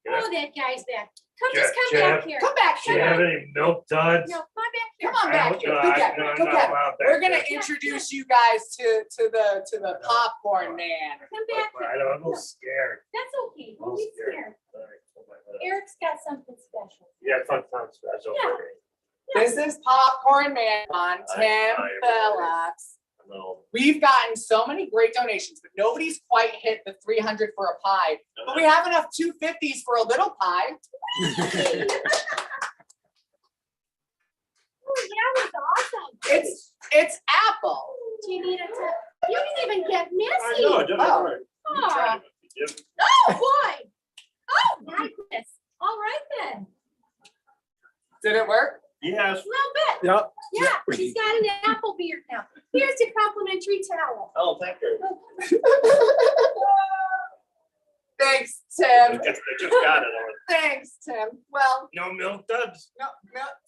Oh, that guy's back. Come Jeff, back here. Come back. Do you have any milk duds? No, come back here. Come on back here. Go get it. Go get it. We're gonna introduce you guys to the popcorn man. Come back I here. don't, I'm a little scared. That's okay. I'm Don't be scared. scared. All right, hold my head up. Eric's got something special. Yeah, fun time special. Yeah. for me. This is popcorn man on Tim Hi, Phillips. Hello. We've gotten so many great donations, but nobody's quite hit the 300 for a pie. But we have enough 250s for a little pie. Oh, that was awesome. It's apple. Do you need it to? You can even get I messy. know, I did it Oh. right. You tried it. You did. Oh, boy. Oh, my goodness. All right then. Did it work? Yes. A little bit. Yep. Yeah, she's got an apple beard now. Here's your complimentary towel. Oh, thank you. Thanks, I Tim. just got it. Thanks, Tim. Well, No milk duds. no,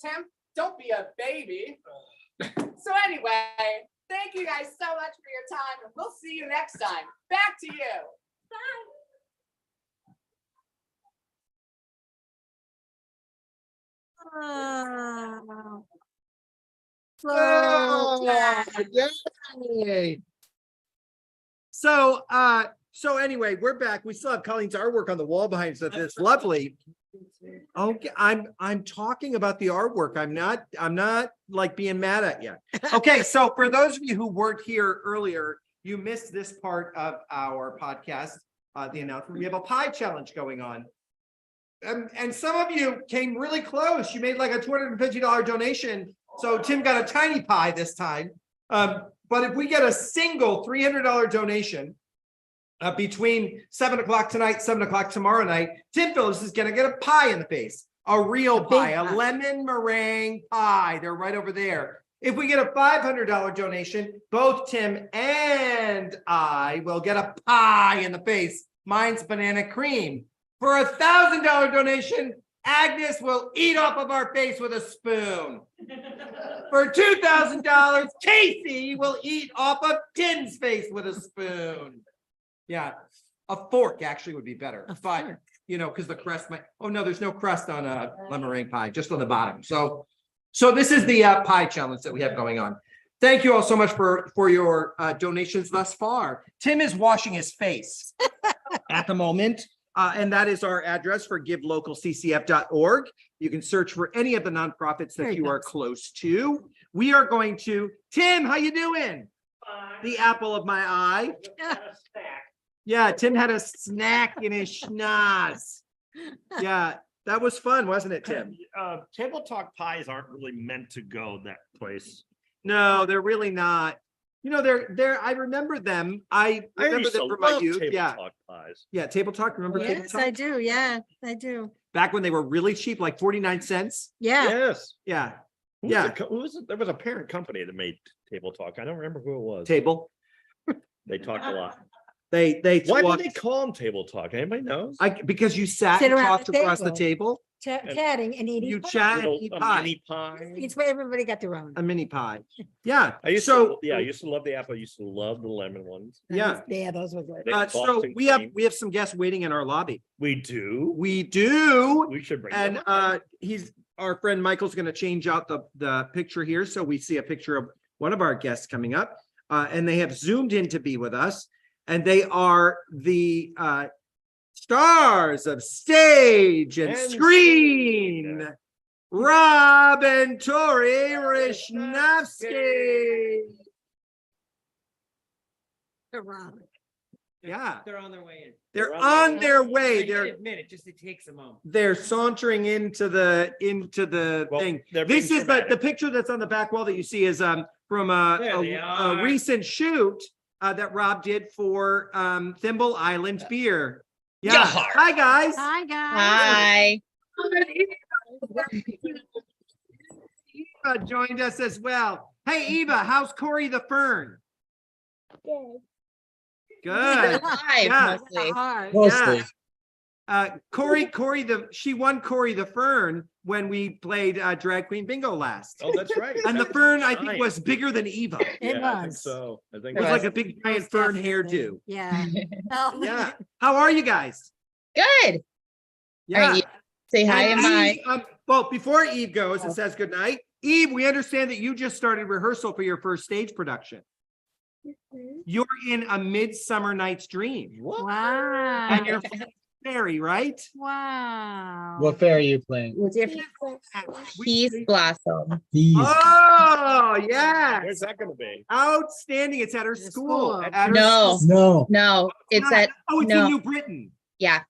Tim, don't be a baby. So anyway, thank you guys so much for your time, and we'll see you next time. Back to you. Oh. Yay. So anyway, we're back. We still have Colleen's artwork on the wall behind us. It's lovely. Okay, I'm talking about the artwork. I'm not like being mad at you. Okay, so for those of you who weren't here earlier, you missed this part of our podcast, the announcement. We have a pie challenge going on. And some of you came really close. You made like a $250 donation. So Tim got a tiny pie this time. But if we get a single $300 donation between 7 o'clock tonight, 7 o'clock tomorrow night, Tim Phillips is going to get a pie in the face, a real pie, a lemon meringue pie. They're right over there. If we get a $500 donation, both Tim and I will get a pie in the face. Mine's banana cream. For a $1,000 donation, Agnes will eat off of our face with a spoon. For $2,000, Casey will eat off of Tim's face with a spoon. Yeah, a fork actually would be better. But, you know, because the crust might, oh no, there's no crust on a lemon meringue pie, just on the bottom. So this is the pie challenge that we have going on. Thank you all so much for your donations thus far. Tim is washing his face at the moment. And that is our address for givelocalccf.org. You can search for any of the nonprofits that you are close to. We are going to, Tim, how you doing? The apple of my eye. Yeah, Tim had a snack in his schnoz. Yeah, that was fun, wasn't it, Tim? Table talk pies aren't really meant to go that place. No, they're really not. You know, they're. I remember them. I remember them from my youth. Yeah, talk pies. Yeah, Table Talk. Remember Table Yes, Talk? I do. Yeah, I do. Back when they were really cheap, like 49 cents. Yeah. Yes. Yeah. Who was it? There was a parent company that made Table Talk. I don't remember who it was. Table. They talked a lot. They Why talked, did they call them Table Talk? Anybody knows? because you sat Sit and around talked the across the table. table. Chatting and eating. You pie. chat and Little- eat a pie. mini pie. It's where everybody got their own. A mini pie. Yeah. I used So to, I used to love the apple. I used to love the lemon ones. yeah. Yeah, those were good. So Boston we have cream. some guests waiting in our lobby. We do. We do. We should bring And them up. our friend Michael's going to change out the picture here, so we see a picture of one of our guests coming up, and they have zoomed in to be with us, and they are the stars of stage and And screen. screen. Rob and Tori Richnavsky. Yeah, They're on their way in. they're on their way. I They're admit it, just it takes a moment. they're sauntering into the Well, thing. they're This being is the dramatic. picture that's on the back wall that you see is from There they a are. recent shoot that Rob did for Thimble Island Beer. Yeah. Hi guys. Hi, guys. Eva joined us as well. Hey Eva, how's Corey the Fern? Good. Yeah. Mostly. Corey she won Corey the Fern when we played Drag Queen Bingo last. Oh, that's right. And the fern, I think, was bigger than Eva. It Yeah, I think was. so. I think was so. like a big giant fern Definitely. hairdo. Yeah. Yeah. How are you guys? Good. Yeah. All right, say hi And and Eve, bye. well, before Eve goes and says goodnight, Eve, we understand that you just started rehearsal for your first stage production. You're in A Midsummer Night's Dream. Wow. And you're fairy, right? Wow. What fair are you playing? Peace Blossom. Oh, yes. Where's that going to be? Outstanding. It's at her school. school. At her No, school. no, it's at, Oh, it's no. in New Britain. yeah.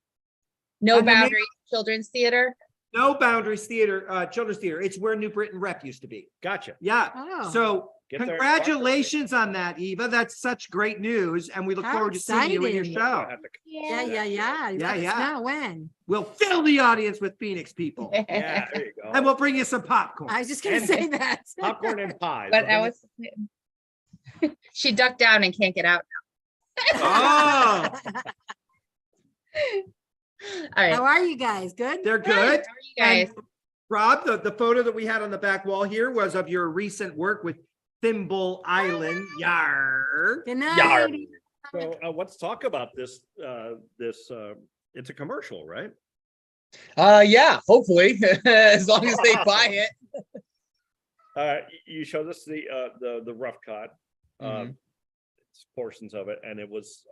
No And the name- Boundaries Children's Theater. No Boundaries Theater, Children's Theater. It's where New Britain Rep used to be. Gotcha. Yeah. Oh. So Get there. Congratulations on that, Eva. That's such great news, and we look How forward to seeing you in your exciting. show. Yeah, yeah, yeah. Yeah, Let us yeah. know when. We'll fill the audience with Phoenix people, Yeah, there you go. and we'll bring you some popcorn. I was just gonna And say that. Popcorn and pies. But that was, she ducked down and can't get out. Oh, All right. How are you guys? Good? they're Good. good. How are you guys? And Rob, the photo that we had on the back wall here was of your recent work with Thimble Island. Yar. Good night. So let's talk about this. It's a commercial, right? Yeah, hopefully, as long as they buy it. You showed us the rough cut, Mhm. portions of it, and it was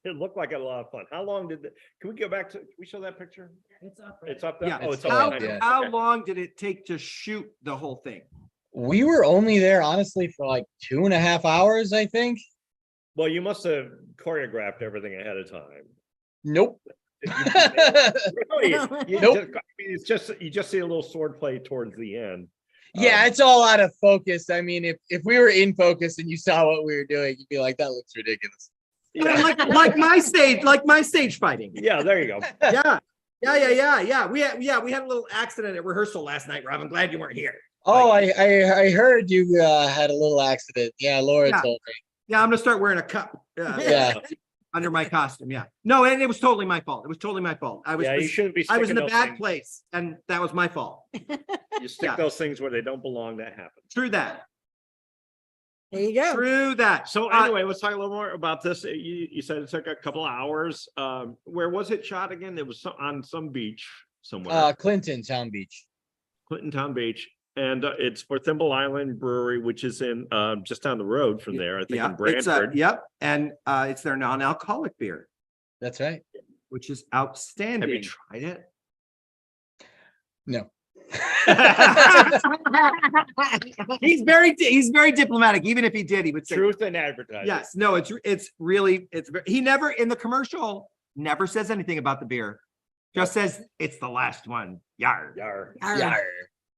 it looked like a lot of fun. How long did can we go back to? Can we show that picture? It's up. It's up there. Yeah. Oh, it's How, up. yeah. how Okay. long did it take to shoot the whole thing? We were only there honestly for like 2.5 hours, I think. Well, you must have choreographed everything ahead of time. Nope. Really? Nope. It's just you just see a little sword play towards the end. Yeah, it's all out of focus. I mean, if we were in focus and you saw what we were doing, you'd be like, that looks ridiculous. Yeah, like my stage fighting. Yeah, there you go. Yeah. We had a little accident at rehearsal last night, Rob. I'm glad you weren't here. Oh, I heard you had a little accident. Yeah, Laura Yeah. told me. Yeah, I'm gonna start wearing a cup. Yeah. Under my costume. Yeah. No, and it was totally my fault. I was Yeah, you shouldn't be I was in sticking a those bad things. place, and that was my fault. You stick Yeah. those things where they don't belong. That happens. True that. There you go. True that. So anyway, let's talk a little more about this. You said it took a couple of hours. Where was it shot again? It was on some beach somewhere. Clinton Town Beach. Clinton Town Beach. And it's for Thimble Island Brewery, which is in just down the road from there, I think in It's Brantford. yep, and it's their non-alcoholic beer, That's right. which is outstanding. Have you tried it? No. He's very diplomatic. Even if he did, he would say Truth in advertising. yes. No, it's really he never in the commercial never says anything about the beer. Just says it's the last one. Yar. Yar. Yar.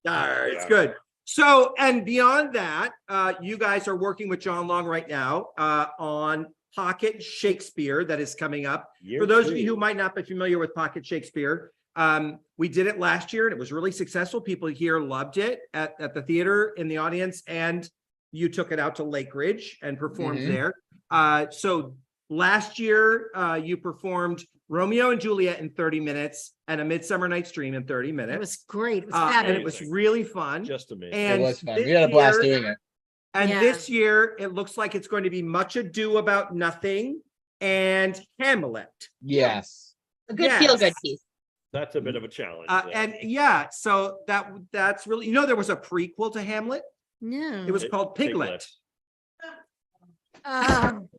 Yar. It's Yeah. good. So, and beyond that, you guys are working with John Long right now on Pocket Shakespeare that is coming up. Year For those of two. you who might not be familiar with Pocket Shakespeare, we did it last year and it was really successful. People here loved it at the theater, in the audience, and you took it out to Lake Ridge and performed Mhm. there. So last year, you performed Romeo and Juliet in 30 minutes and A Midsummer Night's Dream in 30 minutes. It was great. It was And fabulous. it was really fun. Just amazing. And It was fun. We this had a blast year- doing it. And Yeah. this year, it looks like it's going to be Much Ado About Nothing and Hamlet. Yes. A good Yes. feel-good piece. That's a bit of a challenge. And yeah, so that's really, there was a prequel to Hamlet. No. It was called Piglet. Um,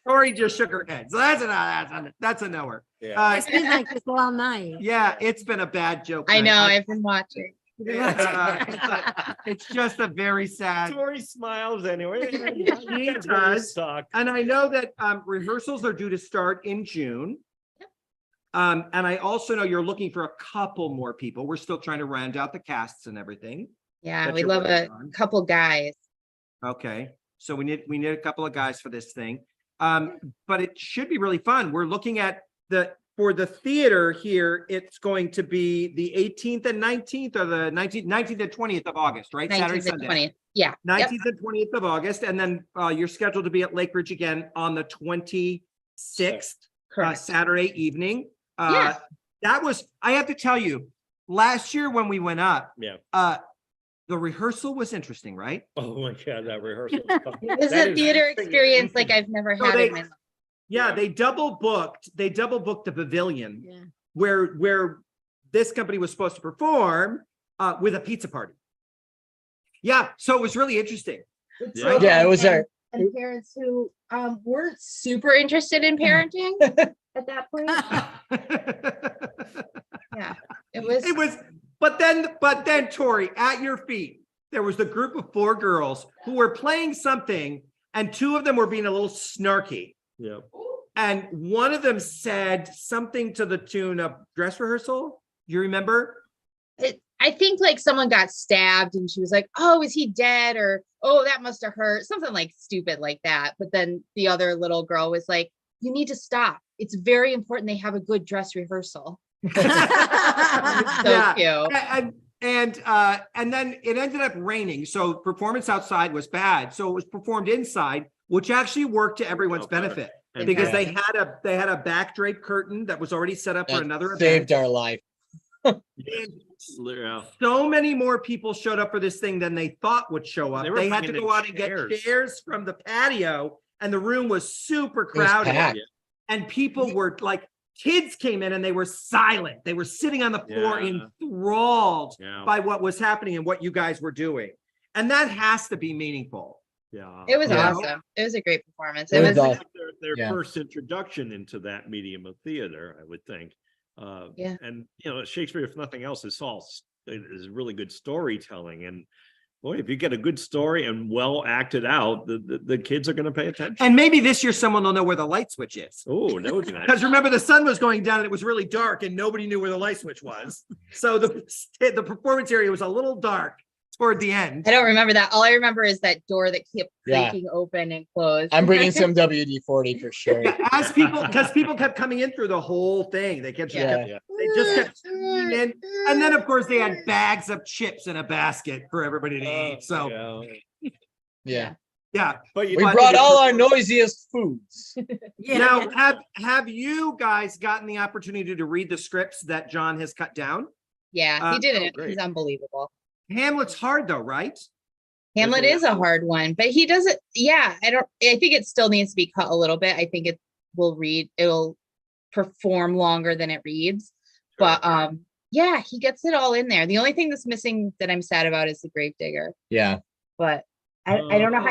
Tori just shook her head. So that's a knower. Yeah. It's been like this all night. Yeah, it's been a bad joke. I know, night. I've been watching. It's just a very sad. Tori smiles anyway. She does. Suck. And I know that rehearsals are due to start in June. And I also know you're looking for a couple more people. We're still trying to round out the casts and everything. Yeah, that we you're love a working on. couple guys. Okay, so we need a couple of guys for this thing. But it should be really fun. We're looking at for the theater here, it's going to be the 18th and 19th or the 19th and 20th of August, right? 19th and 20th. Yeah. 19th Yep. and 20th of August, and then you're scheduled to be at Lake Ridge again on the 26th, Correct. Saturday evening. Yeah. That was, I have to tell you, last year when we went up, Yeah. the rehearsal was interesting, right? Oh my God, that rehearsal. It was a theater experience like I've never So had they- in my life. Yeah, they double booked the pavilion Yeah. where this company was supposed to perform with a pizza party. Yeah, so it was really interesing. Yeah. Yeah, it was our. And parents who weren't super interested in parenting at that point. Yeah, It was, but then Tori, at your feet, there was a group of 4 girls who were playing something, and 2 of them were being a little snarky. Yeah. And one of them said something to the tune of dress rehearsal. You remember? I think like someone got stabbed and she was like, oh, is he dead? Or, oh, that must have hurt. Something like stupid like that. But then the other little girl was like, you need to stop. It's very important they have a good dress rehearsal. So Yeah. cute. And then it ended up raining. So performance outside was bad. So it was performed inside, which actually worked to everyone's benefit because they had a back drape curtain that was already set up for another event. Saved our life. So many more people showed up for this thing than they thought would show up. They had to go out and get chairs from the patio, and the room was super crowded. And people were like, kids came in and they were silent. They were sitting on the floor enthralled by what was happening and what you guys were doing. And that has to be meaningful. Yeah. It was awesome. It was a great performance. It was awesome. their first introduction into that medium of theater, I would think. And Shakespeare, if nothing else, is really good storytelling. And boy, if you get a good story and well acted out, the kids are going to pay attention. And maybe this year someone will know where the light switch is. Oh, that would be nice. Because remember, the sun was going down and it was really dark and nobody knew where the light switch was. So the performance area was a little dark toward the end. I don't remember that. All I remember is that door that kept creaking open and closed. I'm bringing some WD-40 for sure. Because people kept coming in through the whole thing. They kept they just kept tuning in. And then of course they had bags of chips in a basket for everybody to eat. So yeah. But we brought all our noisiest foods. Now, have you guys gotten the opportunity to read the scripts that John has cut down? Yeah, he did it. He's unbelievable. Hamlet's hard though, right? Hamlet is a hard one, but he does it. Yeah, I think it still needs to be cut a little bit. I think it'll perform longer than it reads. But he gets it all in there. The only thing that's missing that I'm sad about is the Gravedigger. Yeah. But I don't know how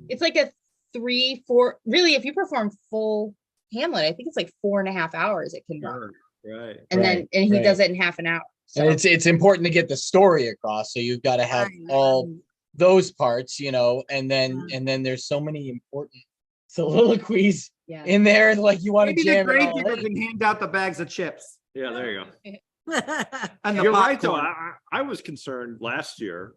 it's like a 3-4, really, if you perform full Hamlet, I think it's like 4.5 hours it can run. Right. And he does it in half an hour. So. And it's important to get the story across. So you've got to have all those parts, and then there's so many important soliloquies in there. Like you want to jam the it all Gravedigger in. can hand out the bags of chips. Yeah, there you go. And You're right, though. I was concerned last year,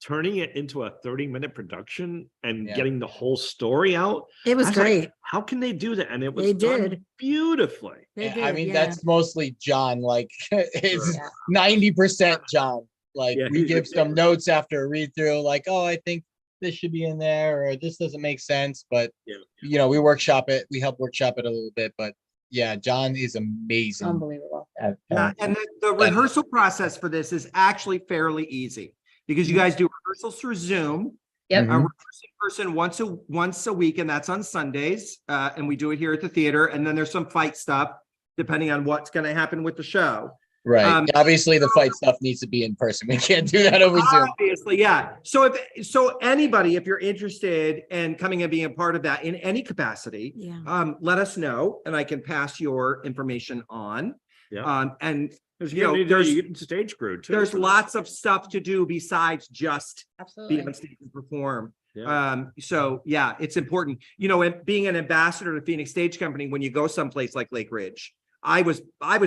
turning it into a 30-minute production and getting the whole story out. It was great. Like, how can they do that? And it was done beautifully. I mean, that's mostly John. Like it's 90% John. Like we give some notes after a read through, like, oh, I think this should be in there, or this doesn't make sense. But we workshop it. We help workshop it a little bit. But yeah, John is amazing. Unbelievable. And the rehearsal process for this is actually fairly easy because you guys do rehearsals through Zoom. Yep. A rehearsing person once a week, and that's on Sundays. And we do it here at the theater. And then there's some fight stuff depending on what's going to happen with the show. Right. Obviously, the fight stuff needs to be in person. We can't do that over Zoom. Obviously, yeah. So anybody, if you're interested in coming and being a part of that in any capacity, let us know, and I can pass your information on. Yeah. And there's stage crew too. There's lots of stuff to do besides just Absolutely. be on stage and perform. So it's important. And being an ambassador to Phoenix Stage Company, when you go someplace like Lake Ridge, I was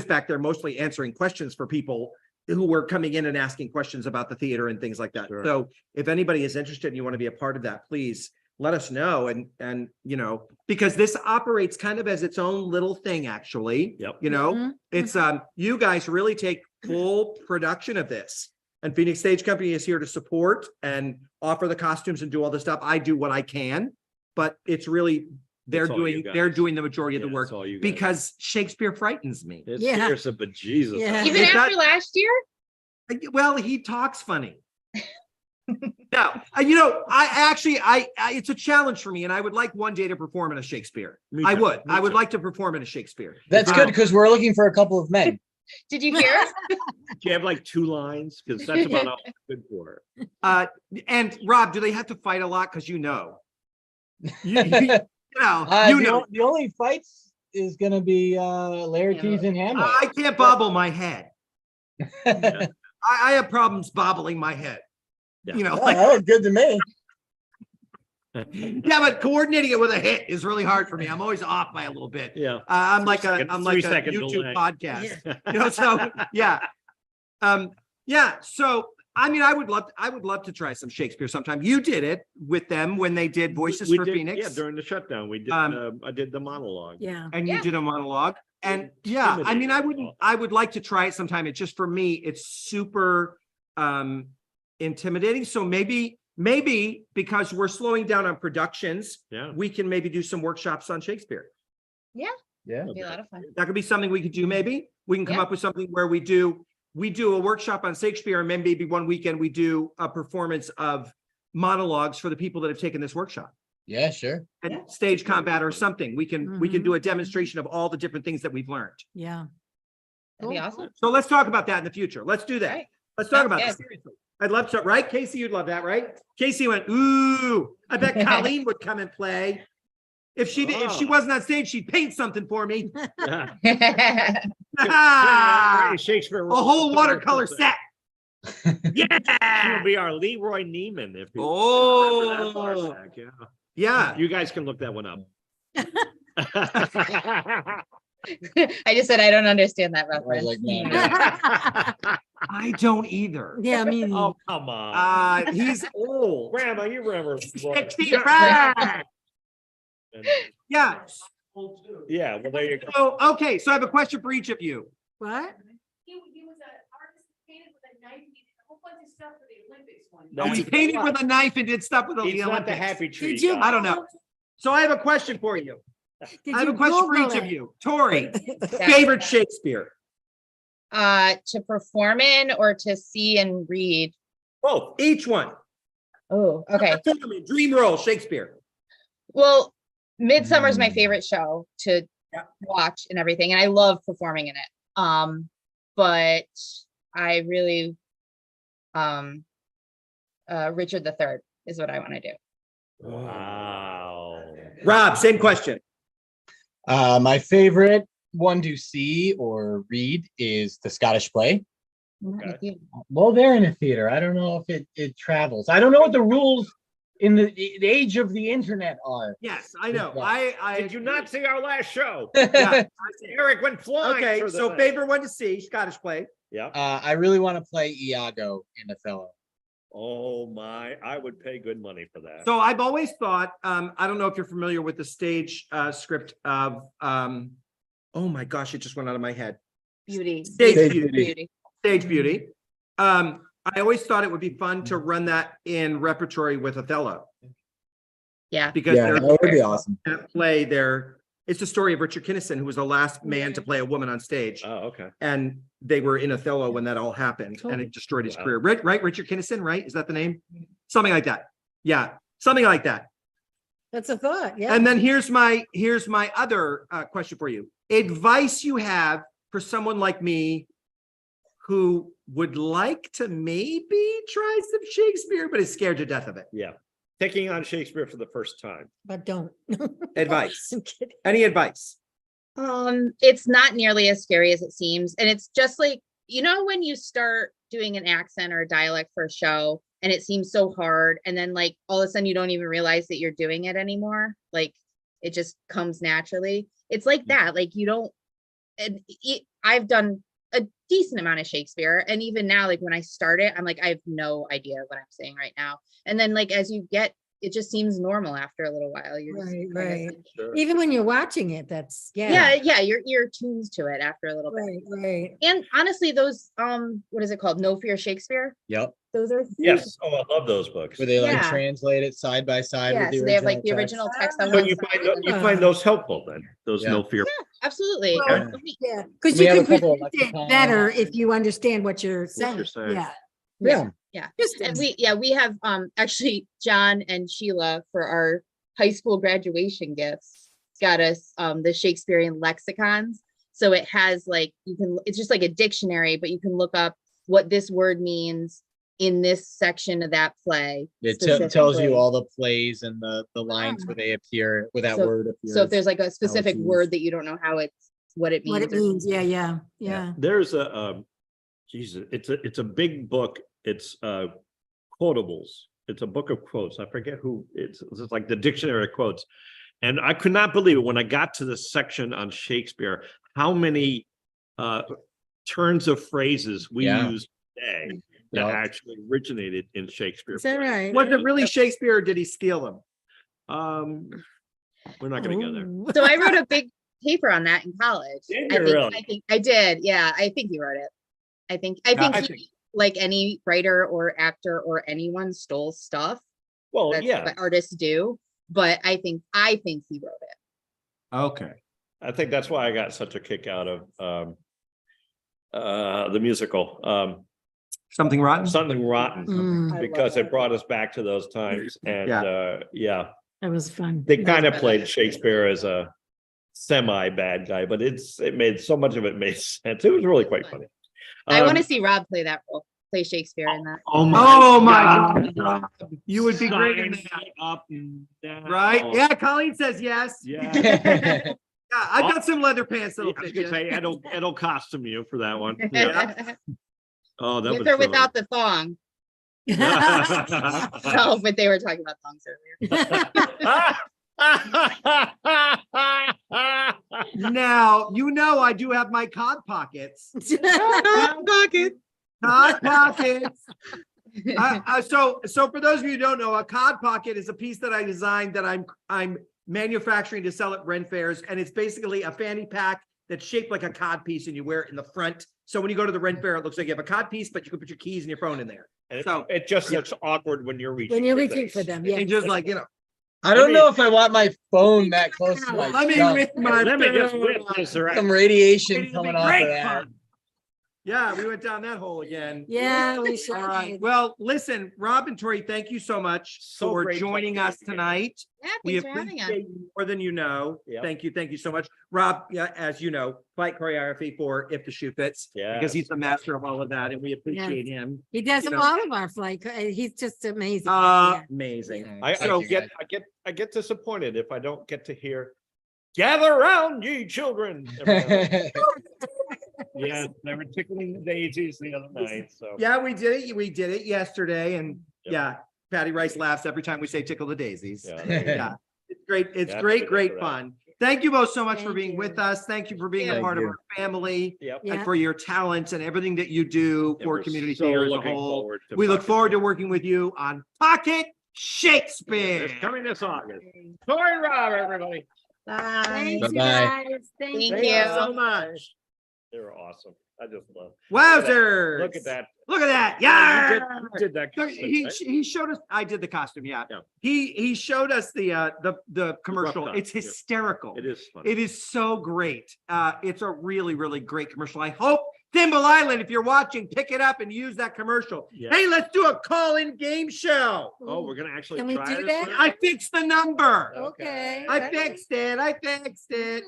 back there mostly answering questions for people who were coming in and asking questions about the theater and things like that. Sure. So if anybody is interested and you want to be a part of that, please let us know. And because this operates kind of as its own little thing, actually. Yep. It's you guys really take full production of this. And Phoenix Stage Company is here to support and offer the costumes and do all the stuff. I do what I can, but it's really they're doing the majority of the work because Shakespeare frightens me. It scares a bejesus. Even after last year? Well, he talks funny. No, I it's a challenge for me, and I would like one day to perform in a Shakespeare. I would like to perform in a Shakespeare. That's good because we're looking for a couple of men. Did you hear us? Do you have like 2 lines? Because that's about all good for it. And Rob, do they have to fight a lot? Because the only fights is going to be Laertes and Hamlet. I can't bobble my head. I have problems bobbling my head. That was good to me. Yeah, but coordinating it with a hit is really hard for me. I'm always off by a little bit. Yeah. I'm like a 3-second YouTube delay. podcast. You know, so yeah. Yeah. So I mean, I would love to try some Shakespeare sometime. You did it with them when they did Voices We for did, Phoenix. Yeah, during the shutdown, we did. I did the monologue. Yeah. And you did a monologue. And yeah, I mean, I would like to try it sometime. It's just for me, it's super intimidating. So maybe because we're slowing down on productions, we can maybe do some workshops on Shakespeare. Yeah. Yeah. It'd be a lot of fun. That could be something we could do. Maybe we can come up with something where we do a workshop on Shakespeare, and then maybe one weekend we do a performance of monologues for the people that have taken this workshop. Yeah, sure. And stage combat or something. We can do a demonstration of all the different things that we've learned. Yeah. That'd be awesome. So let's talk about that in the future. Let's do that. Right. Let's talk Sounds about good. that seriously. I'd love to, right? Casey, you'd love that, right? Casey went, ooh, I bet Colleen would come and play. If she wasn't on stage, she'd paint something for me. Shakespeare. A whole watercolor set. Yeah. She'll be our Leroy Neiman. If you Yeah. You guys can look that one up. I just said I don't understand that reference. like, man, I don't either. Yeah, I mean, Oh, come on. He's old. Grandma, you remember. 65. Yeah. Yeah, well, there you go. So, okay, so I have a question for each of you. what? He was an artist, painted with a knife, he did a whole bunch of stuff for the Olympics one. No, He painted with a knife and did stuff with the He's not Olympics. the happy tree. Did you- guy. I don't know. So I have a question for you. Did I have you a question for Google each of it? you. Tori, Yeah. favorite Shakespeare? To perform in or to see and read? Both. Each one. Oh, okay. Dream role, Shakespeare. Well, Midsummer's my favorite show to watch and everything, and I love performing in it. But I really, Richard III is what I want to do. Wow. Rob, same question. My favorite one to see or read is the Scottish play. Well, they're in a theater. I don't know if it travels. I don't know what the rules in the age of the internet are. Yes, I know. Yeah. I Did you not see our last show? Yeah. Eric went flying. Okay, through the so night. favorite one to see, Scottish play. Yeah. I really want to play Iago in Othello. Oh my, I would pay good money for that. So I've always thought, I don't know if you're familiar with the stage script of, oh my gosh, it just went out of my head. Beauty. Stage Beauty. Stage Beauty. I always thought it would be fun to run that in repertory with Othello. Yeah. Because Yeah, that would be awesome. that play there. It's the story of Richard Kinnison, who was the last man to play a woman on stage. Oh, okay. And they were in Othello when that all happened, and it destroyed his Wow. career. Right? Richard Kinnison, right? Is that the name? Something like that. Yeah, something like that. That's a thought, yeah. And then here's my other question for you. Advice you have for someone like me who would like to maybe try some Shakespeare, but is scared to death of it. Yeah. Taking on Shakespeare for the first time. But don't. Advice. I'm kidding. Any advice? It's not nearly as scary as it seems. And it's just like, you know, when you start doing an accent or a dialect for a show and it seems so hard, and then like all of a sudden you don't even realize that you're doing it anymore. Like it just comes naturally. It's like that. Like you don't, I've done a decent amount of Shakespeare. And even now, like when I start it, I'm like, I have no idea what I'm saying right now. And then like, as you get, it just seems normal after a little while. You're just Right, kind of right. like, Sure. Even when you're watching it, that's, yeah, you're tuned to it after a little bit. Right, right. And honestly, those what is it called? No Fear Shakespeare. Yep. Those are huge. Yes. Oh, I love those books. Where they like Yeah. translate it side by side Yeah, with the so they have like the text. original text on So one you side. find those helpful then? Those Yeah. no fear. Absolutely. Well, And we- Yeah, because We you have can a couple of present it lexicons. better if you understand what you're saying. saying. Yeah. Yeah. Yeah. Just And we have actually John and Sheila for our high school graduation gifts got us the Shakespearean lexicons. So it has like it's just like a dictionary, but you can look up what this word means in this section of that play. It tells specifically. you all the plays and the lines where they appear, where that So- word appears. So if there's like a specific used. word that you don't know what it means. what it or means. something. Yeah. There's a Jesus, it's a big book. It's quotables. it's a book of quotes. I forget who it's like the dictionary of quotes. And I could not believe it when I got to the section on Shakespeare, how many turns of phrases we use today that actually originated in Shakespeare. Is that right? Was it really Shakespeare or did he steal them? We're not gonna go there. So I wrote a big paper on that in college. Did I you think, really? I think I did. Yeah, I think he wrote it. I think he, like any writer or actor or anyone, stole stuff. Well, That's yeah. what artists do. But I think he wrote it. Okay. I think that's why I got such a kick out of the musical. Something Rotten? Something Rotten, Mm. because it brought us back to those times. And yeah, That was fun. they kind of played Shakespeare as a semi bad guy, but it made so much of it made sense. It was really quite funny. I want to see Rob play that role, play Shakespeare in that. Oh my God. You would be great in that. Up and down. Right? Yeah, Colleen says yes. Yeah. Yeah, I've got some leather pants that'll I was fit gonna you. say it'll costume you for that one. Yeah. Oh, that With was or really- without the thong. Oh, but they were talking about thongs earlier. Now, you know I do have my cod pockets. Cod pocket. Cod pockets. So for those of you who don't know, a cod pocket is a piece that I designed that I'm manufacturing to sell at Ren fairs, and it's basically a fanny pack that's shaped like a cod piece, and you wear it in the front. So when you go to the Ren fair, it looks like you have a cod piece, but you can put your keys and your phone in there. And So it just looks awkward when you're reaching. When you're for reaching things. for them, yeah. and just like, you know, I don't know if I want my phone that close to my let me junk. with my Let me just phone. whip this around. Some radiation It'll be coming off of great that. fun. Yeah, we went down that hole again. Yeah, we should. All right. Well, listen, Rob and Tori, thank you so much So for great joining talking us to you. tonight. Yeah, We thanks for having us. appreciate you more than you know. Yep. Thank you so much. Rob, yeah, as you know, fight choreography for If the Shoe Fits. Yeah. Because he's the master of all of that and we appreciate him. He does You them know. all of our flight. He's just amazing. Yeah. Amazing. I So- get disappointed if I don't get to hear "Gather round, ye children." Yeah, they were tickling the daisies the other night. So Yeah, we did it. We did it yesterday and Yep. yeah, Patty Rice laughs every time we say tickle the daisies. Yeah, there you go. Yeah, it's great. It's Yeah, great, good great for that. fun. Thank you both so much for Thank being you. with us. Thank you for being a Thank part of you. our family Yep. Yeah. and for your talents and everything that you do And for we're community so theater as a looking whole. forward to We look Pocket forward to Theater. working with you on Pocket Shakespeare. It's coming this August. Tori Rob, everybody. Bye. Thanks, you Bye-bye. guys. Thank Thank you. you. so much. They were awesome. I just love. Wowzers. Look at that. Look at that. Yeah, you Yeah. did that. So costume, He, right? he showed us, I did the costume, yeah. Yeah. He showed us the commercial. cut, It's yeah. hysterical. It is fun. It is so great. It's a really, really great commercial. I hope Thimble Island, if you're watching, pick it up and use that commercial. Yeah. Hey, let's do a call-in game show. Oh, we're gonna actually Can we try do this that? one? I fixed the number. Okay. I fixed it.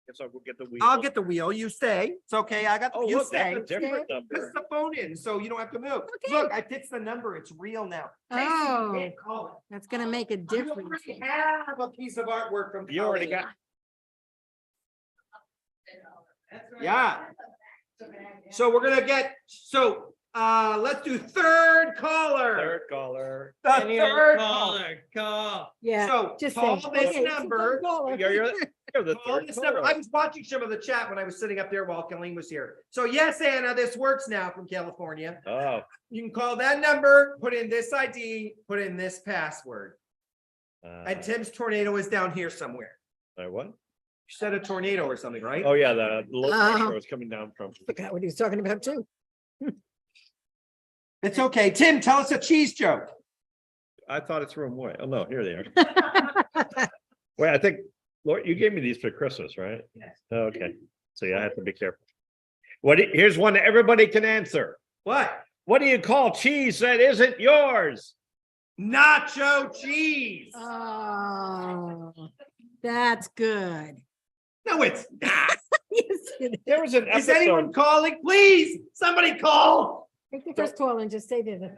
Guess I'll go get the wheel. I'll get the wheel. You stay. It's okay. I got, Oh, you look, stay. that's a different This is number. the phone in, so you don't have to move. Okay. Look, I fixed the number. It's real now. Tracy, you Oh. can't call it. That's gonna make a I difference. already have a piece of artwork from. You already Colleen. got. Yeah. So we're gonna get, let's do third caller. Third caller. The Any other third caller. caller, call. Yeah. So Just call say, this okay, number. You're the Call third this number. caller. I was watching some of the chat when I was sitting up there while Colleen was here. So yes, Anna, this works now from California. Oh. You can call that number, put in this ID, put in this password. And Tim's tornado is down here somewhere. What? You said a tornado or something, right? Oh, yeah, the low Oh. pressure was coming down from. Forgot what he was talking about too. It's okay. Tim, tell us a cheese joke. I thought it's room away. Oh, no, here they are. Wait, I think, Lord, you gave me these for Christmas, right? Yes. Okay, so yeah, I have to be careful. Here's one that everybody can answer. What? What do you call cheese that isn't yours? Nacho cheese. Oh, that's good. No, it's not. Yes, it is. There was an Is anyone episode. calling? Please, somebody call. Take the first call and just say that.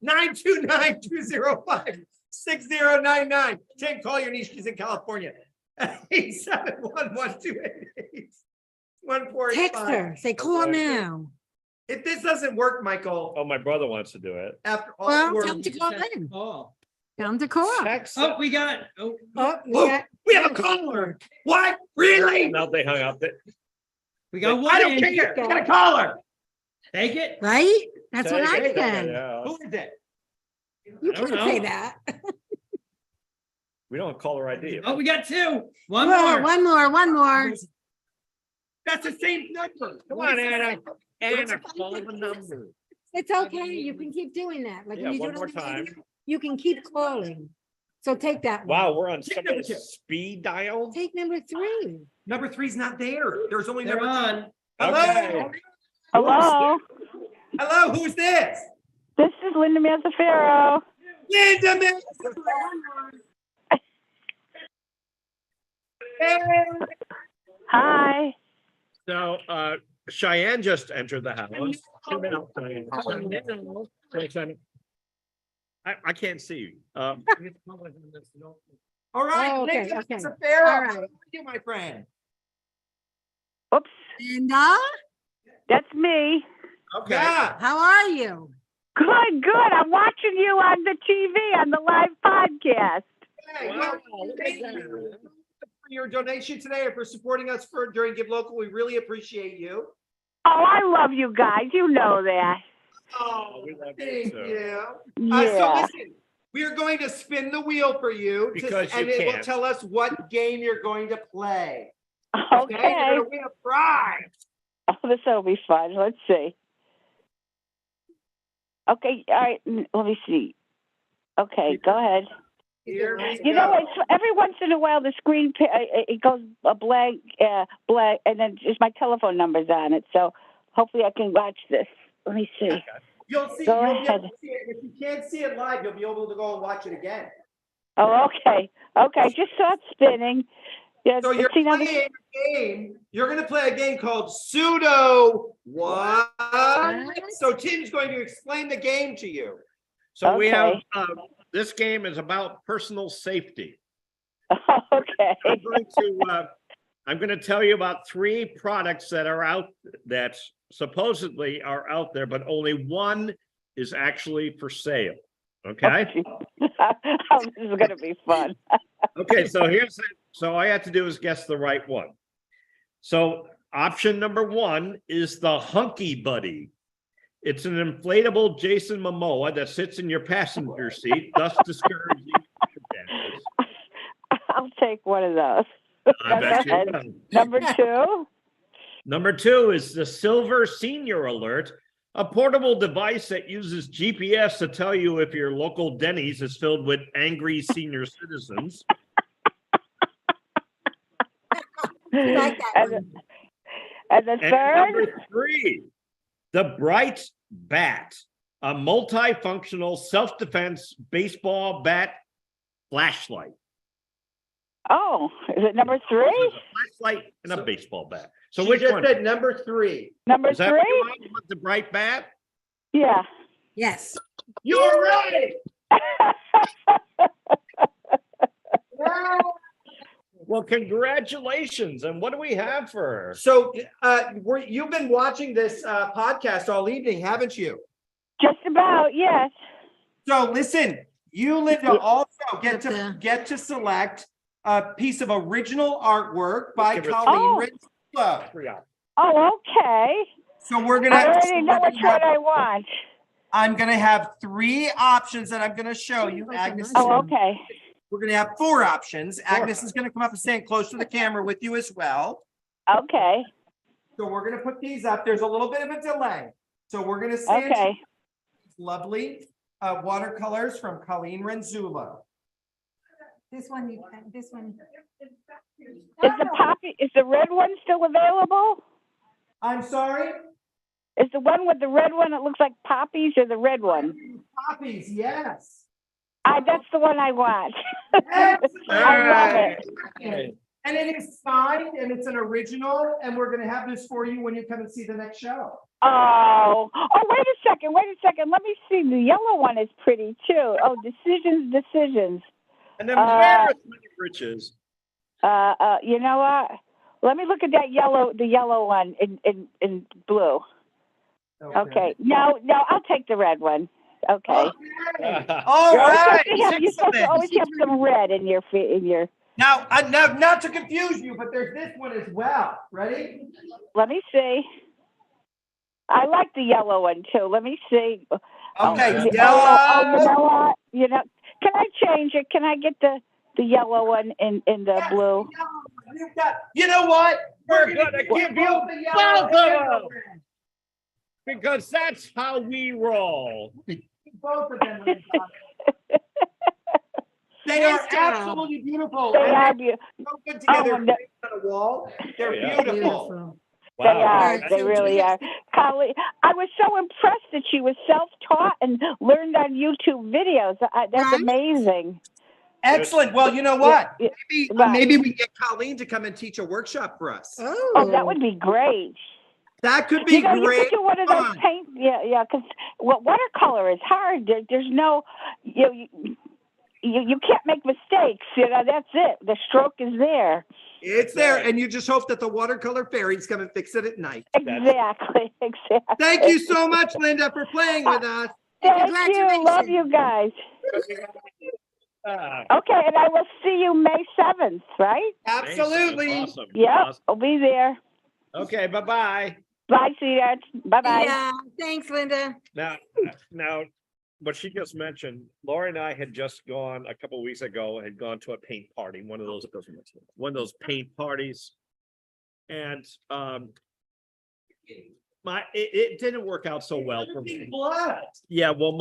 929-205-6099. Tim, call your niece. She's in California. 871-1288. Text her. Say, call now. If this doesn't work, Michael, Oh, my brother wants to do it. after all Well, the work. tell him to call in. Oh, Tell him to call. oh, we got, Oh, Whoa, we have a caller. What? Really? Now they hung up. we got one. I don't in. care. We got a caller. Take it. Right? That's what I Take it, said. yeah. Who is it? You I don't can't say know. that. We don't have caller ID. Oh, we got two. One Whoa, more. one more, one more. That's the same number. Come on, Anna. Anna, call the number. It's okay. You can keep doing that. Like Yeah, when you do one it more on the time. radio, you can keep calling. So take that one. Wow, we're on Take number somebody's two. speed dial. Take number 3. Number 3's not there. There's only They're number two. on. Hello? Okay. Hello, Hello, who's this? this is Linda Mazzaferro. Linda Miller. Hi. So, Cheyenne just entered the house. I can't see you. All right, Oh, okay, Linda okay. Miller. All right. How are you, my friend? Oops, And that's me. Okay. Yeah. how are you? Good, good. I'm watching you on the TV on the live podcast. Hey, Wow, well, look at thank that. you for your donation today and for supporting us during Give Local. We really appreciate you. Oh, I love you guys. You know that. Oh, we love you thank too. you. Yeah. So listen, we are going to spin the wheel for you, Because and you it will can't. tell us what game you're going to play. Okay. You're going to win a prize. Oh, this will be fun. Let's see. Okay, all right. Let me see. Okay, go ahead. Here we You know, go. it's every once in a while the screen it goes a blank, blank, and then just my telephone number's on it. So hopefully I can watch this. Let me see. You'll see. Go You'll be able ahead. to see it. If you can't see it live, you'll be able to go and watch it again. Oh, okay. Okay, just saw it spinning. Yeah. So you're see now this- playing a game. You're going to play a game called Pseudo What? So Tim's going to explain the game to you. So we have, Okay. this game is about personal safety. Okay. I'm going to tell you about 3 products that are out that supposedly are out there, but only one is actually for sale. Okay. Oh, this is going to be fun. Okay. So so all I have to do is guess the right one. So option number 1 is the Hunky Buddy. It's an inflatable Jason Momoa that sits in your passenger seat, thus discouraging damage. I'll take one of those. I bet you Go ahead. will. Number 2. Number 2 is the Silver Senior Alert, a portable device that uses GPS to tell you if your local Denny's is filled with angry senior citizens. Like that And, one. and the And third. number 3, the Bright Bat, a multifunctional self-defense baseball bat flashlight. Oh, is it number 3? There's a flashlight and a baseball bat. So She which just one? said number 3. Number Is that what 3? you want? You want the Bright Bat? Yeah. Yes. You're right. Well, congratulations. And what do we have for her? So you've been watching this podcast all evening, haven't you? Just about, yes. So listen, you, Linda, also get to select a piece of original artwork by Give her Colleen Renzullo. Oh, okay. So we're gonna. I already know which one I want. I'm gonna have 3 options that I'm gonna show you, Agnes. Oh, okay. We're gonna have 4 options. Agnes is gonna come up and stand close to the camera with you as well. Okay. So we're gonna put these up. There's a little bit of a delay. So we're gonna stand. Okay. Lovely watercolors from Colleen Renzullo. This one, this one. Is the red one still available? I'm sorry? Is the one with the red one that looks like poppies or the red one? Poppies, yes. That's the one I want. Excellent. I love it. And it is signed and it's an original, and we're gonna have this for you when you come and see the next show. Oh, wait a second. Let me see. The yellow one is pretty too. Oh, decisions. And then where is Money Riches? You know what? Let me look at the yellow one in blue. Okay, no, I'll take the red one. Okay. All You're always right. you're supposed to always have some red in your Now, not to confuse you, but there's this one as well. Ready? Let me see. I like the yellow one too. Let me see. Okay, you yellow. know what? Can I change it? Can I get the yellow one in the blue? You know what? We're gonna give you both of them. Because that's how we roll. Both of them. They are absolutely beautiful. They are beautiful. So good together Oh, no. on a wall. They're Yeah. beautiful. They are. They really are. Colleen, I was so impressed that she was self-taught and learned on YouTube videos. That's amazing. Excellent. Well, you know what? Right. Maybe we get Colleen to come and teach a workshop for us. Oh, that would be great. That could be You great. could do one of those fun. paint. Yeah. Because watercolor is hard. There's no. You can't make mistakes. That's it. The stroke is there. It's there, and you just hope that the watercolor fairies come and fix it at night. Exactly. Thank you so much, Linda, for playing with us. Thank you. Love you guys. Okay, and I will see you May 7th, right? Absolutely. Awesome. Yep, Awesome. I'll be there. Okay, bye-bye. Bye, sweetheart. Bye-bye. Yeah, thanks, Linda. Now, what she just mentioned, Laura and I had just gone a couple of weeks ago, had gone to a paint party, one of those paint parties. And it didn't work out so well for me. Yeah, well,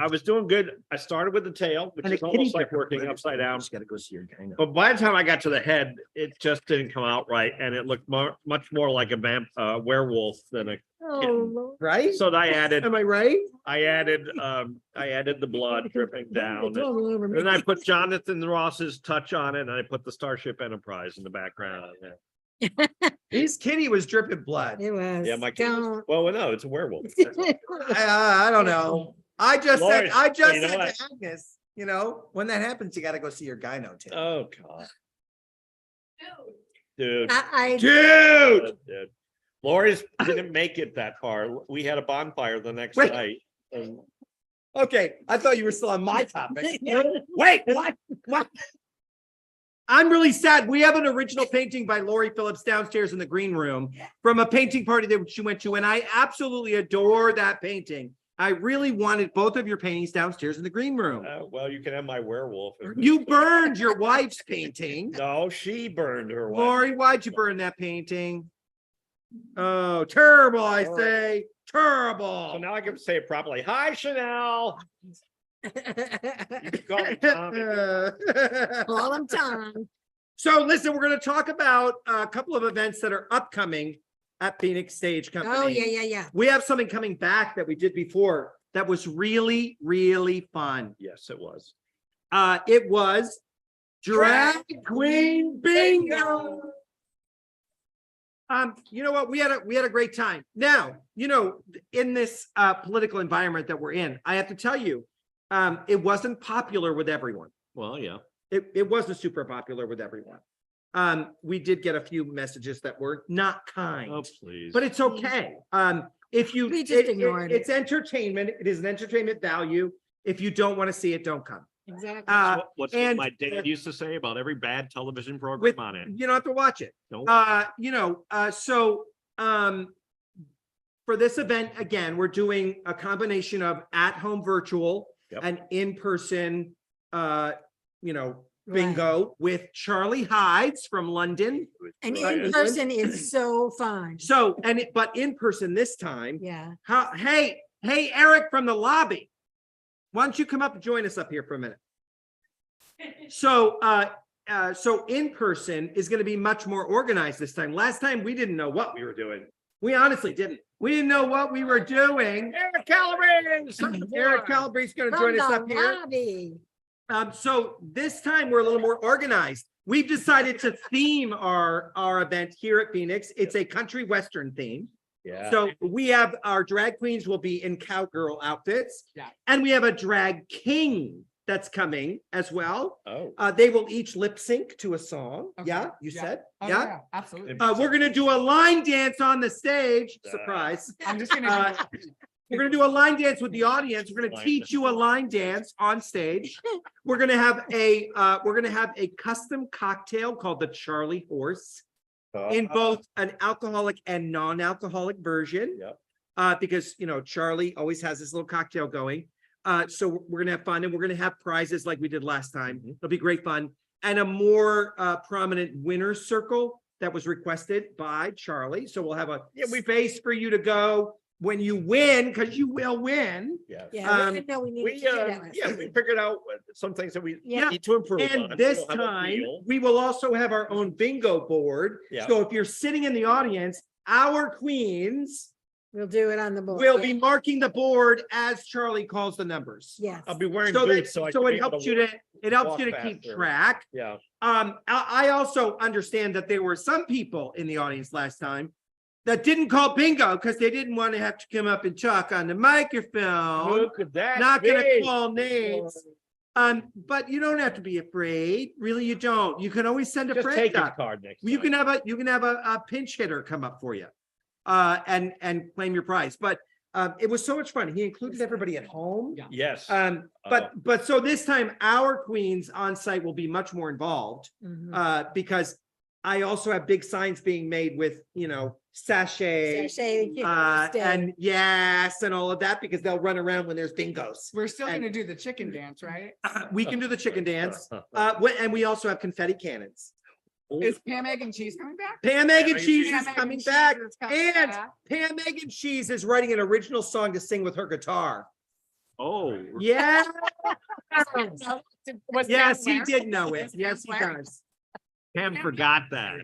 I was doing good. I started with the tail, which is almost like working upside down. Just gotta go see your guy now. But by the time I got to the head, it just didn't come out right, and it looked much more like a werewolf than a kitten. Right? So I added. Am I right? I added the blood dripping down, and then I put Jonathan Ross's touch on it, and I put the Starship Enterprise in the background. His kitty was dripping blood. It was. Yeah, my kid. Well, no, it's a werewolf. I don't know. I just Lord, said you know to what? Agnes, when that happens, you got to go see your gyno too. Oh God, dude, dude. Lori's didn't make it that far. We had a bonfire the next night. And Okay, I thought you were still on my topic. Wait, what? I'm really sad. We have an original painting by Lori Phillips downstairs in the green room from a painting party that she went to, and I absolutely adore that painting. I really wanted both of your paintings downstairs in the green room. well, you can have my werewolf. You burned your wife's painting. No, she burned her wife. Lori, why'd you burn that painting? Oh, terrible, I say. Terrible. So now I can say it properly. Hi, Chanel. You can call me Tom. Call him Tom. So listen, we're going to talk about a couple of events that are upcoming at Phoenix Stage Company. Oh, yeah. We have something coming back that we did before that was really, really fun. Yes, it was. It was Drag Queen Bingo. You know what? We had a great time. Now, in this political environment that we're in, I have to tell you, it wasn't popular with everyone. Well, yeah. It wasn't super popular with everyone. We did get a few messages that were not kind. Oh, please. But it's okay. We just ignored it. It's entertainment. It is an entertainment value. If you don't want to see it, don't come. Exactly. What's and- what my dad used to say about every bad television program With, on it. you don't have to watch it. Nope. For this event, again, we're doing a combination of at-home virtual Yep. and in-person, bingo with Charlie Hides from London. And in person is so fun. So, but in person this time. Yeah. Hey, Eric from the lobby. Why don't you come up and join us up here for a minute? So in person is going to be much more organized this time. Last time we didn't know what we were doing. We honestly didn't. We didn't know what we were doing. Eric Calabrese. Eric Calabrese is going to join us up here. Lobby. So this time we're a little more organized. We've decided to theme our event here at Phoenix. It's a country western theme. Yeah. So we have our drag queens will be in cowgirl outfits. Yeah. And we have a drag king that's coming as well. Oh. They will each lip sync to a song. Okay. Yeah, you Yeah. said? Oh, Yeah. absolutely. We're gonna do a line dance on the stage. Surprise. I'm just gonna. We're gonna do a line dance with the audience. We're gonna teach you a line dance on stage. We're gonna have a custom cocktail called the Charlie Horse in both an alcoholic and non-alcoholic version. Yep. Because Charlie always has this little cocktail going. So we're gonna have fun, and we're gonna have prizes like we did last time. It'll be great fun, and a more prominent winner's circle that was requested by Charlie. So we'll have a space for you to go when you win, because you will win. Yes. Yeah, we didn't know we needed to do that. We figured out some things that we Yeah. need to improve And on. this We'll have a time, wheel. we will also have our own bingo board. Yeah. So if you're sitting in the audience, our queens We'll do it on the board. will be marking the board as Charlie calls the numbers. Yes. I'll be wearing So boots, so I can it be able helps to you to, it helps walk you to keep faster. track. Yeah. I also understand that there were some people in the audience last time that didn't call bingo because they didn't want to have to come up and talk on the microphone. Who could that Not gonna be? call names. But you don't have to be afraid. Really, you don't. You can always send a Just friend take his up. card next You time. can have a pinch hitter come up for you, and claim your prize. But it was so much fun. He included everybody at home. Yes. But so this time our queens on site will be much more involved, because I also have big signs being made with sachet, and yes, and all of that, because they'll run around when there's bingos. We're still And- gonna do the chicken dance, right? We can do the chicken dance, and we also have confetti cannons. Is Pam Egg and Cheese coming back? Pam Egg and Cheese Pam is Egg coming and back, Cheese is coming and back. Pam Egg and Cheese is writing an original song to sing with her guitar. Oh. Yeah. Was Yes, Pam he there? did know it. Was Yes, he Pam there? does. Pam forgot that.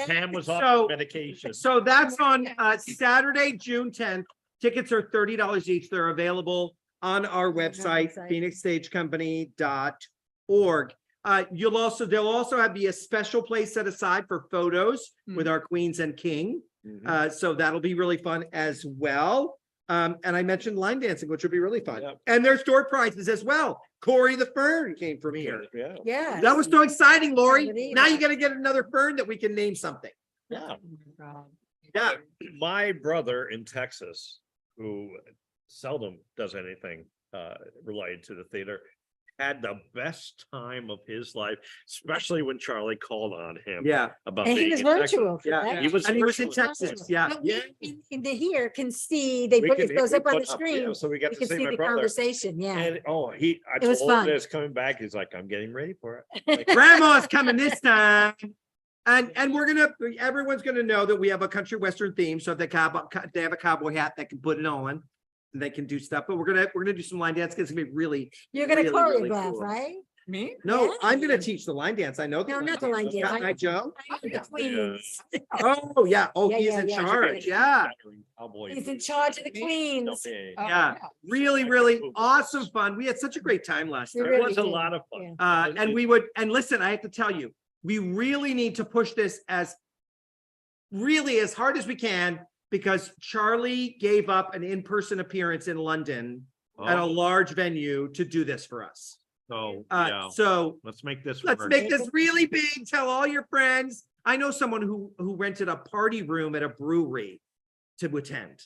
Pam was So- on medication. So that's on Saturday, June 10th. Tickets are $30 each. They're available on our website, phoenixstagecompany.org. There'll also be a special place set aside for photos with our queens and king. So that'll be really fun as well. And I mentioned line dancing, which would be really fun. Yep. And there's door prizes as well. Corey the Fern came from here. Yeah. Yeah. That was so exciting, Lori. believe Now it. you got to get another fern that we can name something. Yeah. Yeah. My brother in Texas, who seldom does anything related to the theater, had the best time of his life, especially when Charlie called on him. Yeah. About And he being was in Texas. virtual. for Yeah. that. He was And he was in virtual. Texas. Yeah. But Yeah. we in the here can see, they We put, can- it goes we up on the put up, screen. yeah, so we got You to can see see my the brother. conversation, yeah. And I It was told him fun. this coming back. He's like, I'm getting ready for it. Like, Grandma's coming this time. And everyone's gonna know that we have a country western theme. So if they have a cowboy hat, they can put it on. And they can do stuff, but we're gonna do some line dance. It's gonna be really. You're gonna really, really choreograph, cool. right? Me? No, Yeah. I'm gonna teach the line dance. I know. No, not the line dance. Got my Joe. The queens. Oh, yeah. Oh, Yeah, he's yeah, in yeah. charge. Yeah. Cowboy He's in charge of the queens. Yeah. Really, really awesome fun. We had such a great time last We time. It really was a did. lot of fun. And listen, I have to tell you, we really need to push this as hard as we can, because Charlie gave up an in-person appearance in London at a Oh, large venue to do this for us. So, yeah, So let's make this let's work. make this really big. Tell all your friends. I know someone who rented a party room at a brewery to attend.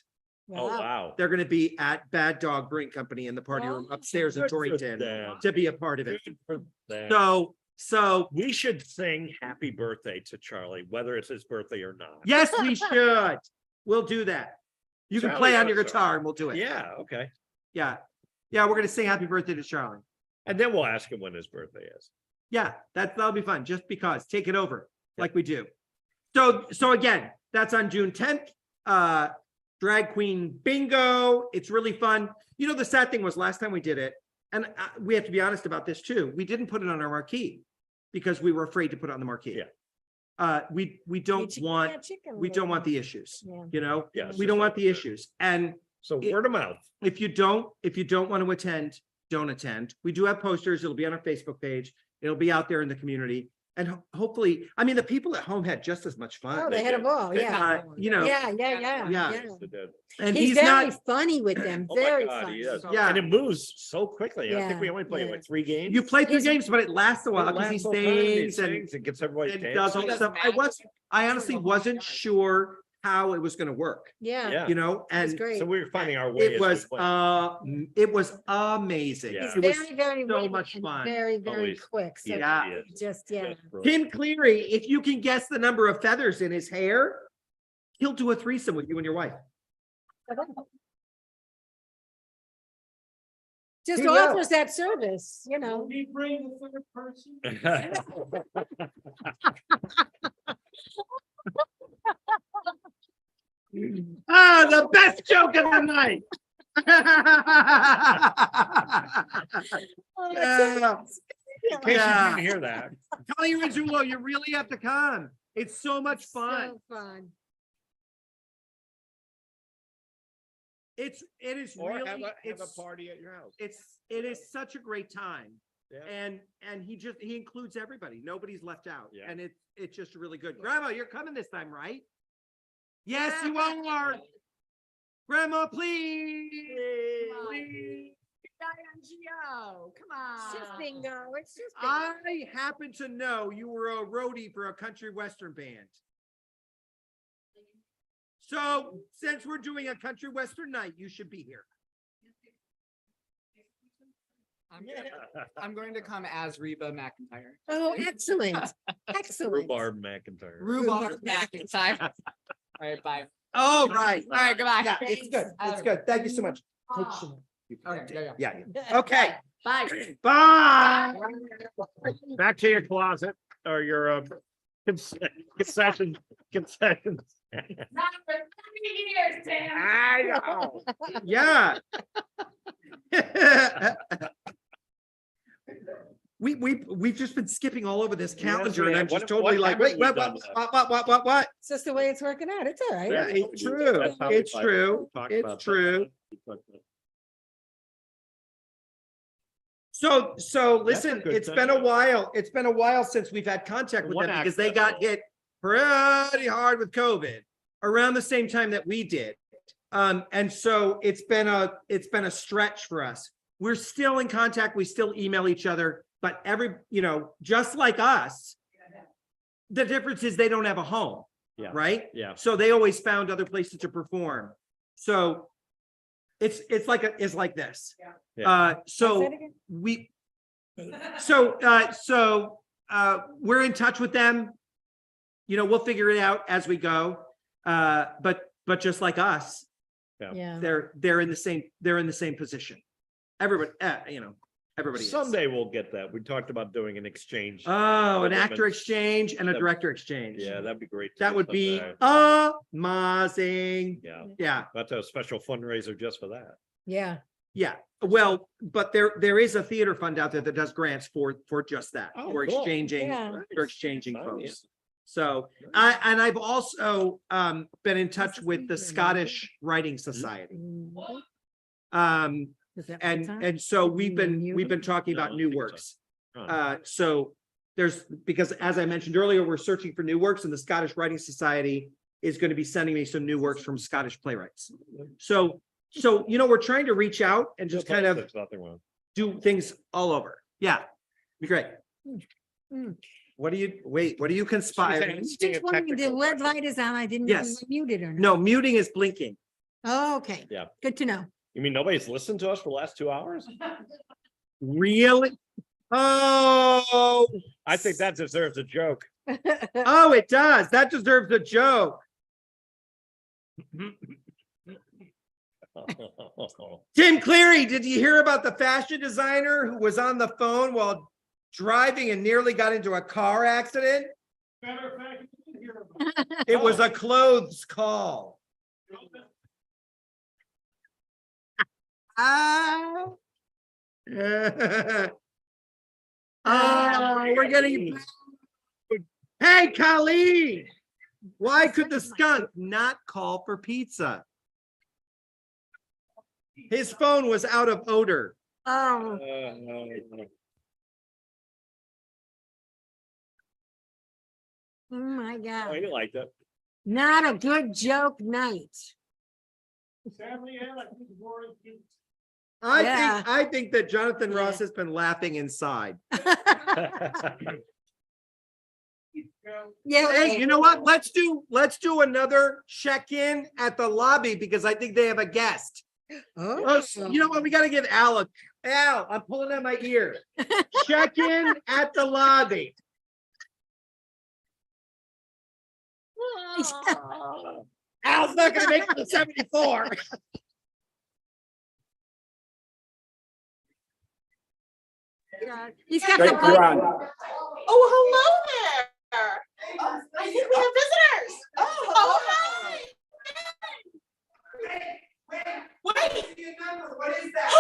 Oh, wow. They're going to be at Bad Dog Brewing Company in the party room upstairs in Good for Torrington them. to be a part of it. Good for them. So We should sing happy birthday to Charlie, whether it's his birthday or not. yes, we should. We'll do that. You can Charlie play on your knows guitar and we'll do it. Yeah, okay. Yeah. Yeah, we're going to sing happy birthday to Charlie. And then we'll ask him when his birthday is. Yeah, that'll be fun. Just because, take it over like we do. So again, that's on June 10th. Drag Queen Bingo. It's really fun. You know, the sad thing was last time we did it, and we have to be honest about this too. We didn't put it on our marquee because we were afraid to put it on the marquee. Yeah. We don't want the issues. Yeah. You know, Yeah, it's we just don't like want the issues. And So word of mouth. if you don't want to attend, don't attend. We do have posters. It'll be on our Facebook page. It'll be out there in the community. And hopefully, I mean, the people at home had just as much fun. Oh, they had a ball, yeah. You know. Yeah. Yeah. And He's he's very not, funny with them, Oh my very God, funny. he is. Yeah. And it moves so quickly. I think we Yeah, only played yeah. like 3 games. you play 3 He's- games, but it lasts a while because he sings and gets everybody and dancing. does all the stuff. I honestly wasn't sure how it was gonna work, Yeah. Yeah. you know, It was and great. So we were finding our way. it as we was, went. it was amazing. Yeah. It was Very, very so witty much and fun. very, very Always. quick. So Yeah. just, yeah. Tim Cleary, if you can guess the number of feathers in his hair, he'll do a threesome with you and your wife. Just He will. offers that service, you know. Will he bring the third person? Ah, the best joke of the night. Yeah. In case you didn't hear that. Colleen Renzullo, you really have to come. It's so much fun. So fun. It is Or really, have a it's, party at your house. it is such a great time. Yeah. And he includes everybody. Nobody's left out. Yeah. And it's just really good. Grandma, you're coming this time, right? Yes, you are. Grandma, please. Please. Come on. It's just bingo. It's just bingo. I happen to know you were a roadie for a country western band. So since we're doing a country western night, you should be here. I'm going to come as Reba McEntire. Oh, excellent. Excellent. Rhubarb McIntyre. Rhubarb McEntire. All right, bye. Oh, right. All right, goodbye. Yeah, it's good. It's good. Thank you so much. Okay, Yeah. Okay. Bye. Bye. Back to your closet or your concessions. Not for 30 years, Sam. I know. Yeah. We've just been skipping all over this calendar we and I'm have. just What totally like, haven't wait, we done what? It's just the way it's working out. It's all right. Yeah, it's true. It's true. It's true. So listen, good it's thing. been a while. It's been a while since we've had contact with One them because they got hit pretty hard with COVID around the same time that we did. And so it's been a stretch for us. We're still in contact. We still email each other, but just like us, the difference is they don't have a home, Yeah. right? Yeah. So they always found other places to perform. So it's like this. Yeah. So we're in touch with them. We'll figure it out as we go. But just like us, Yeah. they're in the same position. Everybody, everybody is. Someday we'll get that. We talked about doing an exchange. Oh, an actor Women. exchange and a That'd- director exchange. Yeah, that'd be great. to That do would be someday. amazing. Yeah, Yeah, that's a special fundraiser just for that. Yeah. yeah. Well, but there is a theater fund out there that does grants for just that, Oh, for cool. exchanging, Yeah. for exchanging Nice. folks. So I've also been in touch with the Scottish Writing Society. Is that And what time? and so we've been talking about No, I new think so. works. Huh. So because as I mentioned earlier, we're searching for new works and the Scottish Writing Society is going to be sending me some new works from Scottish playwrights. So we're trying to reach out and just kind of There's nothing wrong. do things all over. Yeah, be great. Mm. What are you conspiring? She's Just wondering, the red light is on. I didn't know Yes. you were muted or not. No, muting is blinking. Oh, okay. Yeah. Good to know. You mean nobody's listened to us for the last 2 hours? Really? Oh, I think that deserves a joke. oh, it does. That deserves a joke. Tim Cleary, did you hear about the fashion designer who was on the phone while driving and nearly got into a car accident? Matter of fact, you didn't hear about it. It was a clothes call. Ah. Oh, we're getting. Hey, Colleen, why could the skunk not call for pizza? His phone was out of odor. Oh, Oh my Oh, God. you liked it. Not a good joke night. Sadly, Ed, I think the board is- Yeah. I think that Jonathan Ross has been laughing inside. Yeah. Hey, you know what? Let's do another check-in at the lobby because I think they have a guest. Oh, you know what? We gotta give Al, I'm pulling out my ear. Check in at the lobby. Al's not gonna make it to 74. Yeah, he's got Great, the you're on. Oh, hello there. I think we have visitors. Oh, hi. Wait. What is that?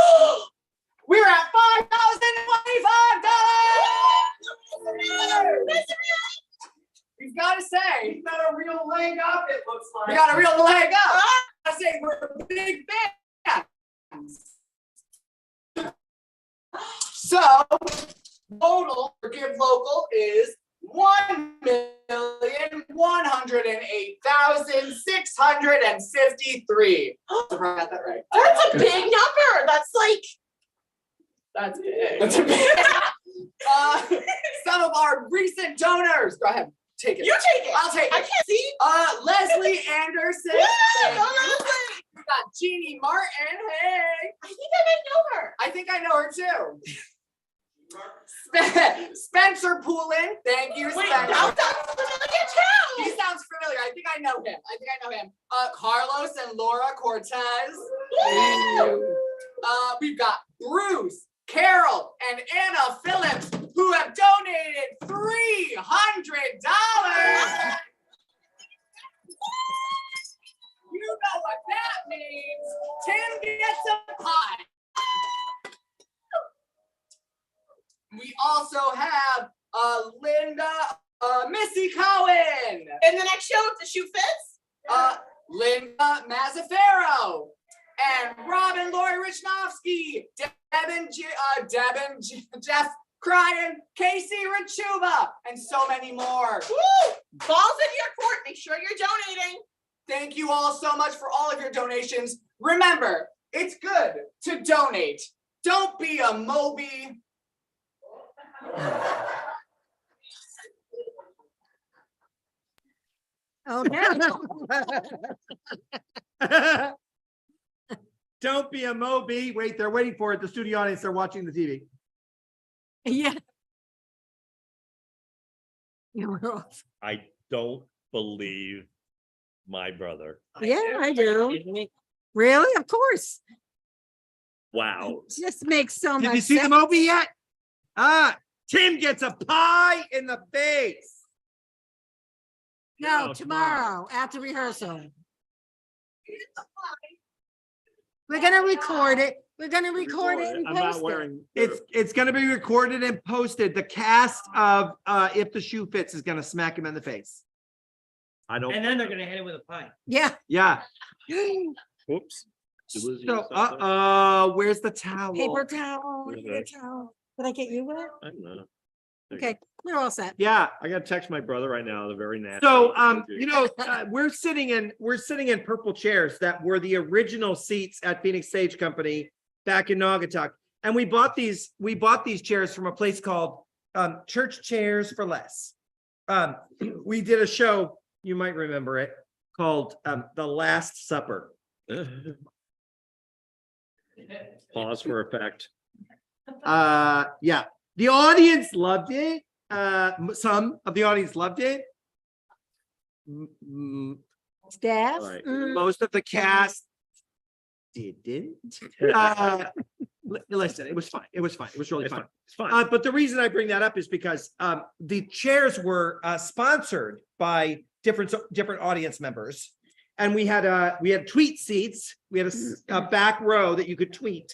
We're at $5,025. We've got to say, He's got a real leg up, it looks like. we got a real leg up. I say we're big fans. So total for Give Local is $1,108,653. I got that right. That's a big number. That's big. That's a big. Some of our recent donors. Go ahead, take it. You take it. I'll take it. I can't see. Leslie Anderson. Yeah, Thank go you. Leslie. We got Jeannie Martin. Hey. I think I might know her. I think I know her too. Spencer Poulin. Thank you, Wait, Spencer. that sounds familiar too. He sounds familiar. I think I know him. Carlos and Laura Cortez. We've got Bruce, Carol, and Anna Phillips who have donated $300. You know what that means. Tim gets a pie. We also have Linda, Missy Cohen. In the next show, if the shoe fits. Linda Mazzaferro. And Robin Lori Richnavsky. Jeff Cryan, Casey Richuba, and so many more. Woo! Balls in your court. Make sure you're donating. Thank you all so much for all of your donations. Remember, it's good to donate. Don't be a Moby. Okay. Don't be a Moby. Wait, they're waiting for it. The studio audience, they're watching the TV. Yeah. Yeah, we're off. I don't believe my brother. Yeah, I do. Really? Of course. Wow. Just makes so much Did you see the sense. Moby yet? Tim gets a pie in the face. No, tomorrow after rehearsal. We're gonna record it. We're gonna record it and I'm not post it. wearing. It's gonna be recorded and posted. The cast of If the Shoe Fits is gonna smack him in the face. I don't. And then they're gonna hit it with a pie. Yeah. Yeah. Whoops. So, where's the towel? Paper towel. Where's Paper that? towel. Did I get you one? I don't know. Okay, we're all set. Yeah. I gotta text my brother right now. The very nasty. So, we're sitting in purple chairs that were the original seats at Phoenix Stage Company back in Naugatuck. And we bought these chairs from a place called Church Chairs for Less. We did a show, you might remember it, called The Last Supper. Pause for effect. Yeah. The audience loved it. Some of the audience loved it. Staff. All right. Most of the cast didn't. Listen, it was fine. It was fine. It was really fun. It's fine. But the reason I bring that up is because the chairs were sponsored by different audience members, and we had tweet seats. We had a back row that you could tweet,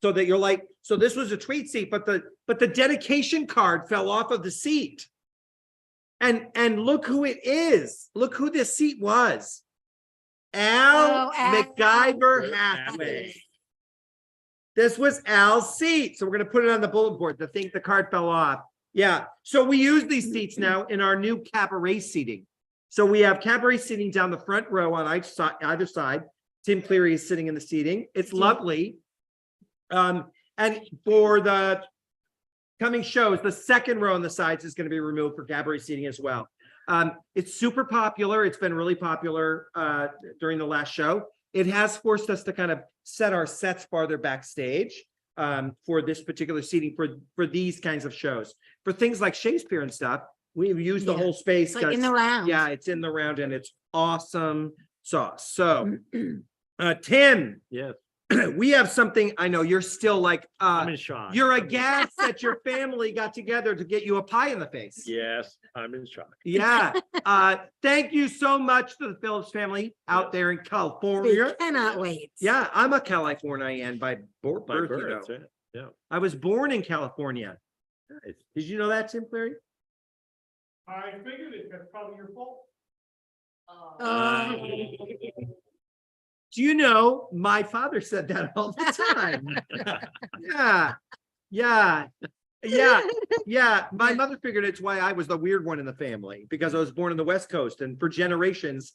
so that you're like, so this was a tweet seat, but the dedication card fell off of the seat, and look who it is. Look who this seat was. Al MacGyver Hathaway. This was Al's seat. So we're going to put it on the bulletin board. The card fell off. Yeah, so we use these seats now in our new cabaret seating. So we have cabaret seating down the front row on either side. Tim Cleary is sitting in the seating. It's lovely. And for the coming shows, the second row on the sides is going to be removed for cabaret seating as well. It's super popular. It's been really popular during the last show. It has forced us to kind of set our sets farther backstage for this particular seating for these kinds of shows. For things like Shakespeare and stuff, we've used the whole space. Like in the round. Yeah, it's in the round and it's awesome sauce. So, Tim, Yes, we have something. I know you're still like, I'm in shock. you're aghast that your family got together to get you a pie in the face. Yes, I'm in shock. Yeah. Thank you so much to the Phillips family out there in We California. cannot wait. Yeah, I'm a Californian by birth. By you birth, know. yeah. I was born in California. Nice. Did you know that, Tim Cleary? I figured it, that's probably your fault. Do you know my father said that all the time? Yeah. My mother figured it's why I was the weird one in the family, because I was born on the West Coast, and for generations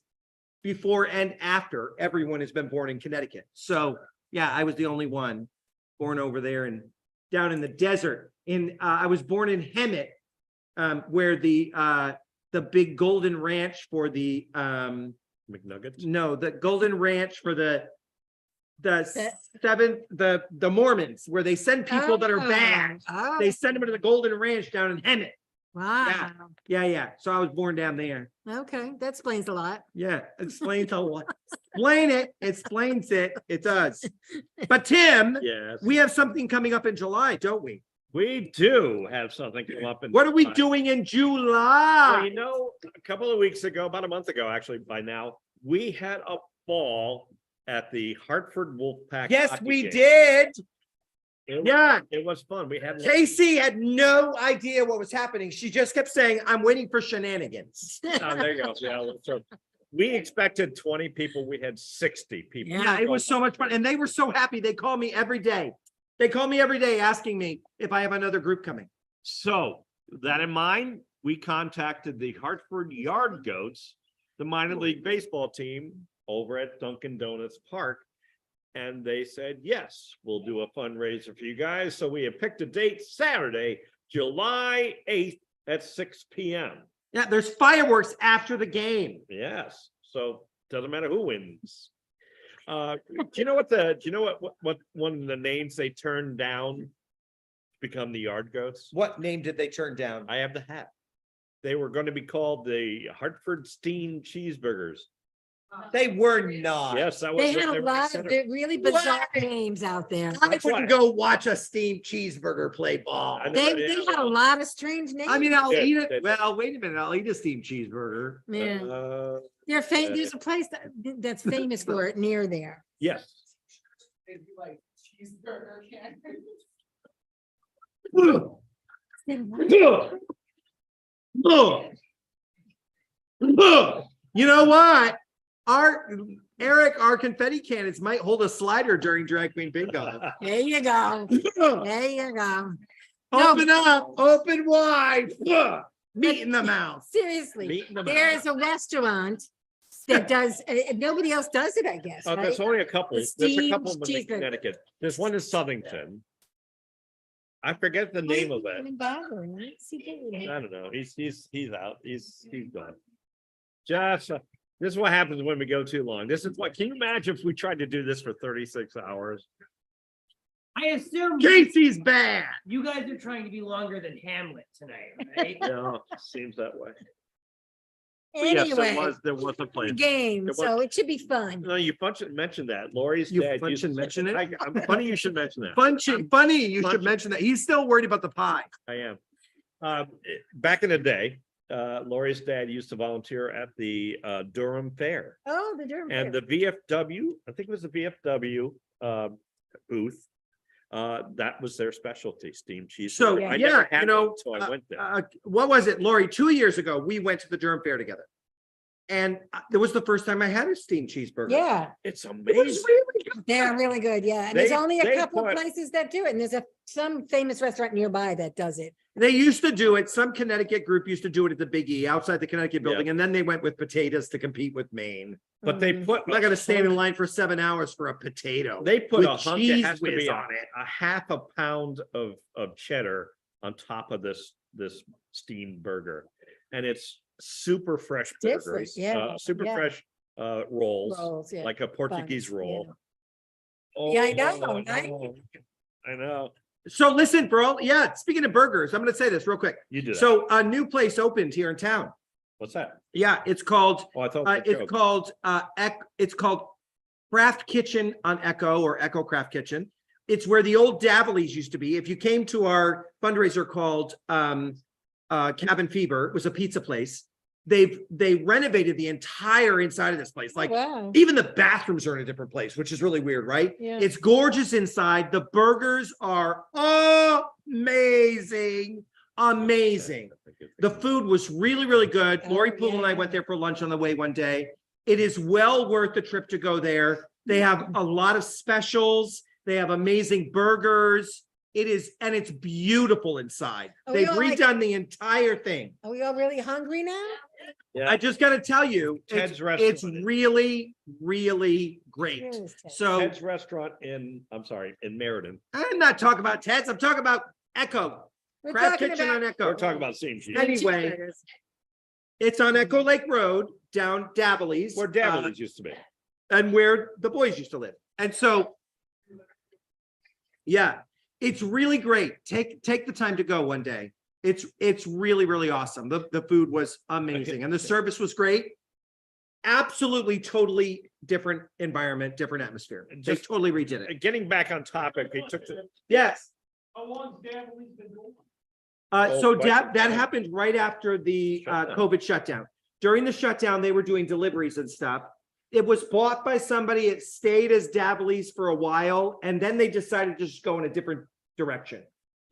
before and after, everyone has been born in Connecticut. So yeah, I was the only one born over there and down in the desert. I was born in Hemet, where the big Golden Ranch for the McNuggets? no, the Golden Ranch for the seventh, the Mormons, where they send people that are bad. Oh, They send them to the Golden Ranch down in Hemet. wow. Yeah. So I was born down there. Okay, that explains a lot. Yeah, explains a lot. Explain it. Explains it. It does. But Tim, Yes, we have something coming up in July, don't we? we do have something come up in. What are we July. doing in Well, July? you know, a couple of weeks ago, about a month ago, actually, by now, we had a ball at the Hartford Wolfpack. Yes, hockey we game. did. Yeah. It was fun. We had. Casey had no idea what was happening. She just kept saying, I'm waiting for shenanigans. Oh, there you go. Yeah, so we expected 20 people. We had 60 people. Yeah, it was so much fun. And they were so happy. They call me every day. They call me every day asking me if I have another group coming. So that in mind, we contacted the Hartford Yard Goats, the minor league baseball team over at Dunkin' Donuts Park. And they said, yes, we'll do a fundraiser for you guys. So we have picked a date, Saturday, July 8th at 6 p.m. Yeah, there's fireworks after the game. Yes. So doesn't matter who wins. Do you know what one of the names they turned down to become the Yard Goats? What name did they turn down? I have the hat. They were going to be called the Hartford Steam Cheeseburgers. They were not. Yes, that was. They what had they a were lot of considering. really bizarre names out there. I That's wouldn't why. go watch a steamed cheeseburger play ball. I know. They had a lot of strange names. I mean, I'll They eat did, it. they did. Well, wait a minute. I'll eat a steamed cheeseburger. Yeah. Yeah. There's a place that's famous for it near there. Yes. It'd be like cheeseburger can. You know what? Our confetti cannons might hold a slider during Drag Queen Bingo. There you go. There you go. No, Open up, open wide. Meat in the mouth. seriously, Meat in the there mouth. is a restaurant that does, nobody else does it, I guess, Oh, right? there's only a couple. The There's a steamed couple of them in cheeseburger. Connecticut. There's one in Southington. I forget the name of it. I don't know. He's out. He's gone. Just this is what happens when we go too long. This is what. Can you imagine if we tried to do this for 36 hours? I assume Casey's bad. you guys are trying to be longer than Hamlet tonight, right? Yeah, seems that way. But yes, Anyway, there was a place. game, It was- so it should be fun. No, you mentioned that. Lori's You dad. functioned mention it? I'm funny. You should mention that. Funny, you should Funny. mention that. He's still worried about the pie. I am. Back in the day, Lori's dad used to volunteer at the Durham Fair, Oh, the Durham. and Fair. the VFW. I think it was the VFW booth. That was their specialty, steamed cheese. So, I yeah, never you had know, one until I went there. What was it, Lori? 2 years ago, we went to the Durham Fair together. And it was the first time I had a steamed cheeseburger. Yeah, It's It was amazing. really They are really good, yeah. And there's They- only a they couple of put- places that do it, and there's some famous restaurant nearby that does it. They used to do it. Some Connecticut group used to do it at the Big E outside the Connecticut building, and then they went with potatoes to compete with Maine. But they put. I'm not gonna stand in line for 7 hours for a potato. They put with a hunk, it cheese has to be whiz a, on it. a half a pound of cheddar on top of this steamed burger. And it's super fresh Different, burgers, yeah, super yeah. fresh rolls, Rolls, yeah. like a Portuguese Buns, roll. Yeah, I know, Oh, right? I know. So listen, bro. Yeah, speaking of burgers, I'm gonna say this real quick. You do that. So a new place opened here in town. What's that? Yeah, it's called Oh, I thought. it was a joke. it's called Craft Kitchen on Echo or Echo Craft Kitchen. It's where the old Davileys used to be. If you came to our fundraiser called Cabin Fever, it was a pizza place. They renovated the entire inside of this place. Like Wow. even the bathrooms are in a different place, which is really weird, right? Yeah. It's gorgeous inside. The burgers are amazing. Amazing. The food was really, really good. Oh, Lori Poole and I yeah. went there for lunch on the way one day. It is well worth the trip to go there. They have a lot of specials. They have amazing burgers. It is, and it's beautiful inside. Are we They've all like- redone the entire thing. Are we all really hungry now? Yeah. I just gotta tell you, Ted's it's restaurant. really, really great. Where is Ted? So Ted's restaurant in Meriden. I'm not talking about Ted's, I'm talking about Echo. We're Craft talking Kitchen about- on Echo. We're talking about same shit. Anyway, Cheeseburgers. it's on Echo Lake Road, down Davileys. Where Davileys used to be. And where the boys used to live. And so, yeah, it's really great. Take the time to go one day. It's really, really awesome. The food was amazing and the service was great. Absolutely, totally different environment, different atmosphere. They Just- totally redid it. Getting back on topic, they took the. Yes. How long's Davileys been going? So quite some that time. happened right after the Shutdown. COVID shutdown. During the shutdown, they were doing deliveries and stuff. It was bought by somebody. It stayed as Davileys for a while, and then they decided to just go in a different direction.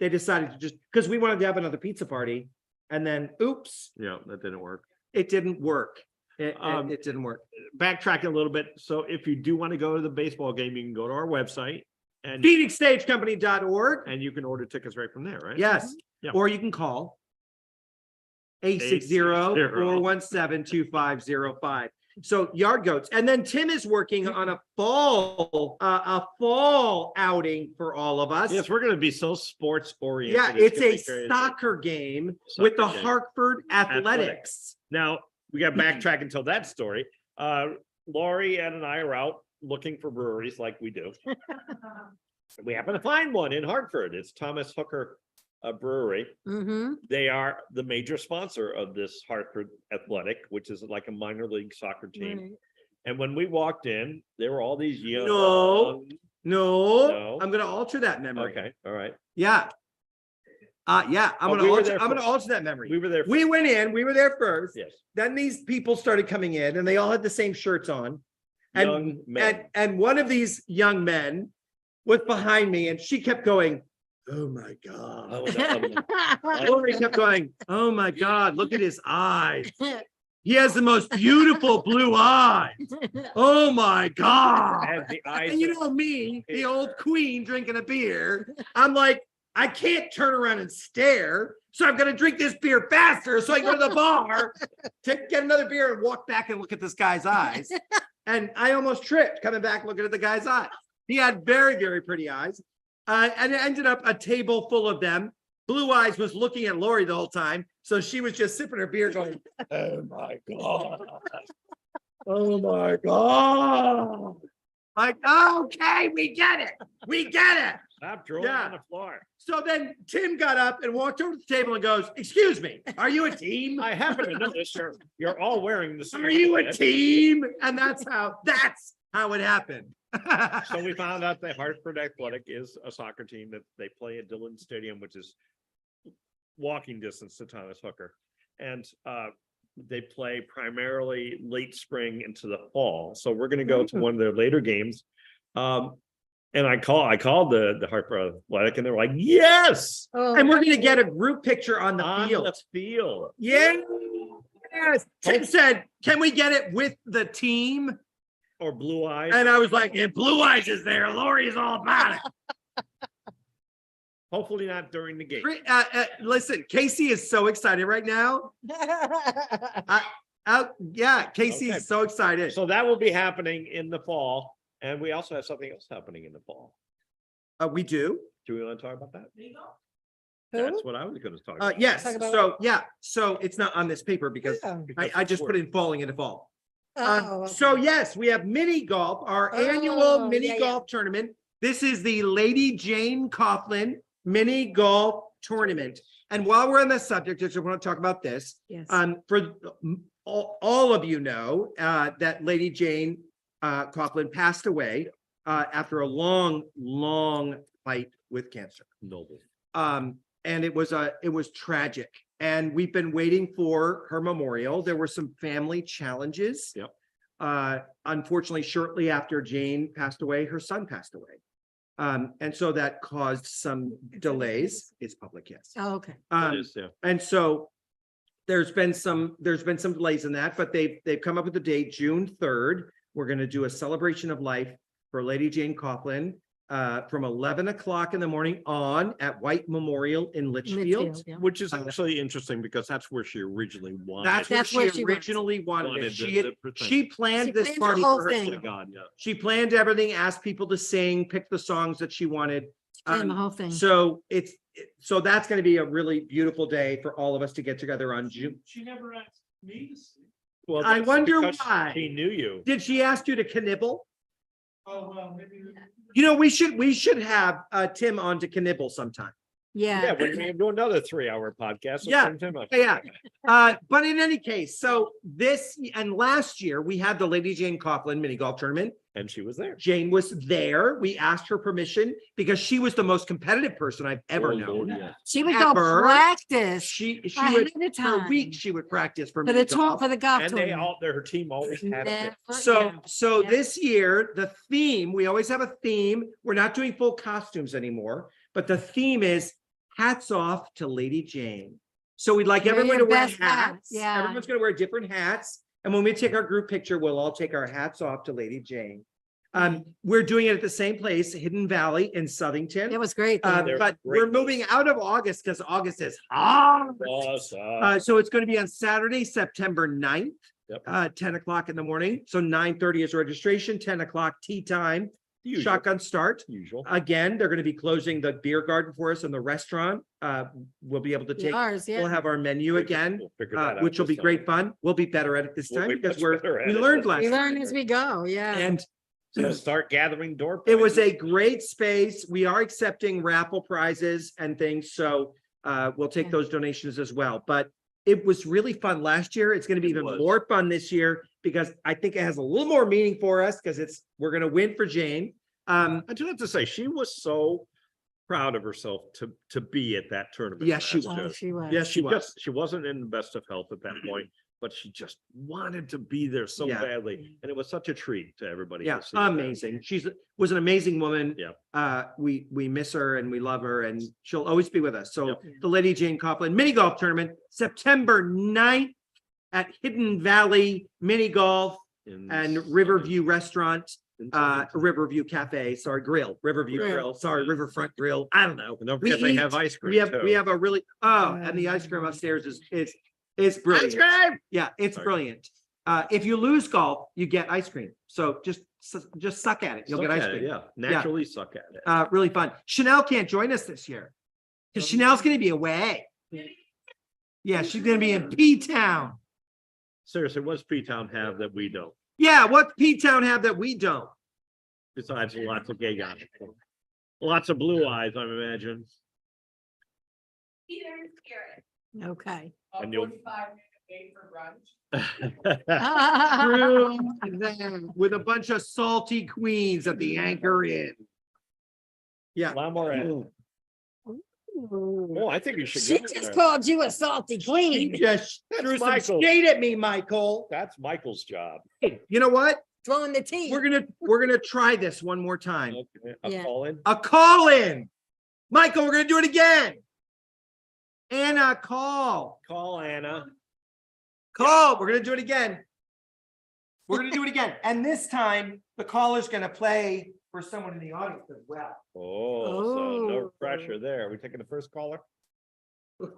They decided to just, because we wanted to have another pizza party, and then oops, Yeah, that didn't work. it didn't work. It Um, didn't work. Backtracking a little bit. So if you do want to go to the baseball game, you can go to our website and PhoenixStageCompany.org. you can order tickets right from there, right? Yes, Yeah. or you can call 860-417-2505. So Yard Goats. And then Tim is working on a fall outing for all of us. Yes, we're going to be so sports oriented. Yeah, it's a soccer game with the Soccer game. Hartford Athletics. Now we got to backtrack until that story. Lori Ed and I are out looking for breweries like we do. We happen to find one in Hartford. It's Thomas Hooker Brewery. Mm-hmm. They are the major sponsor of this Hartford Athletic, which is like a minor league soccer team. Right. And when we walked in, there were all these young. No. No. I'm gonna alter that memory. Okay, all right. Yeah. Yeah, I'm Oh, gonna we were alter, there I'm gonna first. alter that memory. We were there. We went in, we were there first. Yes. Then these people started coming in and they all had the same shirts on. And, Young men. and one of these young men was behind me and she kept going, oh my God. Lori kept going, oh my God, look at his eyes. He has the most beautiful blue eyes. Oh my God. And the eyes And you of- know me, the old queen drinking a beer. I'm like, I can't turn around and stare. So I'm going to drink this beer faster so I can go to the bar to get another beer and walk back and look at this guy's eyes. And I almost tripped coming back looking at the guy's eyes. He had very, very pretty eyes. And it ended up a table full of them. Blue Eyes was looking at Lori the whole time. So she was just sipping her beer going, oh my God. Oh my God. Like, okay, we get it. We get it. Stop drooling Yeah. on the floor. So then Tim got up and walked over to the table and goes, excuse me, are you a team? I happen to notice you're all wearing the same. Are you a outfit. team? And that's how it happened. So we found out that Hartford Athletic is a soccer team that they play at Dillon Stadium, which is walking distance to Thomas Hooker. And they play primarily late spring into the fall. So we're going to go to one of their later games. And I called the Hartford Athletic and they're like, yes. Oh, And we're going to get a group picture on the On field. the field. Yeah. Yes. Tim said, can we get it with the team? Or Blue Eyes. And I was like, if Blue Eyes is there, Lori's all about it. Hopefully not during the game. Listen, Casey is so excited right now. Yeah, Casey Okay. is so excited. So that will be happening in the fall. And we also have something else happening in the fall. We do. Do we want to talk about that? Who? That's what I was going to talk about. Yes, Talk about so, yeah, so it's not on this paper because Oh. I just put in falling into fall. Oh, So okay. yes, we have mini golf, our Oh, annual mini yeah, golf tournament. This is the Lady Jane Coughlin Mini Golf Tournament. And while we're on this subject, I just want to talk about this. Yes. For all of you know, that Lady Jane Coughlin passed away after a long fight with cancer. Noble. And it was tragic. And we've been waiting for her memorial. There were some family challenges. Yep. Unfortunately, shortly after Jane passed away, her son passed away. And so that caused some delays. It's public, yes. Oh, okay. It is, yeah. And so there's been some delays in that, but they've come up with a date, June 3rd. We're going to do a celebration of life for Lady Jane Coughlin from 11 o'clock in the morning on at White Memorial in Litchfield. Yeah. Which is actually interesting because that's where she originally wanted. That's where she originally wanted it. She planned this planned the party whole for thing. herself. God, yeah. She planned everything, asked people to sing, pick the songs that she wanted. Planned the whole thing. So so that's going to be a really beautiful day for all of us to get together on June. She never asked me to sing. Well, I that's wonder because why. She knew you. Did she ask you to knibble? Oh, well, maybe. You know, we should have Tim on to knibble sometime. Yeah, Yeah. we're going to do another 3-hour podcast. So Yeah. send him a- Yeah. But in any case, so this and last year we had the Lady Jane Coughlin mini golf tournament. And she was there. Jane was there. We asked her permission because she was the most competitive person I've ever Oh, known. Lord, yeah. She would go Ever. practice She ahead would of the for time. weeks she would practice for for mini the golf. for the golf And they tournament. all, her team always had it. Never- So yeah. this year, the theme, we always have a theme. We're not doing full costumes anymore, but the theme is hats off to Lady Jane. So we'd like Wear everyone your to wear best hat, hats. yeah. Everyone's gonna wear different hats. And when we take our group picture, we'll all take our hats off to Lady Jane. We're doing it at the same place, Hidden Valley in Southington. It was great. They're But great we're moving out of August because August is hot. Awesome. So it's going to be on Saturday, September 9th, Yep. 10 o'clock in the morning. So 9:30 is registration, 10 o'clock tea time, Usual. shotgun start. Usual. Again, they're going to be closing the beer garden for us in the restaurant. We'll be able to take, Ours, we'll yeah. have our menu again, We'll figure that out which will be this great time. fun. We'll be better at it this We'll time be because much better at we it. learned last We time. learn as we go. Yeah. And So start gathering door. it was prizes. a great space. We are accepting raffle prizes and things, so we'll take Yeah. those donations as well. But it was really fun last year. It's going to be It even was. more fun this year because I think it has a little more meaning for us because we're going to win for Jane. I do have to say, she was so proud of herself to be at that tournament. Yes, she last was. year. Oh, she was. Yes, she was. She wasn't in the best of health at that point, but she just wanted to be there so Yeah. badly. And it was such a treat to everybody. to Yeah, see her there. amazing. Was an amazing woman. Yeah. We miss her and we love her and she'll always be with us. So Yep. the Lady Jane Coughlin mini golf tournament, September 9th at Hidden Valley Mini Golf In- and Riverview Restaurant, in- Riverview Cafe, sorry, Grill, Riverview Grill, sorry, Riverfront Grill. I don't know. And don't We forget they eat- have ice cream. We have too. a really, and the ice cream upstairs is brilliant. cream! Yeah, it's Sorry. brilliant. If you lose golf, you get ice cream. So just suck at it. You'll Suck get ice at it, cream. Yeah, naturally suck at it. Really fun. Chanel can't join us this year because Chanel's going to be away. Yeah, she's going to be in P-Town. Seriously, what's P-Town have that we don't? Yeah, what's P-Town have that we don't? Besides lots of gay guys. Lots of blue eyes, I imagine. Okay. And you'll- True that, with a bunch of salty queens at the Anchor Inn. Yeah. Lamorette. Oh, I think you should She go just there. called you a salty She queen. just That's threw some Michael. shade at me, Michael. That's Michael's job. You know what? Throwing the tea. We're gonna try this one more time. Okay, I'll Yeah. call in. A call in. Michael, we're gonna do it again. Anna, call. Call Anna. Call. We're gonna do it again. We're gonna do it again. And this time, the caller's gonna play for someone in the audience as well. Oh, so no pressure there. Are we taking the first caller?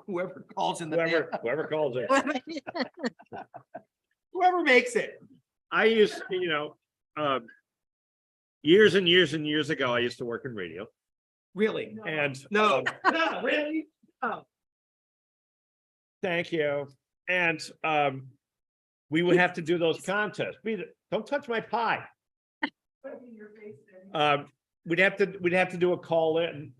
Whoever calls in the Whoever calls it. whoever makes it. I used, years and years and years ago, I used to work in radio. Really? And No, no, really? thank you. And we would have to do those contests. Don't touch my pie. We'd have to do a call in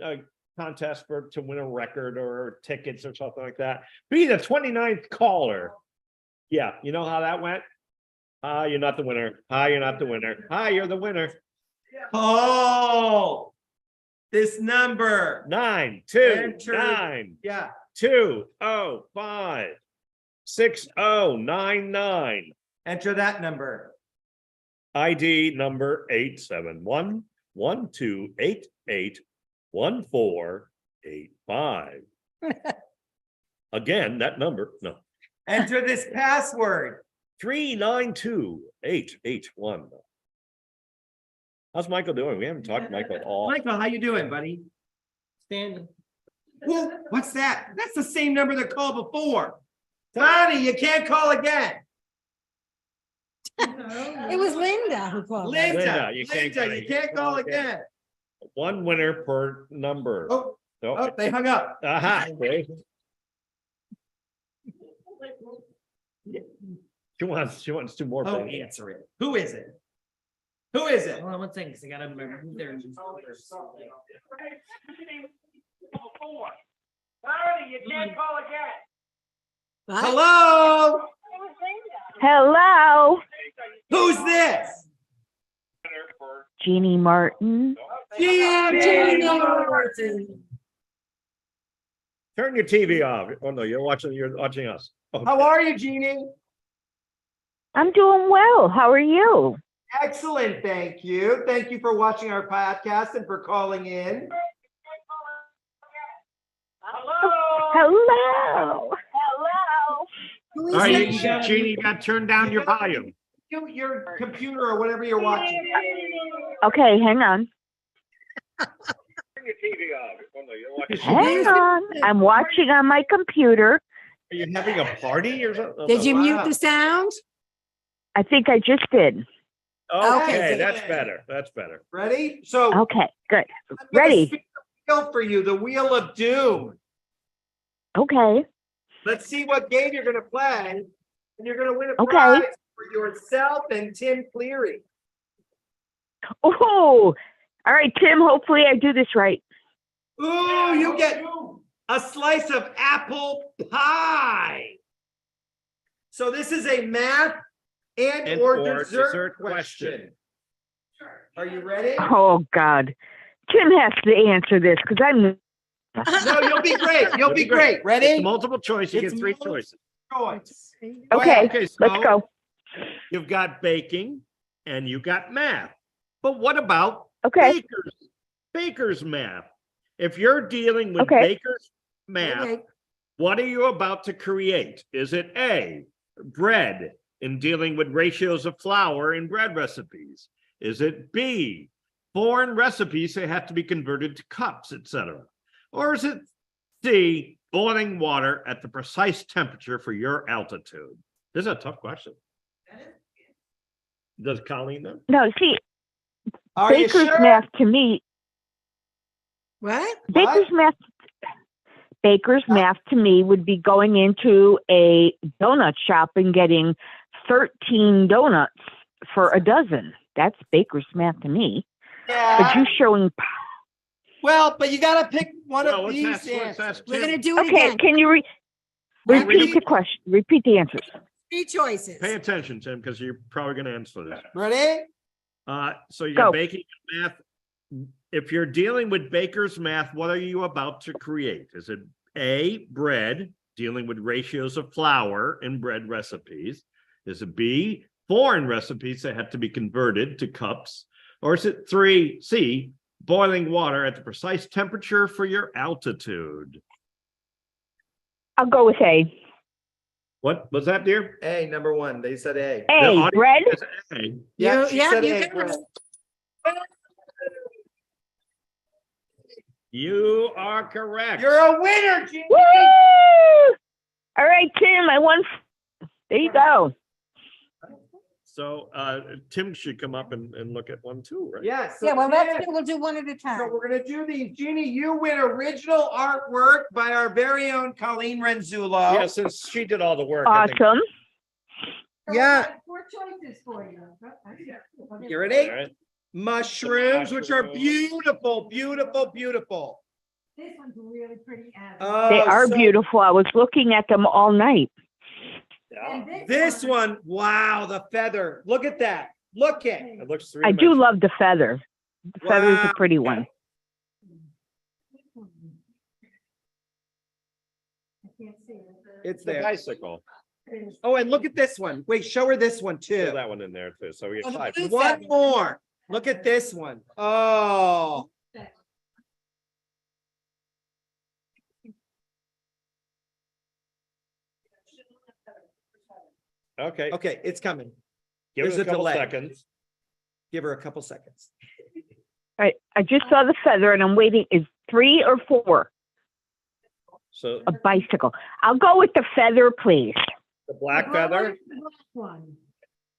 contest to win a record or tickets or something like that. Be the 29th caller. Yeah, you know how that went? You're not the winner. You're not the winner. You're the winner. Oh, this number. 929 Yeah. 205 6099. Enter that number. ID number 871 1288 1485. Again, that number, no. Enter this password. 392881. How's Michael doing? We haven't talked to Michael at all. Michael, how you doing, buddy? Standing. Whoa, what's that? That's the same number that called before. Donnie, you can't call again. It was Linda who called. Linda, you you can't call again. One winner per number. Oh, they hung up. Aha. She wants two more. Oh, things. answer it. Who is it? Who is it? Hold on one second, 'cause I gotta remember who they're. Donnie, you can't call again. Hello? Hello, Who's this? Jeannie Martin. Jeannie. Turn your TV off. Oh no, you're watching us. Oh, How are you, Jeannie? I'm doing well. How are you? Excellent, thank you. Thank you for watching our podcast and for calling in. Hello. Who is all right, that? Jeannie, you got to turn down your volume. Your computer or whatever you're watching. Okay, hang on. Turn your TV off. Oh no, you're watching. Hang on. I'm watching on my computer. Are you having a party or something? Did you mute Wow. the sound? I think I just did. Okay, Okay. that's better. That's better. Ready? So Okay, good. I'm gonna Ready. spin the wheel for you, the wheel of doom. Okay. Let's see what game you're gonna play. And you're gonna win a Okay. prize for yourself and Tim Cleary. Oh, all right, Tim. Hopefully I do this right. Ooh, you get a slice of apple pie. So this is a math and or dessert question. Are you ready? Oh God, Tim has to answer this because I'm. No, you'll be great. You'll be great. It's Ready? multiple choice. You It's get three multiple choices. Choice. Okay, Okay, so let's go. You've got baking and you got math. But what about Okay. baker's math? If you're dealing with Okay. baker's math, Okay. what are you about to create? Is it A, bread in dealing with ratios of flour in bread recipes? Is it B, foreign recipes that have to be converted to cups, etc.? Or is it C, boiling water at the precise temperature for your altitude? This is a tough question. Does Colleen know? No, see, Are you baker's sure? math to me. What? Baker's math to me would be going into a donut shop and getting 13 donuts for a dozen. That's baker's math to me. But Yeah. you showing. Well, but you gotta pick one Well, of let's these ask answers. We're Tim. gonna do it Okay, again. can you repeat the question? Repeat the answers. 3 choices. Pay attention, Tim, because you're probably going to answer this. Ready? So you Go. got baking and math. If you're dealing with baker's math, what are you about to create? Is it A, bread, dealing with ratios of flour in bread recipes? Is it B, foreign recipes that have to be converted to cups? Or is it C, boiling water at the precise temperature for your altitude? I'll go with A. What was that, dear? A, number one. They said A. The Hey, audience Brett. says A. Yeah, she said you A, got Brett. it. You are correct. You're a winner, Jeannie. Woo! All right, Tim, I won. There you go. So Tim should come up and look at one too, right? Yes. Yeah, well, we'll do one at a So time. we're gonna do these. Jeannie, you win original artwork by our very own Colleen Renzullo. Yeah, since she did all the work. I think- Awesome. Yeah. 4 choices for you. You ready? All right. Mushrooms, which are Mushrooms. beautiful, beautiful, beautiful. This one's really pretty. Oh, They are so beautiful. I was looking at them all night. Yeah. This one, wow, the feather. Look at that. Look at. It looks I do three-dimensional. love the feather. The feather's a Wow. pretty one. I can't see it. It's It's a there. bicycle. Oh, and look at this one. Wait, show her this one Throw too. that one in there too. So we Oh, get the five. blue One feather. more. Look at this one. Oh, Okay. okay, it's coming. Give there's it a a couple delay. seconds. Give her a couple seconds. All right, I just saw the feather and I'm waiting. Is 3 or 4 So a bicycle? I'll go with the feather, please. the black feather. One.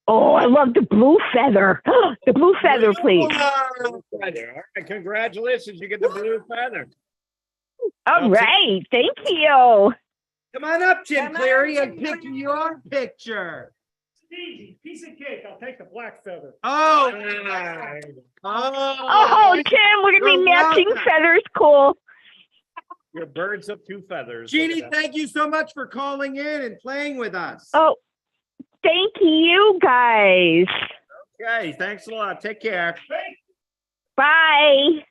Oh, I love the blue feather. The blue feather, please. Blue feather. All right, congratulations. You get the blue feather. All right, thank you. Come on up, Tim Cleary, and pick your picture. Easy, piece of cake. I'll take the black feather. Oh, Oh, Tim, we're gonna be You're matching welcome. feathers. Cool. Your birds of two feathers. Jeannie, Look at that. thank you so much for calling in and playing with us. Oh, thank you guys. Okay, thanks a lot. Take care. Bye.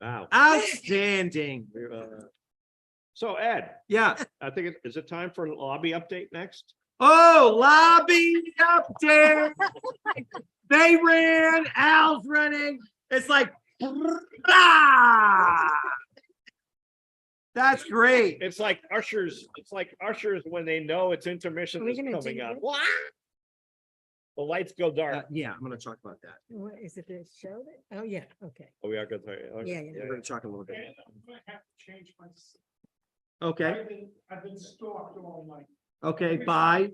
Wow. Outstanding. So Ed, Yeah. I think is it time for a lobby update next? Oh, lobby update. They ran, Al's running. It's like, ah! That's great. It's like ushers. It's like ushers when they know it's intermission Are we is gonna coming do up. it? What? The lights go dark. Yeah, I'm gonna talk about that. What, is it the show that? Oh, yeah, okay. Oh, we are good. Yeah, yeah. We're gonna talk a little bit. I have to change my. Okay, I've been stalked all night. okay, bye.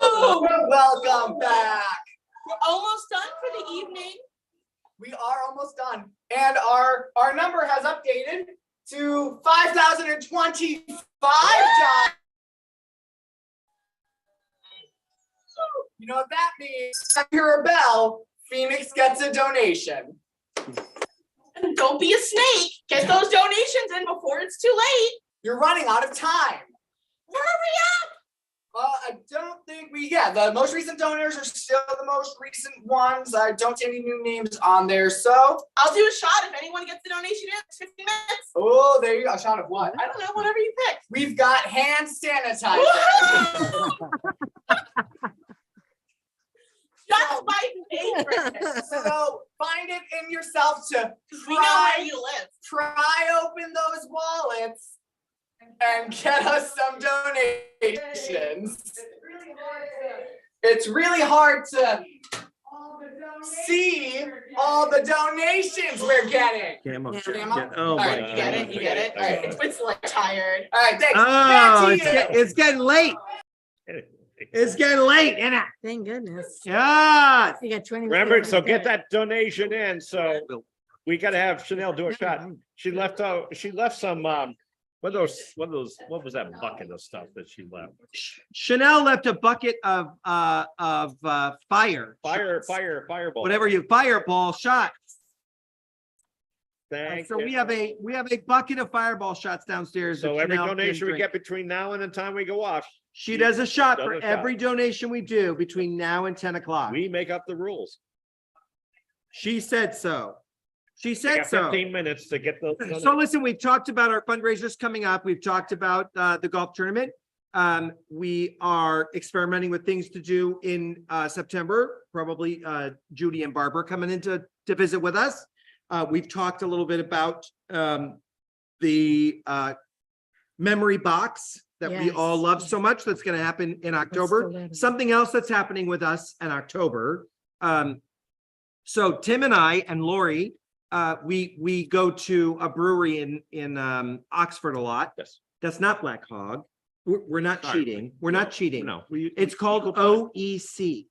Hello! Welcome back. We're almost done for the evening. We are almost done. And our number has updated to 5,025 dollars. You know what that means? I hear a bell. Phoenix gets a donation. And don't be a snake. Get those donations in before it's too late. You're running out of time. Hurry up. I don't think the most recent donors are still the most recent ones. I don't see any new names on there. So, I'll do a shot if anyone gets the donation in 15 minutes. oh, there you go. A shot of what? I don't know, whatever you pick. We've got hand sanitizer. That's my favorite. So find it in yourself to We know where you live. try open those wallets and get us some donations. It's really hard to see all the donations we're getting. Camo. Camo? Oh All my right, you get it, you get it. All right, It's like tired. all right, thanks. Back Oh, to it's, you. it's getting late. It's getting late, isn't it? Thank goodness. Yes. You got 20. Remember, so get that donation in. So we gotta have Chanel do a shot. She left some what was that bucket of stuff that she left? Chanel left a bucket of Fireball. whatever fireball shots. Thank So you. we have a bucket of fireball shots downstairs. So that every Chanel can donation we drink. get between now and the time we go off, She does a shot does for a shot. every donation we do between now and 10 o'clock. we make up the rules. She said so. She We said got so. 15 minutes to get those. So listen, we've talked about our fundraisers coming up. We've talked about the golf tournament. We are experimenting with things to do in September, probably Judy and Barbara coming in to visit with us. We've talked a little bit about the memory box that we all Yes. love so much. That's going to happen in the October. letter. Something else that's happening with us in October. So Tim and I and Lori, we go to a brewery in Oxford a lot. Yes. That's not Black Hog. We're not Sorry. cheating. We're not cheating. No. It's called OEC.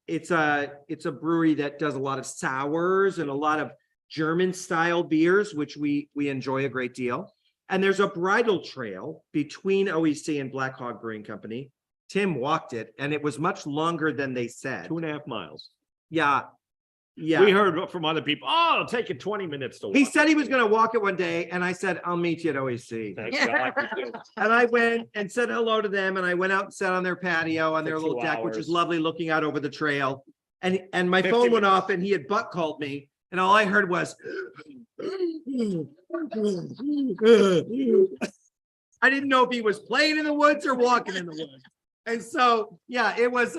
It's a brewery that does a lot of sours and a lot of German style beers, which we enjoy a great deal. And there's a bridle trail between OEC and Black Hog Brewing Company. Tim walked it and it was much longer than they said. 2.5 miles. Yeah. Yeah. We heard from other people, oh, it'll take you 20 minutes to walk. He said he was going to walk it one day, and I said, I'll meet you at OEC. Thanks God you do. And I went and said hello to them, and I went out and sat on their patio on their For little 2 deck, which hours. is lovely, looking out over the trail. And my 50 phone went minutes. off, and he had butt called me, and all I heard was. I didn't know if he was playing in the woods or walking in the woods. And so, yeah, it was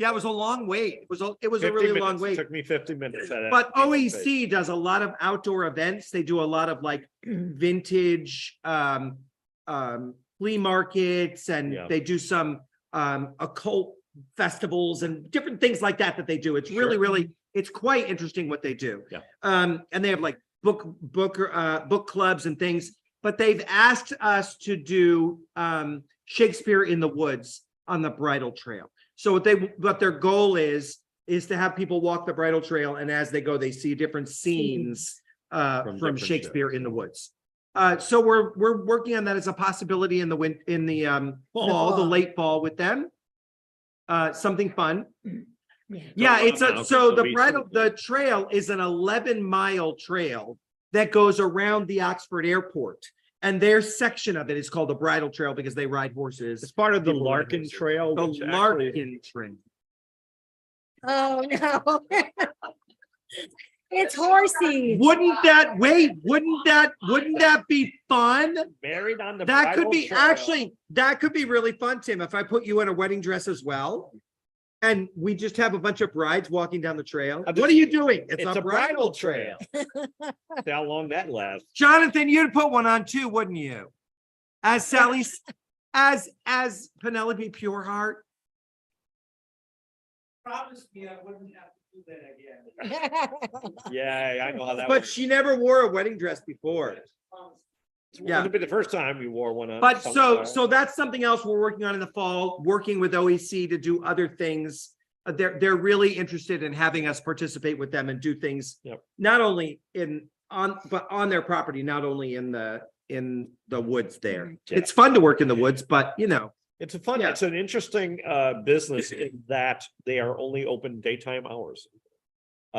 it was a long wait. It was a 50 really long minutes. It wait. took me 50 minutes. But OEC does a lot of outdoor events. They do a lot of like vintage flea markets, and Yeah. they do some occult festivals and different things like that they do. It's really it's quite interesting what they do. Yeah. And they have like book clubs and things, but they've asked us to do Shakespeare in the Woods on the bridle trail. So what their goal is to have people walk the bridle trail, and as they go, they see different scenes from different Shakespeare in the Woods. So we're working on that as a possibility in the fall, the late fall with them. Something fun. Yeah, it's the trail is an 11-mile trail that goes around the Oxford Airport. And their section of it is called the bridle trail because they ride horses. It's part of the People ride Larkin horses. Trail. The which actually- Larkin Trail. Oh, no. It's horsey. Wouldn't that be fun? Married on the That could bridle be trail. that could be really fun, Tim, if I put you in a wedding dress as well. And we just have a bunch of brides walking down the trail. What are you doing? It's a bridle trail. See how long that lasts. Jonathan, you'd put one on too, wouldn't you? As Sally's, as Penelope Pureheart. Promise me I wouldn't have to do that again. Yeah, I know how that But works. she never wore a wedding dress before. Yeah. It'll be the first time you wore one. But so that's something else we're working on in the fall, working with OEC to do other things. They're really interested in having us participate with them and do things. Yep. Not only but on their property, not only in the woods there. Yeah. It's fun to work in the woods, but It's a fun, Yeah. it's an interesting business in that they are only open daytime hours.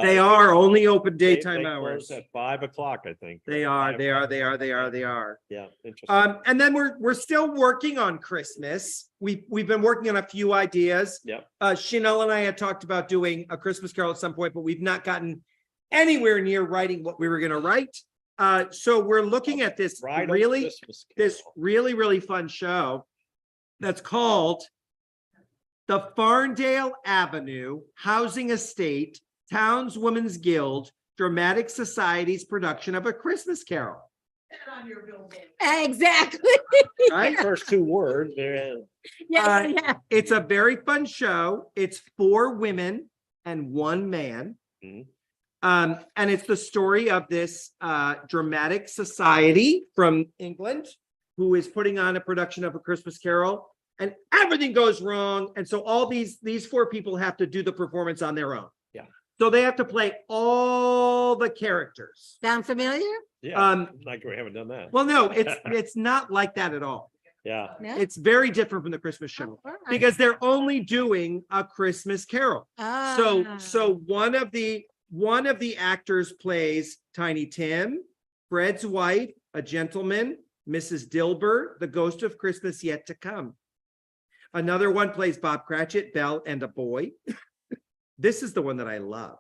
they are only open They daytime close hours. at 5 o'clock, I think. They are. Yeah, interesting. And then we're still working on Christmas. We've been working on a few ideas. Yep. Chanel and I had talked about doing a Christmas Carol at some point, but we've not gotten anywhere near writing what we were going to write. So we're looking at this Bridal really Christmas Carol. really fun show that's called the Farndale Avenue Housing Estate Townswomen's Guild Dramatic Society's production of A Christmas Carol. Exactly. Right? First 2 words. Yeah. Yeah. It's a very fun show. It's 4 women and 1 man. Mhm. And it's the story of this dramatic society from England who is putting on a production of A Christmas Carol, and everything goes wrong. And so all these 4 people have to do the performance on their own. Yeah. So they have to play all the characters. Sound familiar? Yeah. Like we haven't done that. Well, no, it's not like that at all. Yeah. No? It's very different from the Christmas show All right. because they're only doing A Christmas Carol. Ah. So one of the actors plays Tiny Tim, Fred's wife, a gentleman, Mrs. Dilber, the ghost of Christmas yet to come. Another one plays Bob Cratchit, Belle, and a boy. This is the one that I love.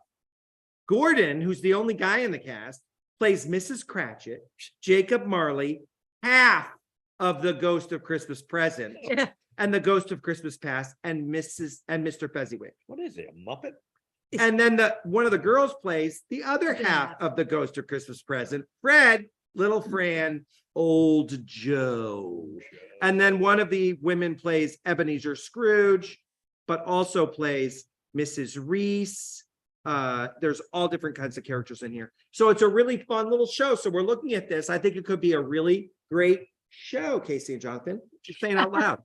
Gordon, who's the only guy in the cast, plays Mrs. Cratchit, Jacob Marley, half of the ghost of Christmas present, and the ghost of Christmas past, and Mr. Fezziwig. What is it? A Muppet? And then one of the girls plays the other half of the Ghost of Christmas Present. Fred, little Fran, old Joe. And then one of the women plays Ebenezer Scrooge, but also plays Mrs. Reese. There's all different kinds of characters in here. So it's a really fun little show. So we're looking at this. I think it could be a really great show, Casey and Jonathan. Just saying out loud.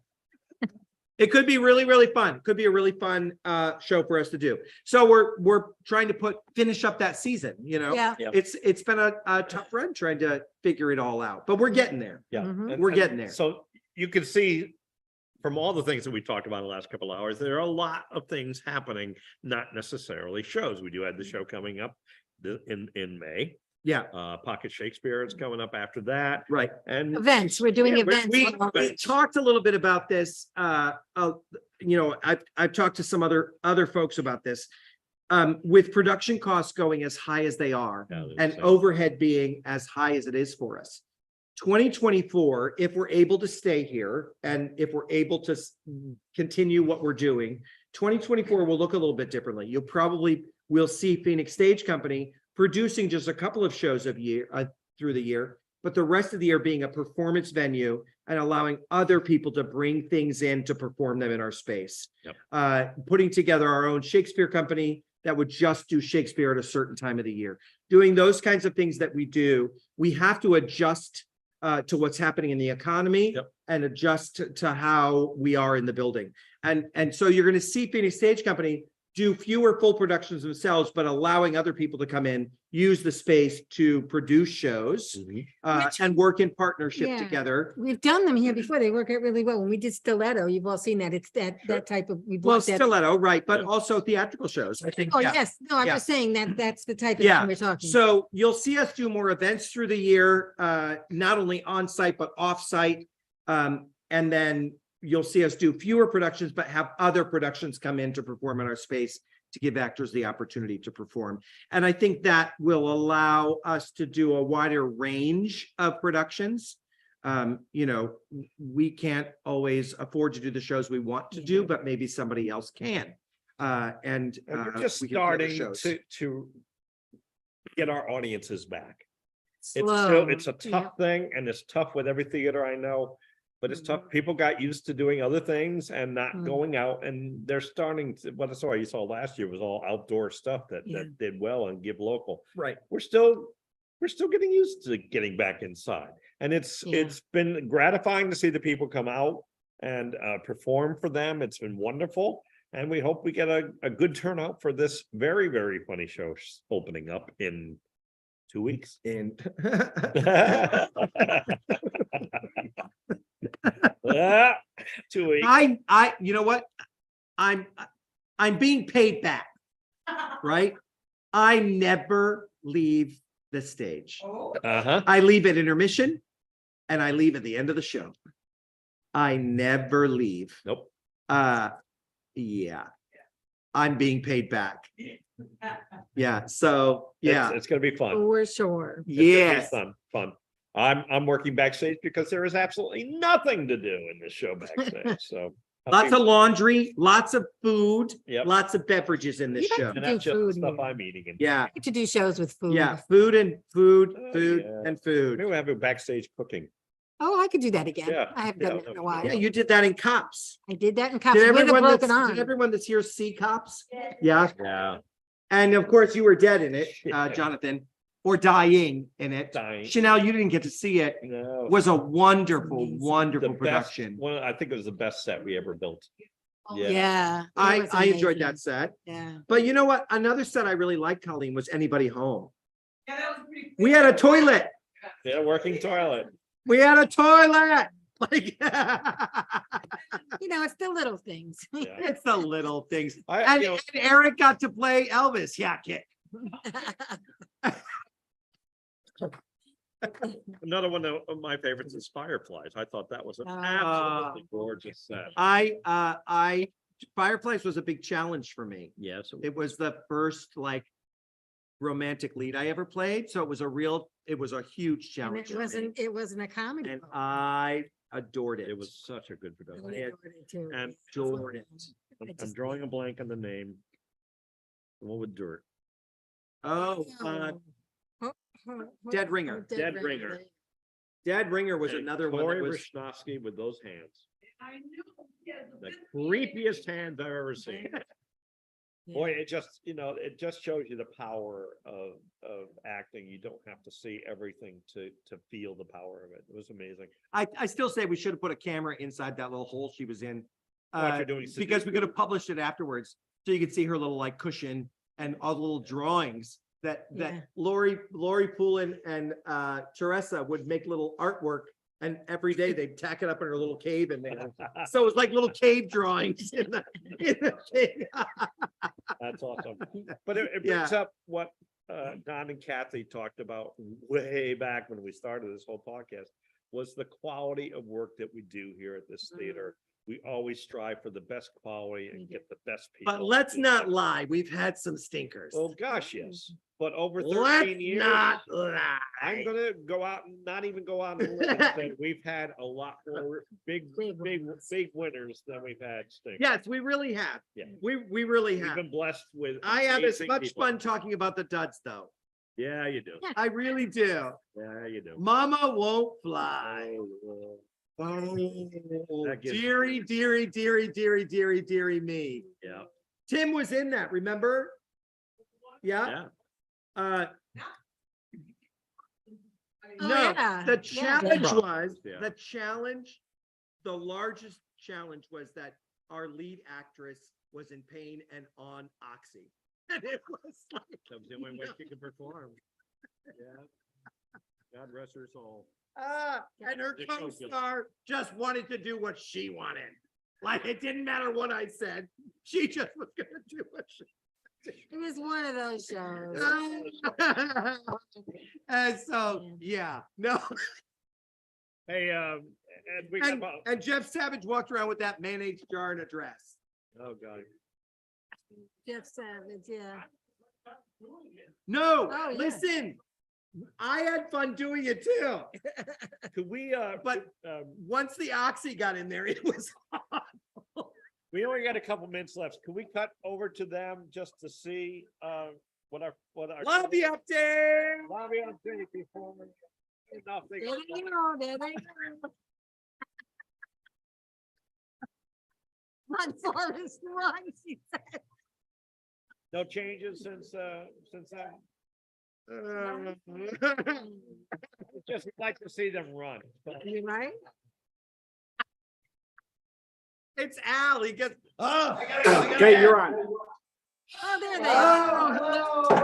It could be really, really fun. Could be a really fun show for us to do. So we're trying to finish up that season, you know. Yeah. It's been a tough run trying to figure it all out, but we're getting there. Yeah. Mhm. We're getting there. So you can see from all the things that we talked about in the last couple of hours, there are a lot of things happening, not necessarily shows. We do have the show coming up in May. Yeah. Pocket Shakespeare is coming up after that. Right. And Events, we're doing Yeah, events. we talked a little bit about this. You know, I've talked to some other folks about this. With production costs going as high as they are and overhead being as high as it is for us. 2024, if we're able to stay here and if we're able to continue what we're doing, 2024 will look a little bit differently. We'll see Phoenix Stage Company producing just a couple of shows through the year, but the rest of the year being a performance venue and allowing other people to bring things in to perform them in our space. Putting together our own Shakespeare company that would just do Shakespeare at a certain time of the year. Doing those kinds of things that we do, we have to adjust to what's happening in the economy and adjust to how we are in the building. And so you're going to see Phoenix Stage Company do fewer full productions themselves, but allowing other people to come in, use the space to produce shows and work in partnership Yeah. together. We've done them here before. They work out really well. When we did Stiletto, you've all seen that. It's that type of, we Well, bought that. Stiletto, right, but also theatrical shows, I think. Oh, yeah. yes. No, I'm Yeah. just saying that's the type of Yeah. thing we're talking. So you'll see us do more events through the year, not only on site, but off site. And then you'll see us do fewer productions, but have other productions come in to perform in our space to give actors the opportunity to perform. And I think that will allow us to do a wider range of productions. You know, we can't always afford to do the shows we want to do, but maybe somebody else can. And we're just we can do other starting shows. to get our audiences back. Slow. It's a tough thing, and it's tough with every theater I know, but it's tough. People got used to doing other things and not going out, and they're starting to, what I saw last year was all outdoor stuff that did well and give local. Right. We're still getting used to getting back inside, and it's been gratifying to see the people come out and perform for them. It's been wonderful, and we hope we get a good turnout for this very, very funny show opening up in 2 weeks. 2 weeks. You know what? I'm being paid back, right? I never leave the stage. I leave at intermission and I leave at the end of the show. I never leave. Nope. Yeah. I'm being paid back. Yeah. So yeah. It's gonna be fun. For sure. Yes. Fun. I'm working backstage because there is absolutely nothing to do in this show backstage. So lots of laundry, lots of food, Yep. lots of beverages in this You show. have to and that's do just the food stuff here. I'm eating. Yeah. I get to do shows with food. Yeah. Food and food Yeah. and food. Maybe we have a backstage cooking. Oh, I could do that again. Yeah. I haven't Yeah, done that in a while. Yeah, you did that in Cops. I did that in Cops Did with a everyone broken did arm. everyone that's here see Cops? Yeah. Yeah. And of course you were dead in it, Jonathan, or dying in it. Dying. Chanel, you didn't get to see it. No. It was a wonderful, Amazing. wonderful The best production. one. I think it was the best set we ever built. Yeah. it I was enjoyed amazing. that set. Yeah. But you know what? Another set I really liked, Colleen, was Anybody Home. Yeah, that was pretty. We had a toilet. Yeah, working toilet. We had a toilet. Like You know, it's the little things. Yeah. it's the little things. I, And, you know, and Eric got to play Elvis. Yeah, kid. another one of my favorites is Fireflies. I thought that was an Ah. absolutely gorgeous set. I Fireflies was a big challenge for me. Yes. It was the first like romantic lead I ever played, so it was a huge And challenge. for me. it wasn't a comedy. And film. I adored it. It was such a good I production. I adored it too. And adored it. I'm drawing a blank on the name. One with dirt. Oh, Dead Ringer. Dead Ringer. Dead Ringer was And another one Tori that was. Richnavsky with those hands. The creepiest hands I've ever seen. Boy, it just, it just shows you the power of acting. You don't have to see everything to feel the power of it. It was amazing. I still say we should have put a camera inside that little hole she was in. What you're doing, Because we could have published it afterwards, so you could see her little like cushion and all the little drawings that Lori Poulin and Teresa would make little artwork, and every day they'd tack it up in her little cave in there. So it was like little cave drawings in the cave. That's awesome. But it brings up what Don and Kathy talked about way back when we started this whole podcast, was the quality of work that we do here at this theater. We always strive for the best quality and get the best people. But let's not lie, we've had some stinkers. Oh gosh, yes. But over 13 Let's years, not lie. I'm gonna go out and not even go out and limb and say we've had a lot more big winners than we've had stinkers. Yes, we really have. Yeah. We really We've have. been blessed with. I have as amazing much people. fun talking about the duds though. Yeah, you do. I really do. Yeah, you do. Mama won't fly. Oh, That gives- Deary me. yeah. Tim was in that, remember? Yeah. Yeah. Oh, No, yeah. the Yeah. challenge was, Yeah. the largest challenge was that our lead actress was in pain and on oxy. And it was like, That was the only way she could perform. Yeah. God rest her soul. and her They're so good. co-star just wanted to do what she wanted. Like, it didn't matter what I said. She just was gonna do what she. It was one of those shows. And so, yeah, no. Hey, and we got about, And Jeff Savage walked around with that mayonnaise jar and a dress. oh God. Jeff Savage, yeah. No, Oh, yeah. listen, I had fun doing it too. Could we, But once the oxy got in there, it was we only got a couple minutes left. Can we cut over to them just to see, what our. lobby update. Lobby update before. Nothing. There they go, there they go. Run, Forrest, run, she said. No changes since then? Just like to see them run. You right? It's Al, he gets, oh. Okay, you're on. Oh, there they are.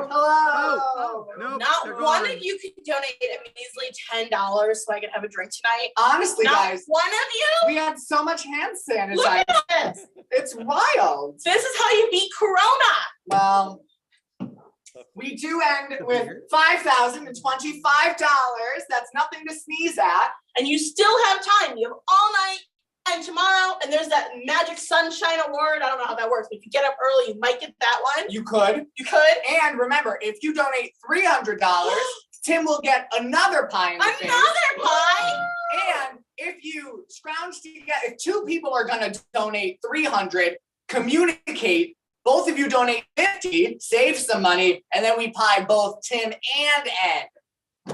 Hello. Nope, Not they're one gone. of you could donate a measly $10 so I could have a drink tonight. Honestly, Not guys, one of you. we had so much hand Look sanitizer. at this. It's wild. This is how you beat Corona. Well, we do end with $5,025. That's nothing to sneeze at. And you still have time. You have all night and tomorrow. And there's that magic sunshine award. I don't know how that works, but if you get up early, you might get that one. You could. You could. And remember, if you donate $300, Tim will get another pie in the face. Another pie. And if you scrounge together, if two people are gonna donate 300, communicate. Both of you donate 50, save some money, and then we pie both Tim and Ed.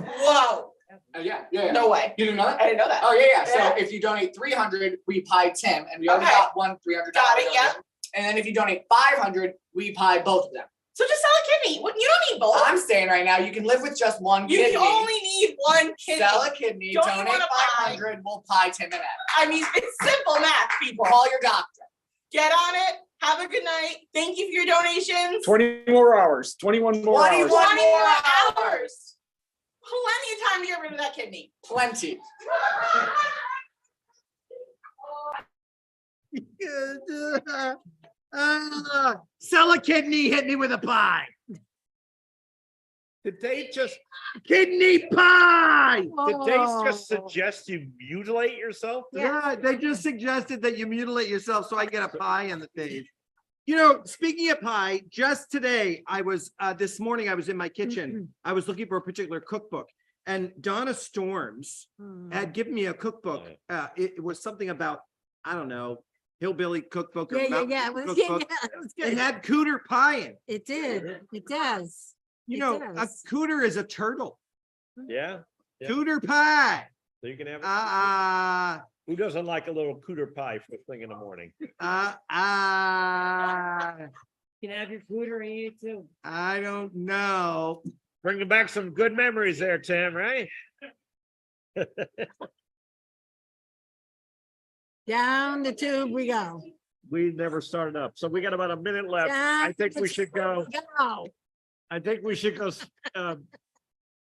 Whoa. Yeah. No way. You didn't know that? I didn't know that. Oh, yeah. Yeah. So if you donate 300, we pie Tim, and we already Okay. got one $300. Got it, yeah. donation. And then if you donate 500, we pie both of them. So just sell a kidney. What, you don't need both. I'm saying right now, you can live with just one You kidney. only need one kidney. Sell a kidney, Don't you donate want a pie? 500, we'll pie Tim and Ed. I mean, it's simple math, people. Call your doctor. Get on it. Have a good night. Thank you for your donations. 20 more hours, 21 more hours. 21 20 more more hours. hours. Plenty of time to get rid of that kidney. Plenty. Sell a kidney, hit me with a pie. Did they just, Kidney pie. did they just suggest you mutilate yourself? Yeah, they just suggested that you mutilate yourself so I get a pie in the face. You know, speaking of pie, just today, I was, this morning, I was in my kitchen. I was looking for a particular cookbook, and Donna Storms had given me a cookbook. It was something about, I don't know, hillbilly cookbook. or Yeah, mountain yeah, it was, cookbook. it was It good. had cooter pie in. It did. It does. You It know, a does. cooter is a turtle. Yeah. Yeah. Cooter pie. So you can have it. Uh, Who doesn't like a little cooter pie first thing in the morning? You can have your cooter and eat it too. I don't know. Bringing back some good memories there, Tim, right? Down the tube we go. We never started up, so we got about a minute left. Down I think the we should tube go. we go. I think we should go.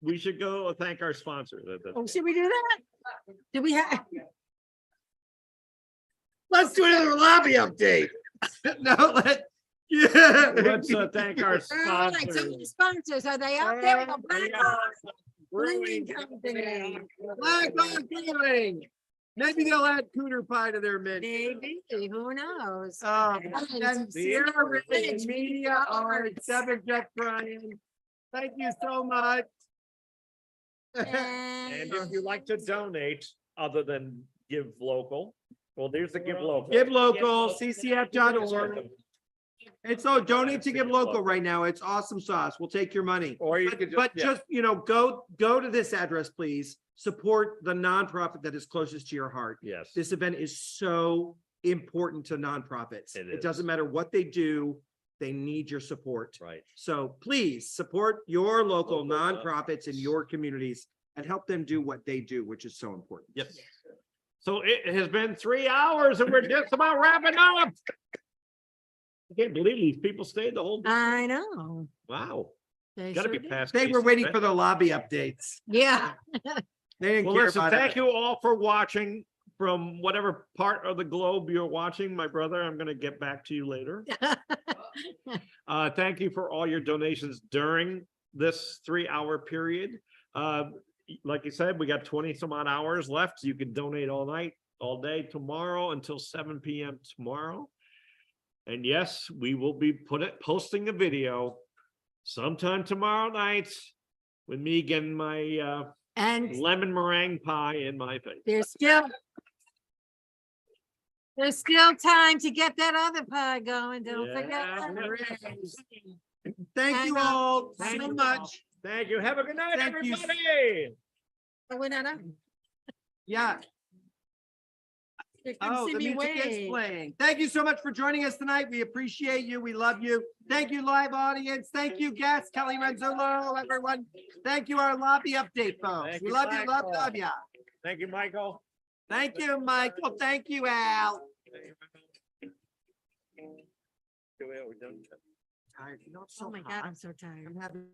We should go thank our sponsors. Oh, should we do that? Do we have? Let's do another lobby update. No, yeah. Let's thank our All right, so sponsors. the sponsors, are they out there? We got Black Yeah. Hawk Brewing Company. Black Hawk Brewing. Maybe they'll add cooter pie to their menu. Maybe, who knows? And Sierra Ridge Media Arts, Deborah Jeff Bryan. Thank you so much. And if you like to donate, other than give local, well, there's the give local. Give local, ccf.org. And so donate to Give Local right now. It's awesome sauce. We'll take your money. Or you But, could but yeah. just, you know, go to this address, please. Support the nonprofit that is closest to your heart. Yes. This event is so important to nonprofits. It It is. doesn't matter what they do. They need your support. Right. So please support your local nonprofits in your communities and help them do what they do, which is so important. Yes. So it has been 3 hours and we're just about wrapping up. I can't believe these people stayed the whole. I know. Wow. They Gotta sure be did. past. They were Casey, waiting right? for the lobby updates. Yeah. They didn't Well, care listen, about thank it. you all for watching from whatever part of the globe you're watching. My brother, I'm gonna get back to you later. Thank you for all your donations during this 3-hour period. Like you said, we got 20 some odd hours left. You can donate all night, all day tomorrow until 7 p.m. tomorrow. And yes, we will be posting a video sometime tomorrow night with me getting my And lemon meringue pie in my face. there's still time to get that other pie going. Don't forget. Yeah. that. Thank you Hang on. all Thank so you. much. Thank you. Have a good night, Thank you. everybody. Oh, we're not on. Yeah. They couldn't Oh, see the me music is wave. playing. Thank you so much for joining us tonight. We appreciate you. We love you. Thank you, live audience. Thank you, guests, Colleen Renzullo, everyone. Thank you, our lobby update folks. Thank We you, love you, love, Michael. love ya. Thank you, Michael. Thank you, Michael. Thank you, Al. We're done. Tired. You know, it's so Oh my God, hot. I'm so tired. I'm having